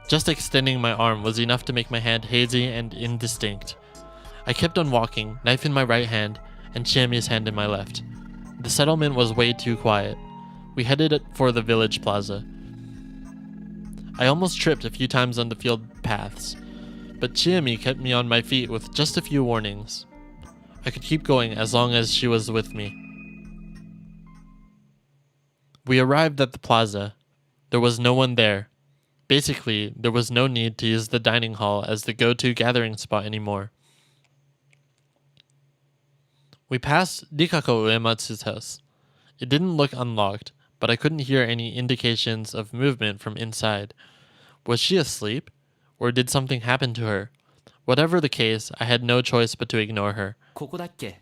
Just extending my arm was enough to make my hand hazy and indistinct. I kept on walking, knife in my right hand, and Chiemi's hand in my left. The settlement was way too quiet. We headed for the village plaza. I almost tripped a few times on the field paths, but Chiemi kept me on my feet with just a few warnings. I could keep going as long as she was with me. We arrived at the plaza. There was no one there. Basically, there was no need to use the dining hall as the go-to gathering spot anymore. We passed Rikako Uematsu's house. It didn't look unlocked, but I couldn't hear any indications of movement from inside. Was she asleep? Or did something happen to her? Whatever the case, I had no choice but to ignore her. ここだっけ？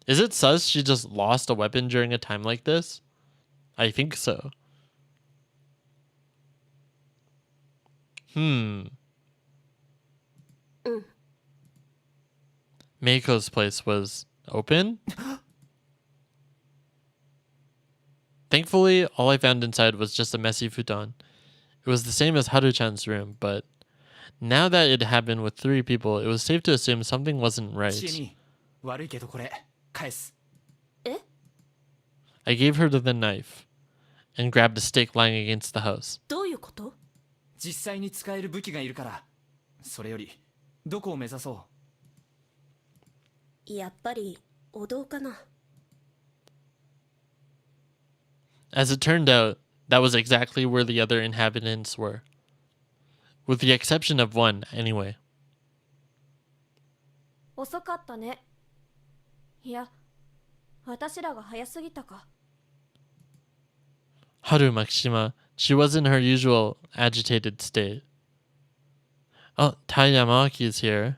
Is it sus she just lost a weapon during a time like this? I think so. Meiko's place was open? Thankfully, all I found inside was just a messy futon. It was the same as Haru-chan's room, but now that it happened with 3 people, it was safe to assume something wasn't right. チエミ、悪いけどこれ返す。 I gave her the knife and grabbed a stick lying against the house. どういうこと？実際に使える武器がいるから。それよりどこを目指そう？やっぱりお堂かな。 As it turned out, that was exactly where the other inhabitants were. With the exception of one, anyway. 遅かったね。いや、私らが早すぎたか。 Haru Makishima, she was in her usual agitated state. Oh, Tai Yamawaki is here.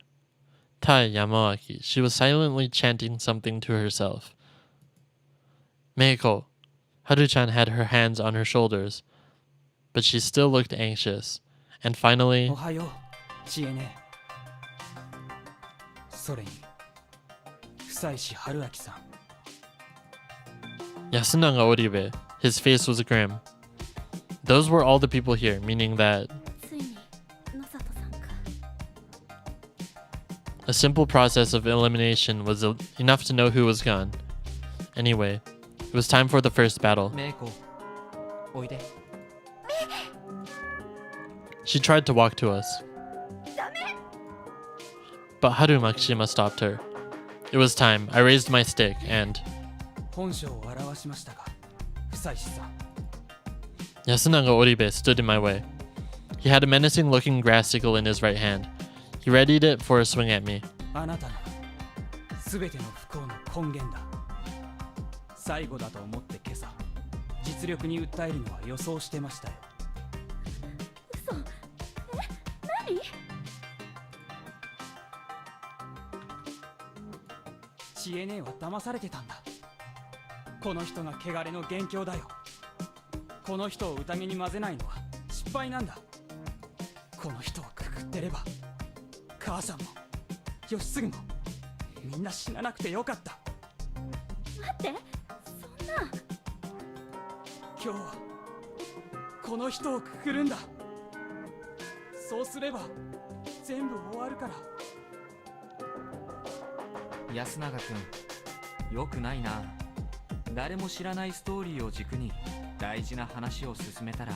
Tai Yamawaki. She was silently chanting something to herself. Meiko. Haru-chan had her hands on her shoulders, but she still looked anxious. And finally... おはよう、チエネ。それに、久石春明さん。 Yasunaga Oribe. His face was grim. Those were all the people here, meaning that ついに野里さんか。 a simple process of elimination was enough to know who was gone. Anyway, it was time for the first battle. メイコ、おいで。 She tried to walk to us. But Haru Makishima stopped her. It was time. I raised my stick and... 本性を表しましたが、久石さん。 Yasunaga Oribe stood in my way. He had a menacing-looking grass sickle in his right hand. He readied it for a swing at me. あなたが全ての不幸の根源だ。最後だと思って今朝実力に訴えるのは予想してましたよ。嘘。何？知恵ねえは騙されてたんだ。この人が汚れの元凶だよ。この人を宴に混ぜないのは失敗なんだ。この人をくくってれば母さんも義継もみんな死ななくてよかった。待って、そんな。今日はこの人をくくるんだ。そうすれば全部終わるから。安永くん、よくないな。誰も知らないストーリーを軸に大事な話を進めたら。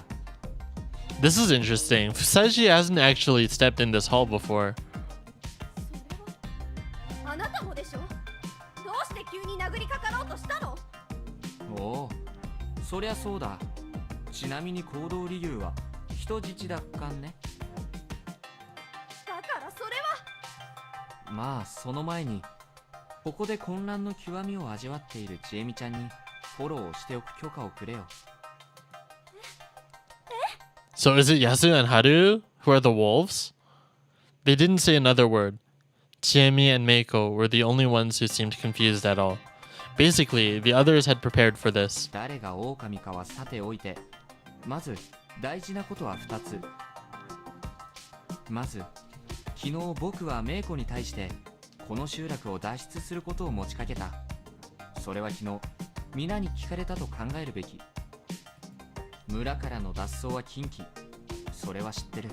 This is interesting. Fusashi hasn't actually stepped in this hall before. それはあなたもでしょ。どうして急に殴りかかろうとしたの？おお、そりゃそうだ。ちなみに行動理由は人質奪還ね。だからそれは。まあその前にここで混乱の極みを味わっているちえみちゃんにフォローをしておく許可をくれよ。So is it Yasu and Haru who are the wolves? They didn't say another word. Chiemi and Meiko were the only ones who seemed confused at all. Basically, the others had prepared for this. 誰が狼かはさておいて、まず大事なことは2つ。まず、昨日僕はメイコに対してこの集落を脱出することを持ちかけた。それは昨日皆に聞かれたと考えるべき。村からの脱走は禁忌、それは知ってる。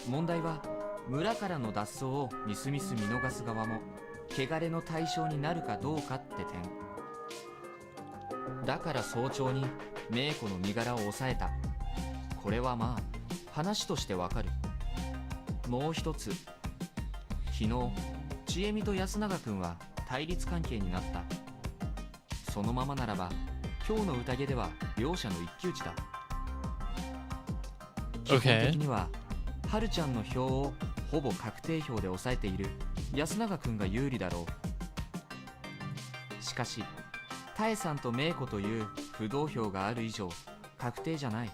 問題は村からの脱走をみすみす見逃す側も汚れの対象になるかどうかって点だから、早朝にメイコの身柄を押さえた。これはまあ話としてわかる。もう一つ、昨日ちえみと安永くんは対立関係になった。そのままならば今日の宴では両者の一騎打ちだ。基本的にははるちゃんの票をほぼ確定票で抑えている安永くんが有利だろう。しかしタエさんとメイコという不動票がある以上確定じゃない。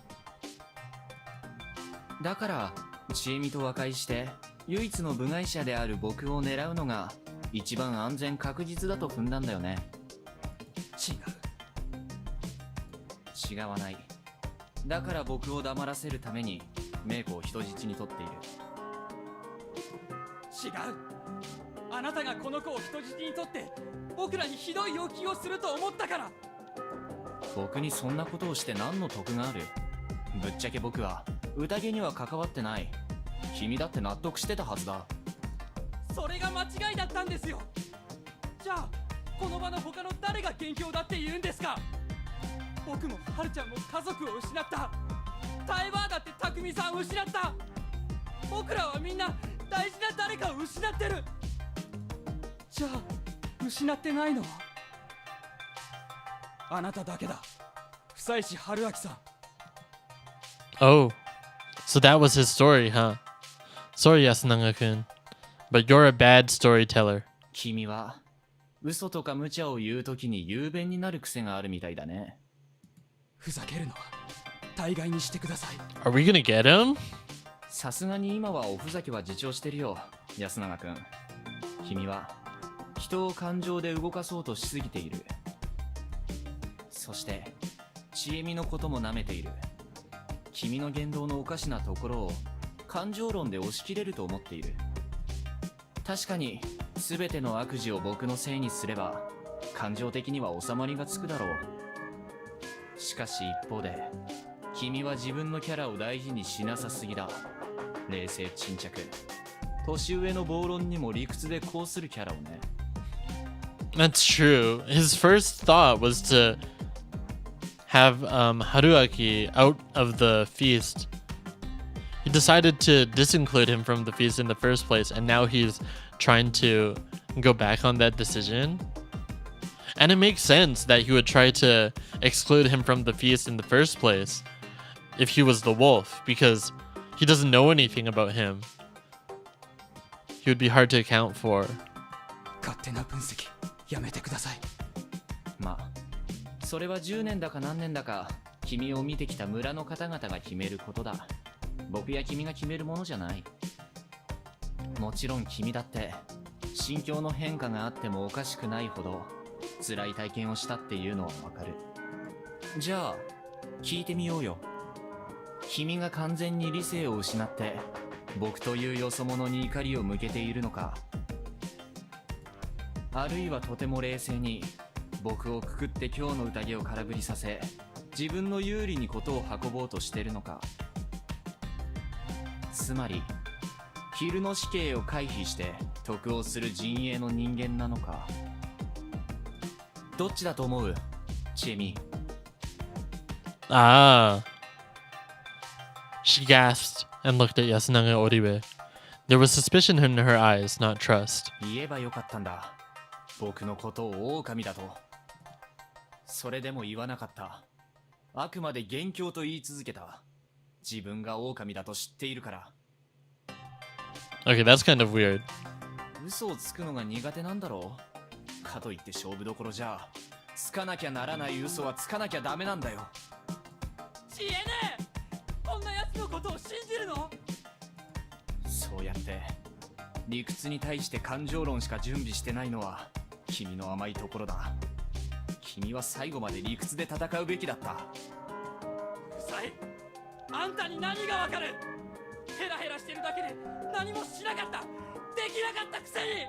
だからちえみと和解して唯一の部外者である僕を狙うのが一番安全確実だと踏んだんだよね。違わない。だから僕を黙らせるためにメイコを人質に取っている。違う。あなたがこの子を人質に取って僕らにひどい要求をすると思ったから。僕にそんなことをして何の得がある？ぶっちゃけ僕は宴には関わってない。君だって納得してたはずだ。それが間違いだったんですよ。じゃあこの場の他の誰が元凶だって言うんですか？僕もはるちゃんも家族を失った。タエバーだって匠さんを失った。僕らはみんな大事な誰かを失ってる。じゃあ失ってないのはあなただけだ、久石春明さん。 Oh, so that was his story, huh? Sorry, Yasunanga-kun, but you're a bad storyteller. 君は嘘とか無茶を言うときに雄弁になる癖があるみたいだね。ふざけるのは大概にしてください。 Are we gonna get him? さすがに今はおふざけは自重してるよ、安永くん。君は人を感情で動かそうとしすぎている。そしてちえみのことも舐めている。君の言動のおかしなところを感情論で押し切れると思っている。確かに全ての悪事を僕のせいにすれば感情的には収まりがつくだろう。しかし一方で君は自分のキャラを大事にしなさすぎだ。冷静沈着、年上の暴論にも理屈でこうするキャラをね。 That's true. His first thought was to have Haruaki out of the feast. He decided to disinclude him from the feast in the first place, and now he's trying to go back on that decision. And it makes sense that he would try to exclude him from the feast in the first place if he was the wolf, because he doesn't know anything about him. He would be hard to account for. 勝手な分析やめてください。まあそれは10年だか何年だか君を見てきた村の方々が決めることだ。僕や君が決めるものじゃない。もちろん君だって心境の変化があってもおかしくないほど辛い体験をしたっていうのはわかる。じゃあ聞いてみようよ。君が完全に理性を失って僕というよそ者に怒りを向けているのか、あるいはとても冷静に僕をくくって今日の宴を空振りさせ自分の有利にことを運ぼうとしているのか。つまり昼の死刑を回避して得をする陣営の人間なのか。どっちだと思う、チエミ。Ah. She gasped and looked at Yasunaga Oribe. There was suspicion in her eyes, not trust. 言えばよかったんだ、僕のことを狼だと。それでも言わなかった。あくまで元凶と言い続けた。自分が狼だと知っているから。 Okay, that's kind of weird. 嘘をつくのが苦手なんだろう。かといって勝負どころじゃつかなきゃならない嘘はつかなきゃダメなんだよ。知恵ねえ、こんな奴のことを信じるの？そうやって理屈に対して感情論しか準備してないのは君の甘いところだ。君は最後まで理屈で戦うべきだった。うさい、あんたに何がわかる。ヘラヘラしてるだけで何もしなかった、できなかったくせに。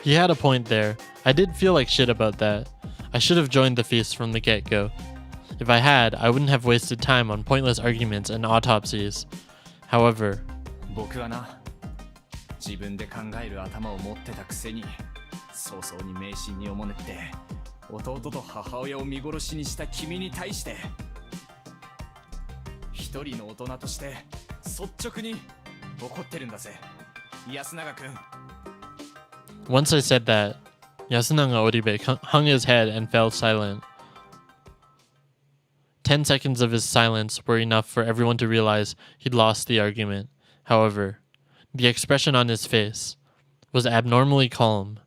He had a point there. I did feel like shit about that. I should have joined the feast from the get-go. If I had, I wouldn't have wasted time on pointless arguments and autopsies. However, 僕はな、自分で考える頭を持ってたくせに早々に迷信におもねって弟と母親を見殺しにした君に対して一人の大人として率直に怒ってるんだぜ、安永君。 once I said that, Yasunaga Oribe hung his head and fell silent. 10 seconds of his silence were enough for everyone to realize he'd lost the argument. However, the expression on his face was abnormally calm.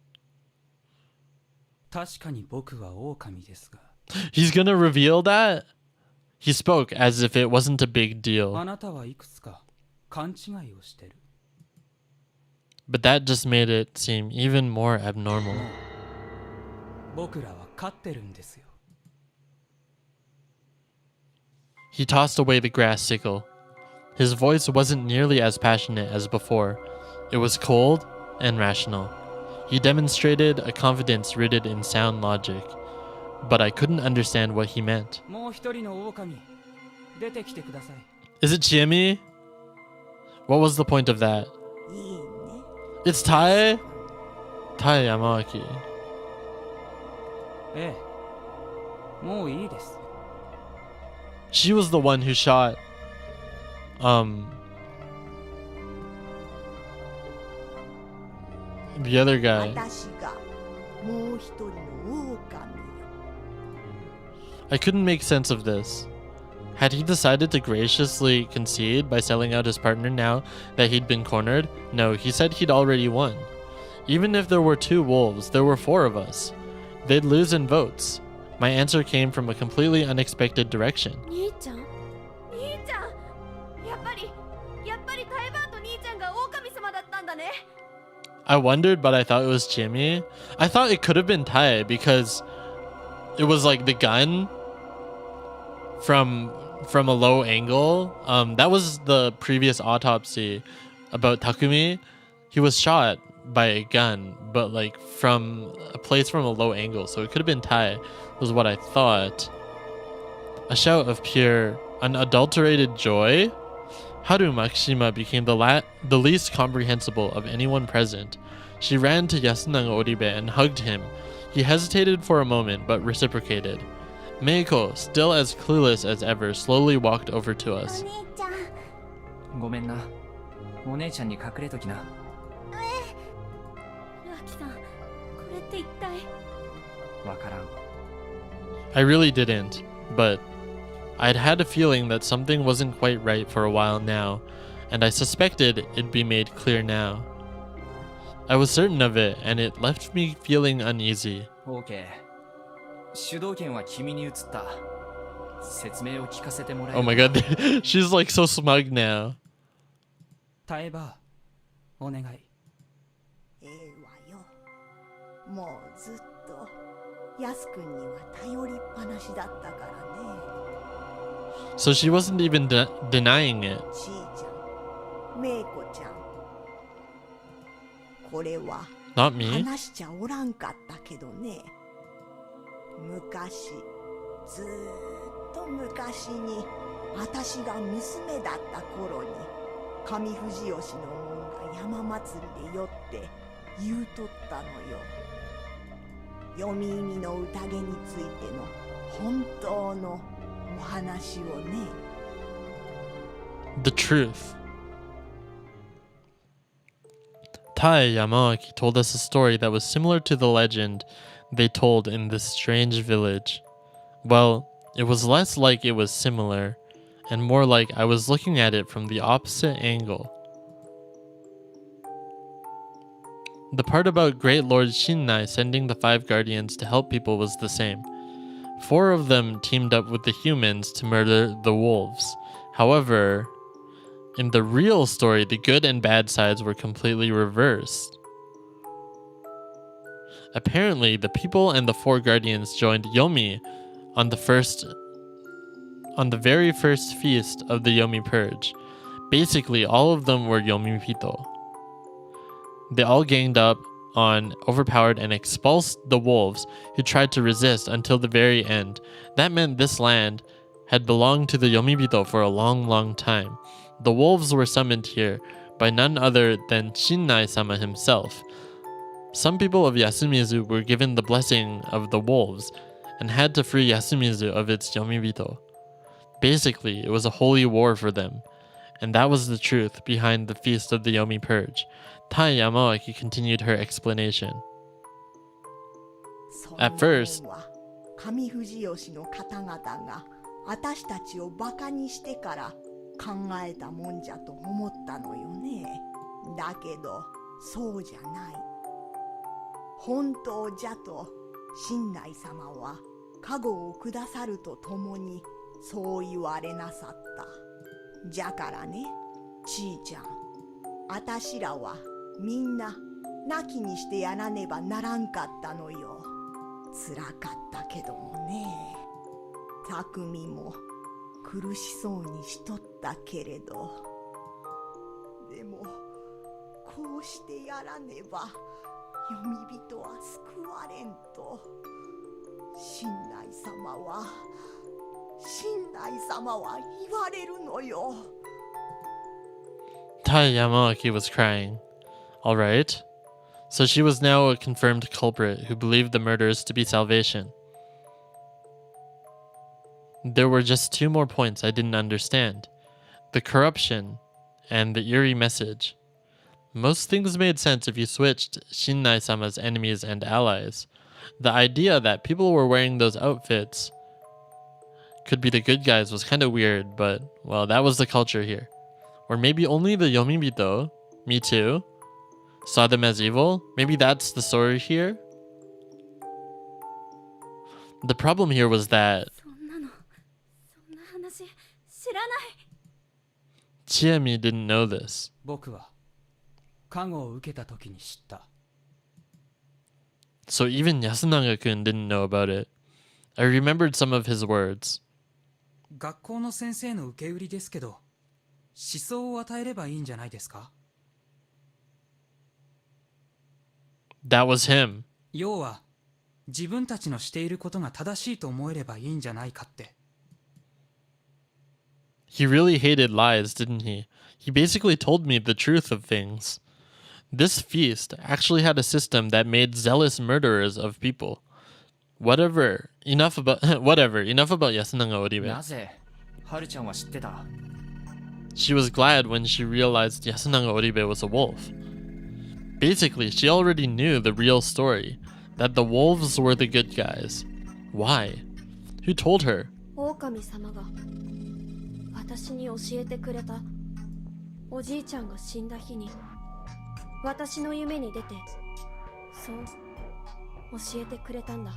確かに僕は狼ですが、 He's gonna reveal that? He spoke as if it wasn't a big あ deal, なたはいくつか勘違いをしてる。 but that just made it seem even more abnormal. 僕らは勝ってるんですよ。 He tossed away the grass sickle. His voice wasn't nearly as passionate as before. It was cold and rational. He demonstrated a confidence rooted in sound logic, but I couldn't understand what he meant. もう一人の狼、出てきてください。 Is it Chiemi? What was the point of that? いいね。 It's Tai? Tai Yamawaki. ええ、もういいです。 She was the one who shot the other guy. 私がもう一人の狼よ。 I couldn't make sense of this. Had he decided to graciously concede by selling out his partner now that he'd been cornered? No, he said he'd already won. Even if there were 2 wolves, there were 4 of us. They'd lose in votes. My answer came from a completely unexpected direction. 兄ちゃんやっぱりタエバーと兄ちゃんが狼様だったんだね。 I wondered, but I thought it was Jimmy. I thought it could have been Tai because it was like the gun from a low angle. That was the previous autopsy about Takumi. He was shot by a gun, but like from a place from a low angle. So it could have been Tai, was what I thought. A shout of pure, unadulterated joy. Haru Makishima became the least comprehensible of anyone present. She ran to Yasunaga Oribe and hugged him. He hesitated for a moment, but reciprocated. Meiko, still as clueless as ever, slowly walked over to us. 兄ちゃん。ごめんな、お姉ちゃんに隠れときな。ルアキさん、これって一体。わからん。 I really didn't, but I'd had a feeling that something wasn't quite right for a while now, and I suspected it'd be made clear now. I was certain of it, and it left me feeling uneasy. オーケー。主導権は君に移った。説明を聞かせてもらえ Oh る my god, she's like so smug now. タエバーお願い。ええわよ。もうずっとヤス君には頼りっぱなしだったからね。 So she wasn't even denying it. ちーちゃん、めいこちゃん、これは Not me. 話しちゃおらんかったけどね。昔、ずーっと昔に私が娘だった頃に上富士吉の門が山祭りで酔って言うとったのよ。読み意味の宴についての本当のお話をね。 The truth. Tai Yamaaki told us a story that was similar to the legend they told in this strange village. Well, it was less like it was similar, and more like I was looking at it from the opposite angle. The part about Great Lord Shinnai sending the 5 guardians to help people was the same. 4 of them teamed up with the humans to murder the wolves. However, in the real story, the good and bad sides were completely reversed. Apparently, the people and the 4 guardians joined Yomi on the very first feast of the Yomi Purge. Basically, all of them were Yomi Pito. They all ganged up on, overpowered, and expulsed the wolves who tried to resist until the very end. That meant this land had belonged to the Yomibito for a long, long time. The wolves were summoned here by none other than Shinnai-sama himself. Some people of Yasumizu were given the blessing of the wolves and had to free Yasumizu of its Yomibito. Basically, it was a holy war for them, and that was the truth behind the Feast of the Yomi Purge. Tai Yamaaki continued her explanation. At first, 上富士吉の方々が私たちをバカにしてから考えたもんじゃと思ったのよね。だけどそうじゃない。本当じゃと親鸞様は加護をくださるとともにそう言われなさった。じゃからね、ちーちゃん、あたしらはみんな亡きにしてやらねばならんかったのよ。つらかったけどもね。匠も苦しそうにしとったけれど、でもこうしてやらねば読み人は救われんと親鸞様は言われるのよ。 Tai Yamaaki was crying. Alright. So she was now a confirmed culprit who believed the murders to be salvation. There were just 2 more points I didn't understand. The corruption and the eerie message. Most things made sense if you switched Shinnai-sama's enemies and allies. The idea that people were wearing those outfits could be the good guys was kind of weird, but, well, that was the culture here. Or maybe only the Yomibito, me too, saw them as evil. Maybe that's the story here. The problem here was that そんな話知らない。 Chiemi didn't know this. 僕は加護を受けた時に知った。 So even Yasunaga-kun didn't know about it. I remembered some of his words. 学校の先生の受け売りですけど、思想を与えればいいんじゃないですか？ That was him. 要は自分たちのしていることが正しいと思えればいいんじゃないかって。 He really hated lies, didn't he? He basically told me the truth of things. This feast actually had a system that made zealous murderers of people. Whatever. Enough about Yasunaga Oribe. なぜハルちゃんは知ってた？ She was glad when she realized Yasunaga Oribe was a wolf. Basically, she already knew the real story, that the wolves were the good guys. Why? Who told her? 狼様が私に教えてくれた。おじいちゃんが死んだ日に私の夢に出てそう教えてくれたんだ。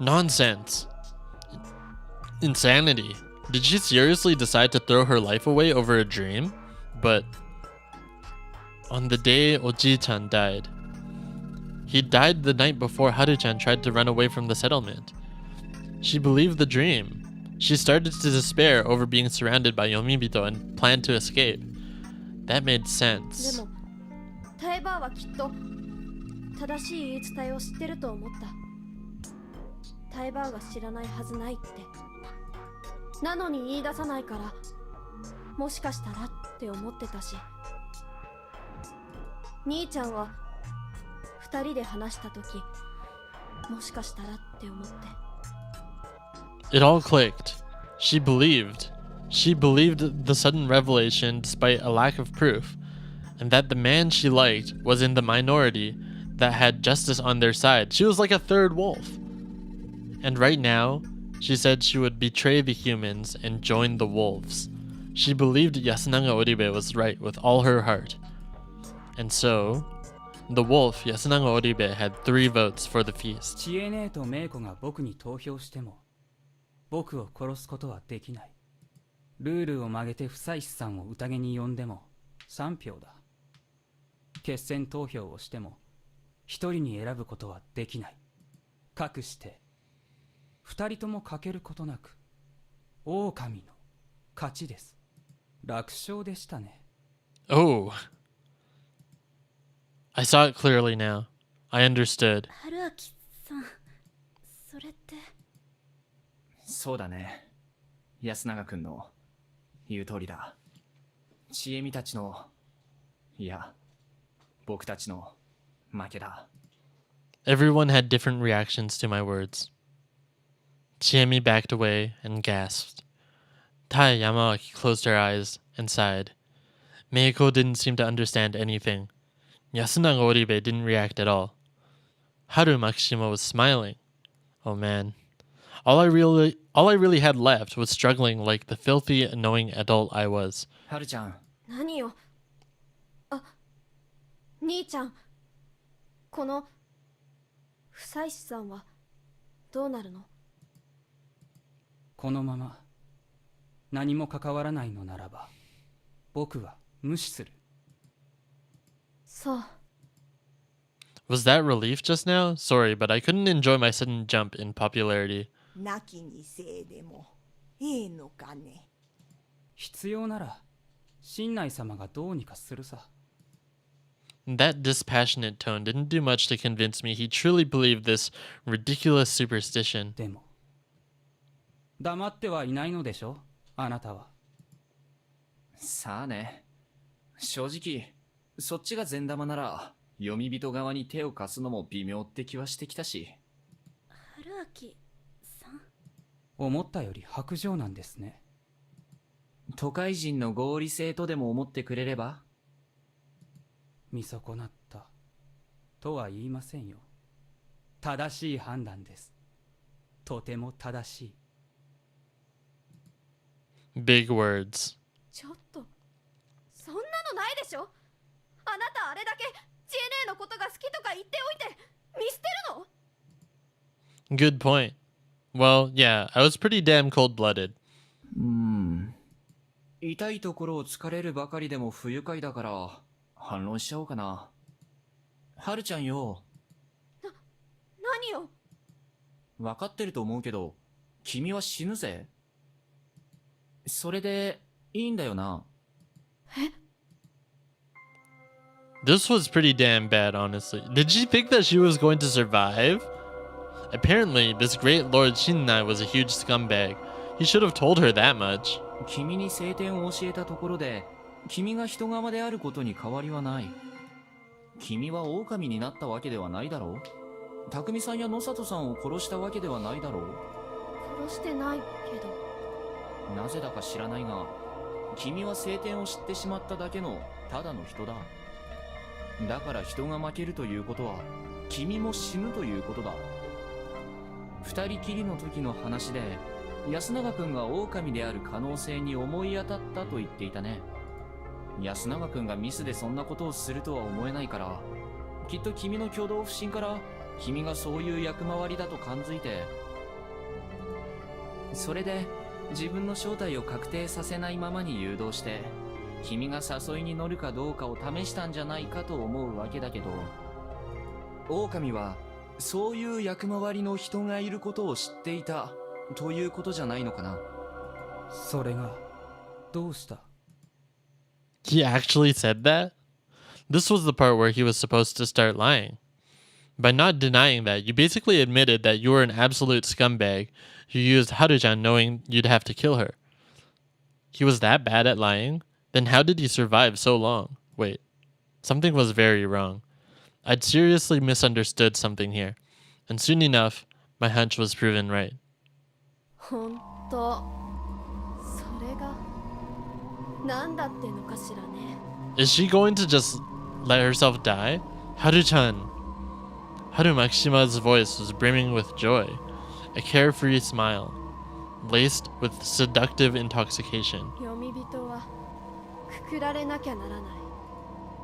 Nonsense. Insanity. Did she seriously decide to throw her life away over a dream? But on the day Oji-chan died, he died the night before Haru-chan tried to run away from the settlement. She believed the dream. She started to despair over being surrounded by Yomibito and planned to escape. That made で sense. もタイバーはきっと正しい言い伝えを知ってると思った。タイバーが知らないはずないって。なのに言い出さないから、もしかしたらって思ってたし、兄ちゃんは二人で話した時、もしかしたらって思って。It all clicked. She believed. She believed the sudden revelation despite a lack of proof, and that the man she liked was in the minority that had justice on their side. She was like a third wolf. And right now, she said she would betray the humans and join the wolves. She believed Yasunaga Oribe was right with all her heart. And so, the wolf Yasunaga Oribe had 3 votes for the feast. 知恵姉とメイコが僕に投票しても僕を殺すことはできない。ルールを曲げて不採司さんを宴に呼んでも3票だ。決選投票をしても1人に選ぶことはできない。かくして2人とも欠けることなく狼の勝ちです。楽勝でしたね。Oh. I saw it clearly now. I understood. 春明さん、それって。そうだね。安永くんの言う通りだ。ちえみたちの、いや、僕たちの負けだ。Everyone had different reactions to my words. Chiemi backed away and gasped. Tai Yamawaki closed her eyes and sighed. Meiko didn't seem to understand anything. Yasunaga Oribe didn't react at all. Haru Makishima was smiling. Oh man. All I really had left was struggling like the filthy, annoying adult I was. はるちゃん。何よ。あ、兄ちゃん。この不採司さんはどうなるの？このまま何も関わらないのならば僕は無視する。そう。Was that relief just now? Sorry, but I couldn't enjoy my sudden jump in popularity. なきにせいでもええのかね。必要なら親内様がどうにかするさ。That dispassionate tone didn't do much to convince me he truly believed this ridiculous superstition. でも黙ってはいないのでしょ、あなたは。さあね。正直、そっちが善玉なら、読み人側に手を貸すのも微妙って気はしてきたし。春明さん。思ったより薄情なんですね。都会人の合理性とでも思ってくれれば？見損なったとは言いませんよ。正しい判断です。とても正しい。Big words. ちょっと、そんなのないでしょ。あなたあれだけ知恵姉のことが好きとか言っておいて見捨てるの？ Good point. Well, yeah, I was pretty damn cold-blooded. 痛いところを突かれるばかりでも不愉快だから反論しちゃおうかな。はるちゃんよ。何よ。分かってると思うけど、君は死ぬぜ。それでいいんだよな。This was pretty damn bad, honestly. Did she think that she was going to survive? Apparently, this great Lord Shinnai was a huge scumbag. He should have told her that much. 君に聖典を教えたところで、君が人側であることに変わりはない。君は狼になったわけではないだろう。匠さんや野里さんを殺したわけではないだろう。殺してないけど。なぜだか知らないが、君は聖典を知ってしまっただけのただの人だ。だから人が負けるということは、君も死ぬということだ。二人きりの時の話で、安永くんが狼である可能性に思い当たったと言っていたね。安永くんがミスでそんなことをするとは思えないから、きっと君の挙動不審から、君がそういう役回りだと感づいて、それで自分の正体を確定させないままに誘導して君が誘いに乗るかどうかを試したんじゃないかと思うわけだけど、狼はそういう役回りの人がいることを知っていたということじゃないのかな。それがどうした？ He actually said that? This was the part where he was supposed to start lying. By not denying that, you basically admitted that you were an absolute scumbag who used Haruchan knowing you'd have to kill her. He was that bad at lying? Then how did he survive so long? Wait, something was very wrong. I'd seriously misunderstood something here, and soon enough, my hunch was proven right. 本当それが何だってのかしらね。 Is she going to just let herself die? Haru-chan. Haru Makishima's voice was brimming with joy, a carefree smile, laced with seductive intoxication. 読み人はくくられなきゃならない。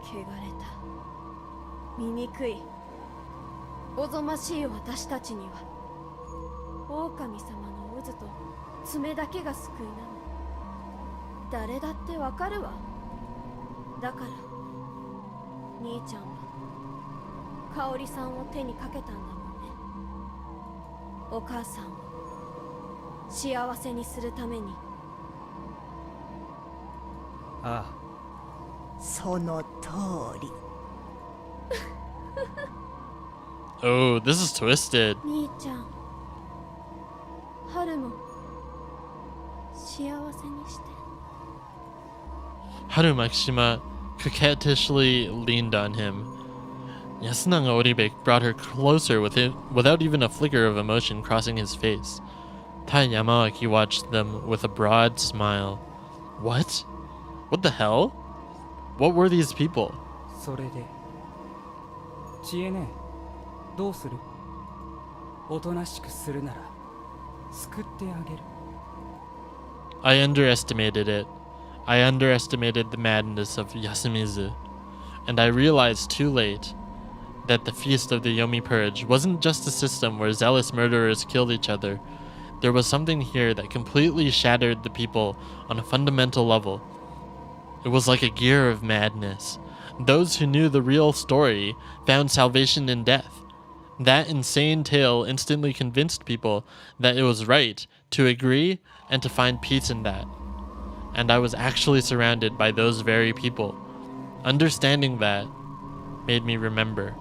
汚れた醜いおぞましい私たちには狼様の渦と爪だけが救いなの。誰だってわかるわ。だから兄ちゃんは香織さんを手にかけたんだもんね。お母さんを幸せにするために。ああ、その通り。Oh, this is twisted. 兄ちゃん、春も幸せにして。 Haru Makishima coquettishly leaned on him. Yasunaga Oribe brought her closer without even a flicker of emotion crossing his face. Tai Yamawaki watched them with a broad smile. What? What the hell? What were these people? それで知恵ね、どうする？おとなしくするなら救ってあげる。 I underestimated it. I underestimated the madness of Yasumizu, and I realized too late that the Feast of the Yomi Purge wasn't just a system where zealous murderers killed each other. There was something here that completely shattered the people on a fundamental level. It was like a gear of madness. Those who knew the real story found salvation in death. That insane tale instantly convinced people that it was right to agree and to find peace in that. And I was actually surrounded by those very people. Understanding that made me remember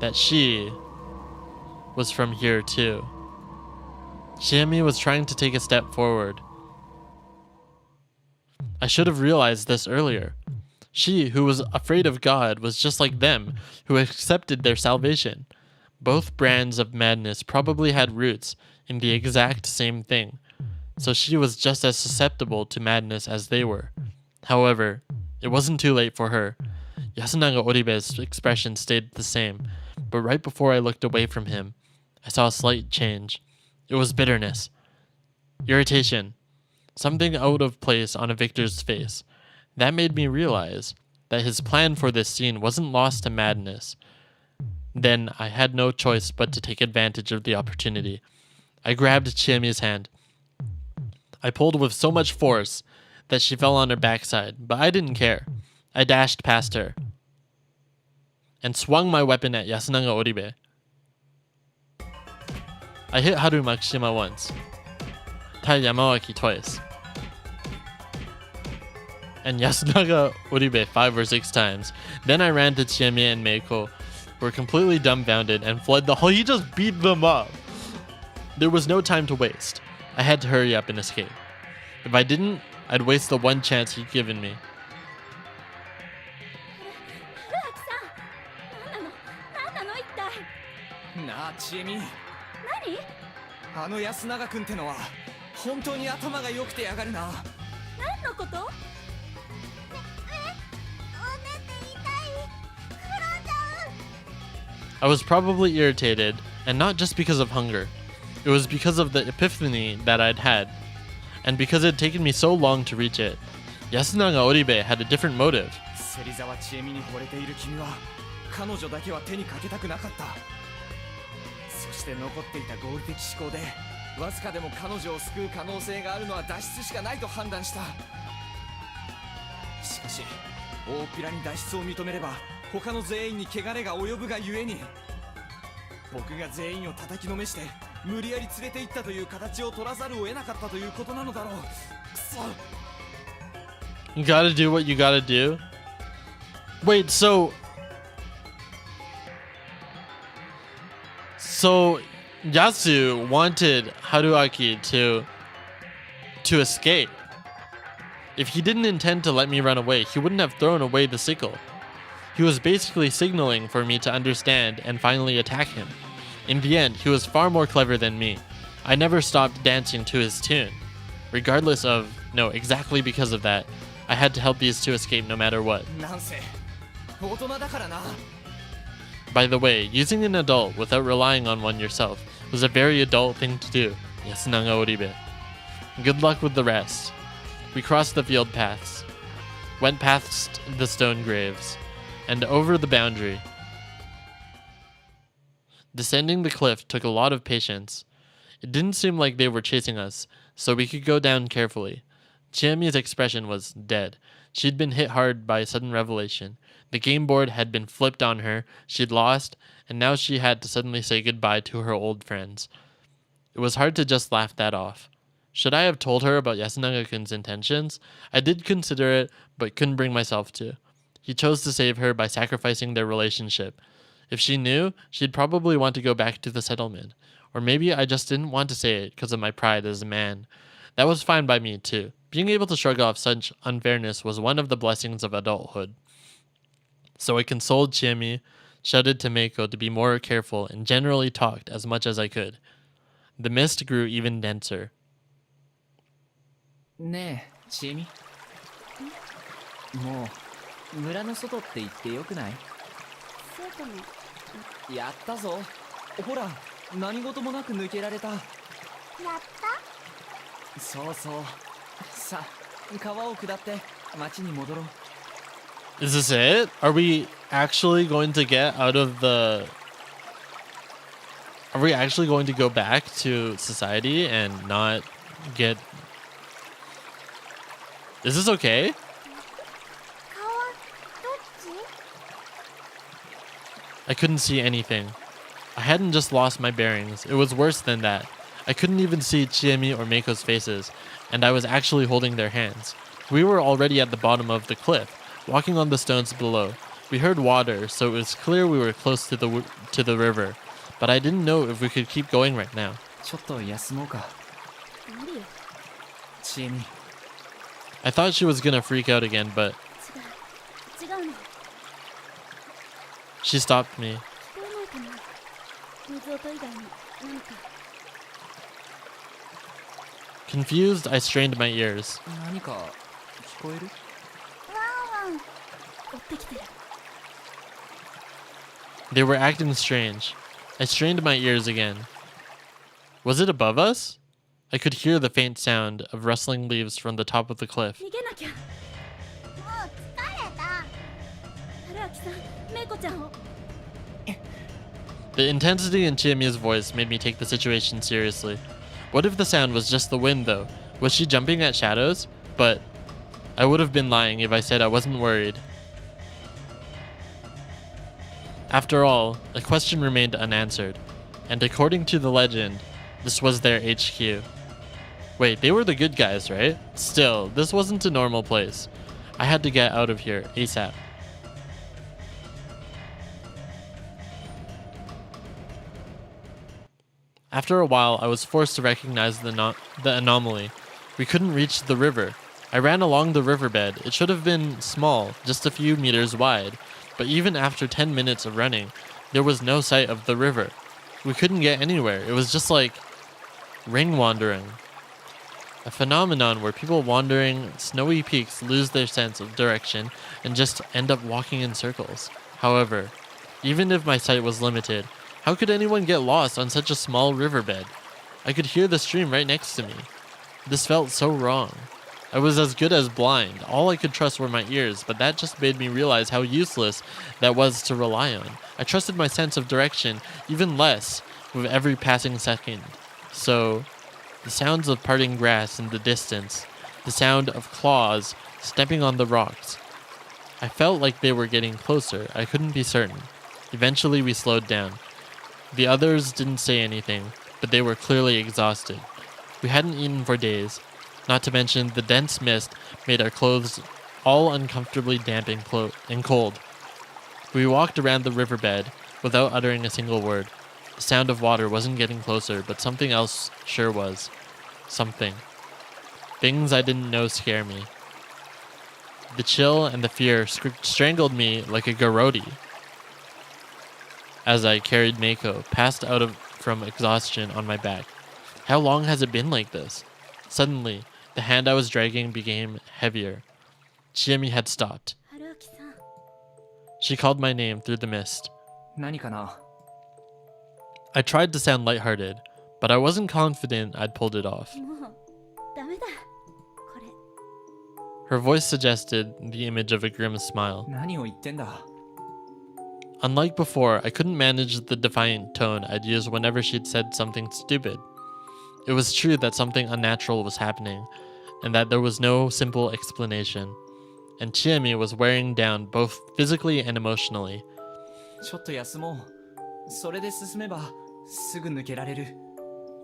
that she was from here too. Shiemi was trying to take a step forward. I should have realized this earlier. She, who was afraid of God, was just like them, who accepted their salvation. Both brands of madness probably had roots in the exact same thing, so she was just as susceptible to madness as they were. However, it wasn't too late for her. Yasunaga Oribe's expression stayed the same, but right before I looked away from him, I saw a slight change. It was bitterness, irritation, something out of place on Victor's face. That made me realize that his plan for this scene wasn't lost to madness. Then I had no choice but to take advantage of the opportunity. I grabbed Chiemi's hand. I pulled with so much force that she fell on her backside, but I didn't care. I dashed past her and swung my weapon at Yasunaga Oribe. I hit Haru Makishima once, Tai Yamawaki twice, and Yasunaga Oribe 5 or 6 times. Then I ran to Chiemi and Meiko, who were completely dumbfounded and fled the hall. He just beat them up. There was no time to waste. I had to hurry up and escape. If I didn't, I'd waste the one chance he'd given me. なあ、ちえみ。何？あの安永くんってのは本当に頭が良くてやがるな。何のこと？おねって痛い。黒ちゃん。 I was probably irritated, and not just because of hunger. It was because of the epiphany that I'd had, and because it had taken me so long to reach it. Yasunaga Oribe had a different motive. 芹沢ちえみに惚れている君は彼女だけは手にかけたくなかった。そしして残っていた合理的思考でわずかでも彼女を救う可能性があるのは脱出しかないと判断した。しかし大っぴらに脱出を認めれば他の全員に汚れが及ぶがゆえに、僕が全員を叩きのめして無理やり連れて行ったという形を取らざるを得なかったということなのだろう。くそ。 You gotta do what you gotta do. Wait, so Yasu wanted Haruaki to escape. If he didn't intend to let me run away, he wouldn't have thrown away the sickle. He was basically signaling for me to understand and finally attack him. In the end, he was far more clever than me. I never stopped dancing to his tune. Exactly because of that, I had to help these two escape no matter what. なんせ大人だからな。 By the way, using an adult without relying on one yourself was a very adult thing to do. Yasunaga Oribe. Good luck with the rest. We crossed the field paths, went past the stone graves, and over the boundary. Descending the cliff took a lot of patience. It didn't seem like they were chasing us, so we could go down carefully. Chiami's expression was dead. She'd been hit hard by a sudden revelation. The game board had been flipped on her, she'd lost, and now she had to suddenly say goodbye to her old friends. It was hard to just laugh that off. Should I have told her about Yasunaga-kun's intentions? I did consider it, but couldn't bring myself to. He chose to save her by sacrificing their relationship. If she knew, she'd probably want to go back to the settlement. Or maybe I just didn't want to say it because of my pride as a man. That was fine by me, too. Being able to shrug off such unfairness was one of the blessings of adulthood. So I consoled Chiemi, shouted to Meiko to be more careful, and generally talked as much as I could. The mist grew even denser. ねえちえみ、もう村の外って言ってよくない？そうかも。やったぞ。ほら何事もなく抜けられた。やったそうそう。さあ川を下って町に戻ろう。 Is this it? Are we actually going to get out of the... Are we actually going to go back to society and not get... Is this okay? 顔どっち？ I couldn't see anything. I hadn't just lost my bearings. It was worse than that. I couldn't even see Chiemi or Meiko's faces, and I was actually holding their hands. We were already at the bottom of the cliff, walking on the stones below. We heard water, so it was clear we were close to the river, but I didn't know if we could keep going right now. ちょっと休もうか。無理よ。ちえみ。 I thought she was gonna freak out again, but 違うの。 she stopped me. 聞こえないかな。水音以外に何か。 Confused, I strained my ears. 何か聞こえる？ワンワン。追ってきてる。 They were acting strange. I strained my ears again. Was it above us? I could hear the faint sound of rustling leaves from the top of the cliff. 逃げなきゃ。もう疲れた。春明さん、メイコちゃんを。 The intensity in Chiemi's voice made me take the situation seriously. What if the sound was just the wind, though? Was she jumping at shadows? But I would have been lying if I said I wasn't worried. After all, a question remained unanswered, and according to the legend, this was their HQ. Wait, they were the good guys, right? Still, this wasn't a normal place. I had to get out of here ASAP. After a while, I was forced to recognize the anomaly. We couldn't reach the river. I ran along the riverbed. It should have been small, just a few meters wide, but even after 10 minutes of running, there was no sight of the river. We couldn't get anywhere. It was just like ring wandering. A phenomenon where people wandering snowy peaks lose their sense of direction and just end up walking in circles. However, even if my sight was limited, how could anyone get lost on such a small riverbed? I could hear the stream right next to me. This felt so wrong. I was as good as blind. All I could trust were my ears, but that just made me realize how useless that was to rely on. I trusted my sense of direction even less with every passing second. So, the sounds of parting grass in the distance, the sound of claws stepping on the rocks. I felt like they were getting closer. I couldn't be certain. Eventually, we slowed down. The others didn't say anything, but they were clearly exhausted. We hadn't eaten for days. Not to mention, the dense mist made our clothes all uncomfortably damp and cold. We walked around the riverbed without uttering a single word. The sound of water wasn't getting closer, but something else sure was. Something. Things I didn't know scare me. The chill and the fear strangled me like a garrote. As I carried Mako, passed out from exhaustion on my back. How long has it been like this? Suddenly, the hand I was dragging became heavier. Chiemi had stopped. 春明さん She called my name through the mist. 何かな I tried to sound lighthearted, but I wasn't confident I'd pulled it off. もうダメだこれ Her voice suggested the image of a grim smile. 何を言ってんだ Unlike before, I couldn't manage the defiant tone I'd use whenever she'd said something stupid. It was true that something unnatural was happening, and that there was no simple explanation. And Chiemi was wearing down both physically and emotionally. ちょっと休もうそれで進めばすぐ抜けられる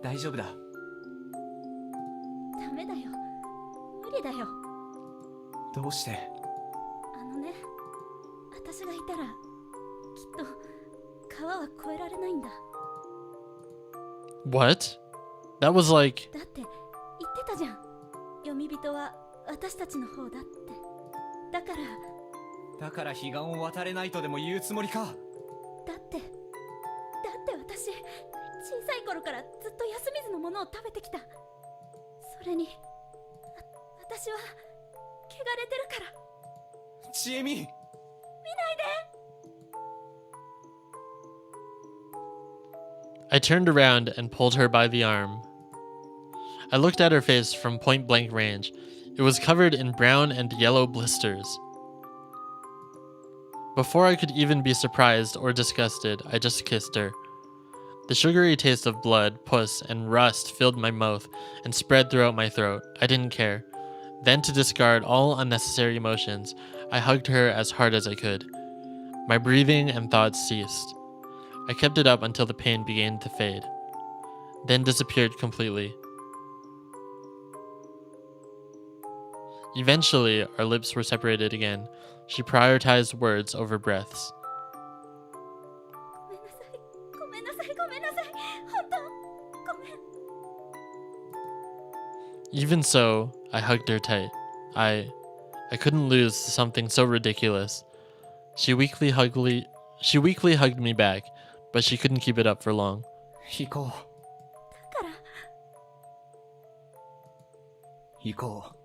大丈夫だダメだよ無理だよどうしてあのね私がいたらきっと川は越えられないんだ What? That was like... だって言ってたじゃん読み人は私たちの方だってだから彼岸を渡れないとでも言うつもりかだって私小さい頃からずっと休みずのものを食べてきたそれに私は汚れてるからちえみ 見ないで I turned around and pulled her by the arm. I looked at her face from point-blank range. It was covered in brown and yellow blisters. Before I could even be surprised or disgusted, I just kissed her. The sugary taste of blood, pus, and rust filled my mouth and spread throughout my throat. I didn't care. Then, to discard all unnecessary emotions, I hugged her as hard as I could. My breathing and thoughts ceased. I kept it up until the pain began to fade, then disappeared completely. Eventually, our lips were separated again. She prioritized words over breaths. ごめんなさいごめんなさい本当ごめん Even so, I hugged her tight. I couldn't lose to something so ridiculous. She weakly hugged me back, but she couldn't keep it up for long. 行こうだから行こう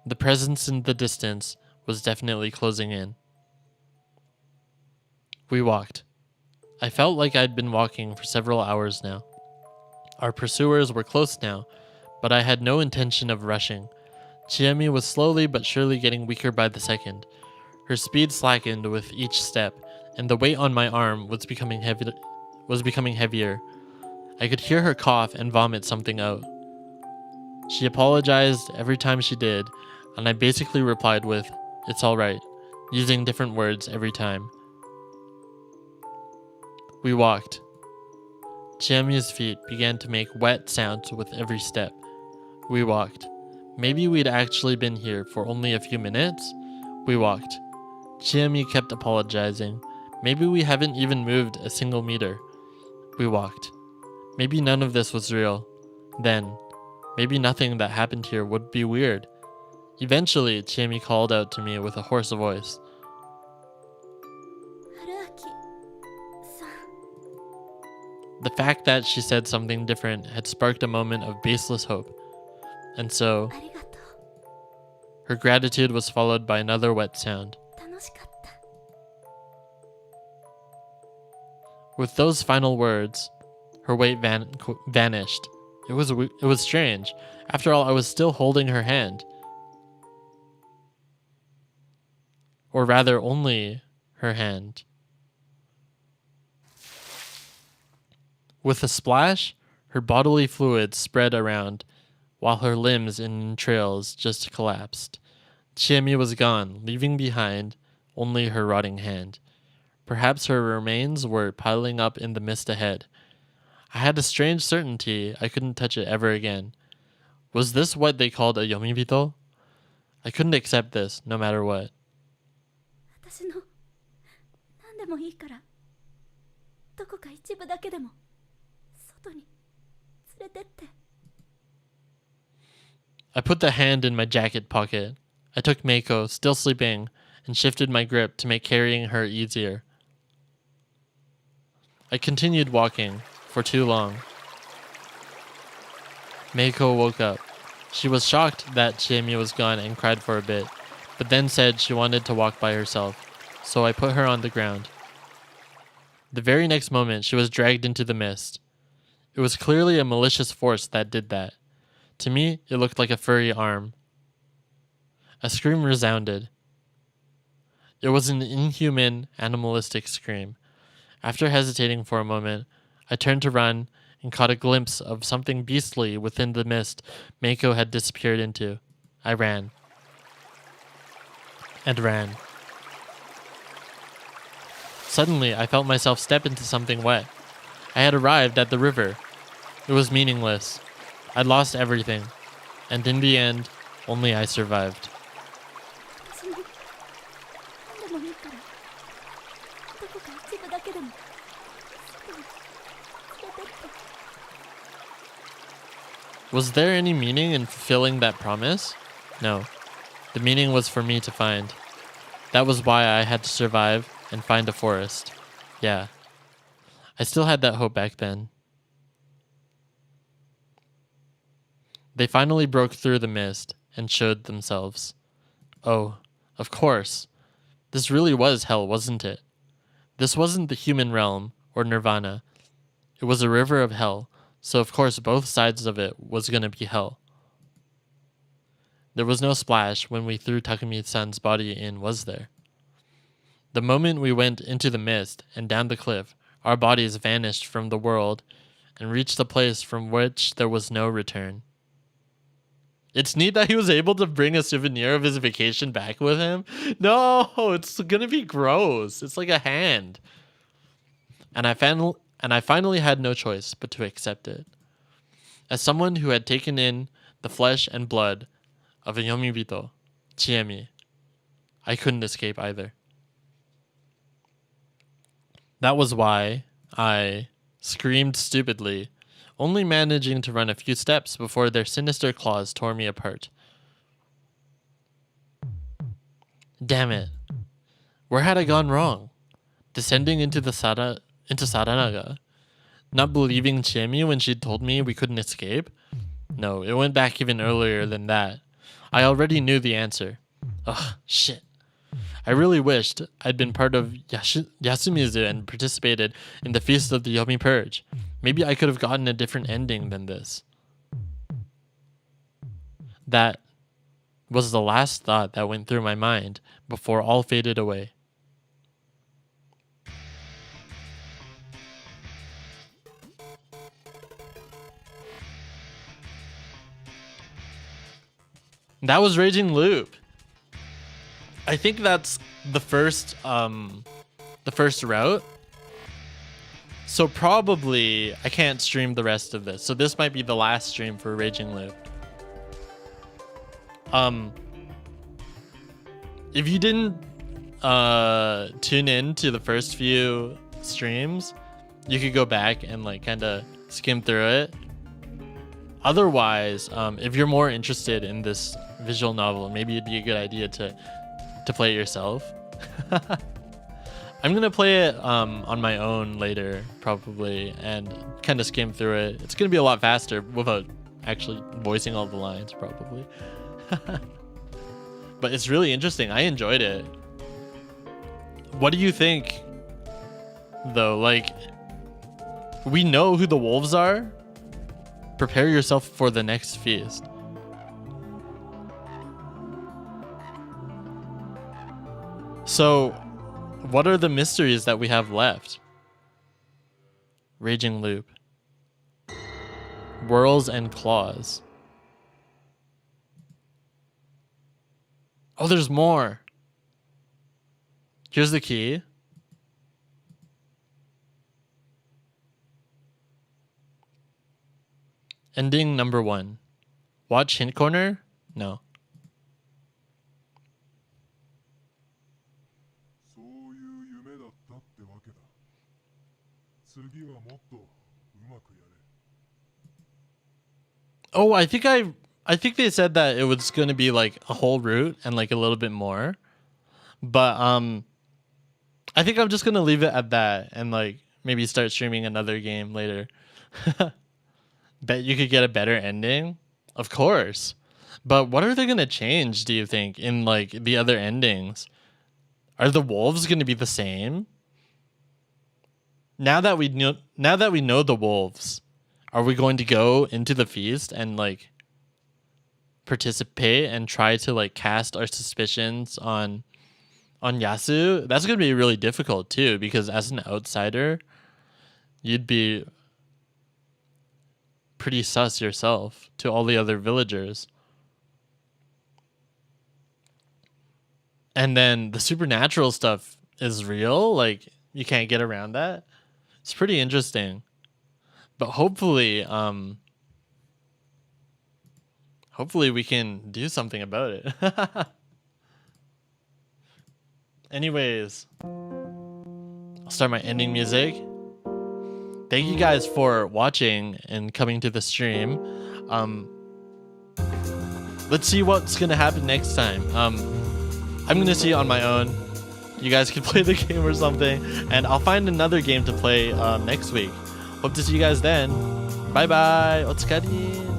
The presence in the distance was definitely closing in. We walked. I felt like I'd been walking for several hours now. Our pursuers were close now, but I had no intention of rushing. Chiemi was slowly but surely getting weaker by the second. Her speed slackened with each step, and the weight on my arm was becoming heavier. I could hear her cough and vomit something out. She apologized every time she did, and I basically replied with, "It's alright," using different words every time. We walked. Chiemi's feet began to make wet sounds with every step. We walked. Maybe we'd actually been here for only a few minutes? We walked. Chiemi kept apologizing. Maybe we haven't even moved a single meter. We walked. Maybe none of this was real. Then, maybe nothing that happened here would be weird. Eventually, Chiemi called out to me with a hoarse voice. 春明さん The fact that she said something different had sparked a moment of baseless hope. And so, ありがと her gratitude was followed by another wet sound. う楽しかった With those final words, her weight vanished. It was strange. After all, I was still holding her hand. Or rather, only her hand. With a splash, her bodily fluids spread around, while her limbs and entrails just collapsed. Chiemi was gone, leaving behind only her rotting hand. Perhaps her remains were piling up in the mist ahead. I had a strange certainty I couldn't touch it ever again. Was this what they called a yomibito? I couldn't accept this, no matter what. 私の何でもいいからどこか一部だけでも外に連れてって I put the hand in my jacket pocket. I took Meiko, still sleeping, and shifted my grip to make carrying her easier. I continued walking for too long. Meiko woke up. She was shocked that Chiemi was gone and cried for a bit, but then said she wanted to walk by herself, so I put her on the ground. The very next moment, she was dragged into the mist. It was clearly a malicious force that did that. To me, it looked like a furry arm. A scream resounded. It was an inhuman, animalistic scream. After hesitating for a moment, I turned to run and caught a glimpse of something beastly within the mist Meiko had disappeared into. I ran. And ran. Suddenly, I felt myself step into something wet. I had arrived at the river. It was meaningless. I'd lost everything. And in the end, only I survived. 私の何でもいいからどこか一部だけでも外に連れてって Was there any meaning in fulfilling that promise? No. The meaning was for me to find. That was why I had to survive and find a forest. Yeah. I still had that hope back then. They finally broke through the mist and showed themselves. Oh, of course. This really was hell, wasn't it? This wasn't the human realm or nirvana. It was a river of hell, so of course both sides of it was gonna be hell. There was no splash when we threw Takumi-san's body in, was there? The moment we went into the mist and down the cliff, our bodies vanished from the world and reached a place from which there was no return. It's neat that he was able to bring a souvenir of his vacation back with him. No, it's gonna be gross. It's like a hand. And I finally had no choice but to accept it. As someone who had taken in the flesh and blood of a yomibito, Chiemi, I couldn't escape either. That was why I screamed stupidly, only managing to run a few steps before their sinister claws tore me apart. Damn it. Where had I gone wrong? Descending into Saranaga? Not believing Chiemi when she told me we couldn't escape? No, it went back even earlier than that. I already knew the answer. Ugh, shit. I really wished I'd been part of Yasumizu and participated in the Feast of the Yomi Purge. Maybe I could have gotten a different ending than this. That was the last thought that went through my mind before all faded away. That was Raging Loop. I think that's the first route. So probably I can't stream the rest of this. So this might be the last stream for Raging Loop. If you didn't tune in to the first few streams, you could go back and like kind of skim through it. Otherwise, if you're more interested in this visual novel, maybe it'd be a good idea to play it yourself. I'm gonna play it on my own later, probably, and kind of skim through it. It's gonna be a lot faster without actually voicing all the lines, probably. But it's really interesting. I enjoyed it. What do you think, though? Like, we know who the wolves are. Prepare yourself for the next feast. So, what are the mysteries that we have left? Raging Loop. Whirls and claws. Oh, there's more. Here's the key. Ending number 1. Watch hint corner? No. そういう夢だったってわけだ。次はもっとうまくやれ。 Oh, I think they said that it was going to be like a whole route and like a little bit more. But I think I'm just going to leave it at that and like maybe start streaming another game later. Bet you could get a better ending? Of course. But what are they going to change, do you think, in like the other endings? Are the wolves going to be the same? Now that we know the wolves, are we going to go into the feast and like participate and try to like cast our suspicions on Yasu? That's going to be really difficult too, because as an outsider, you'd be pretty sus yourself to all the other villagers. And then the supernatural stuff is real, like you can't get around that. It's pretty interesting. But hopefully we can do something about it. Anyways, I'll start my ending music. Thank you guys for watching and coming to the stream. Let's see what's gonna happen next time. I'm gonna see it on my own. You guys can play the game or something, and I'll find another game to play next week. Hope to see you guys then. Bye bye. Otsukari.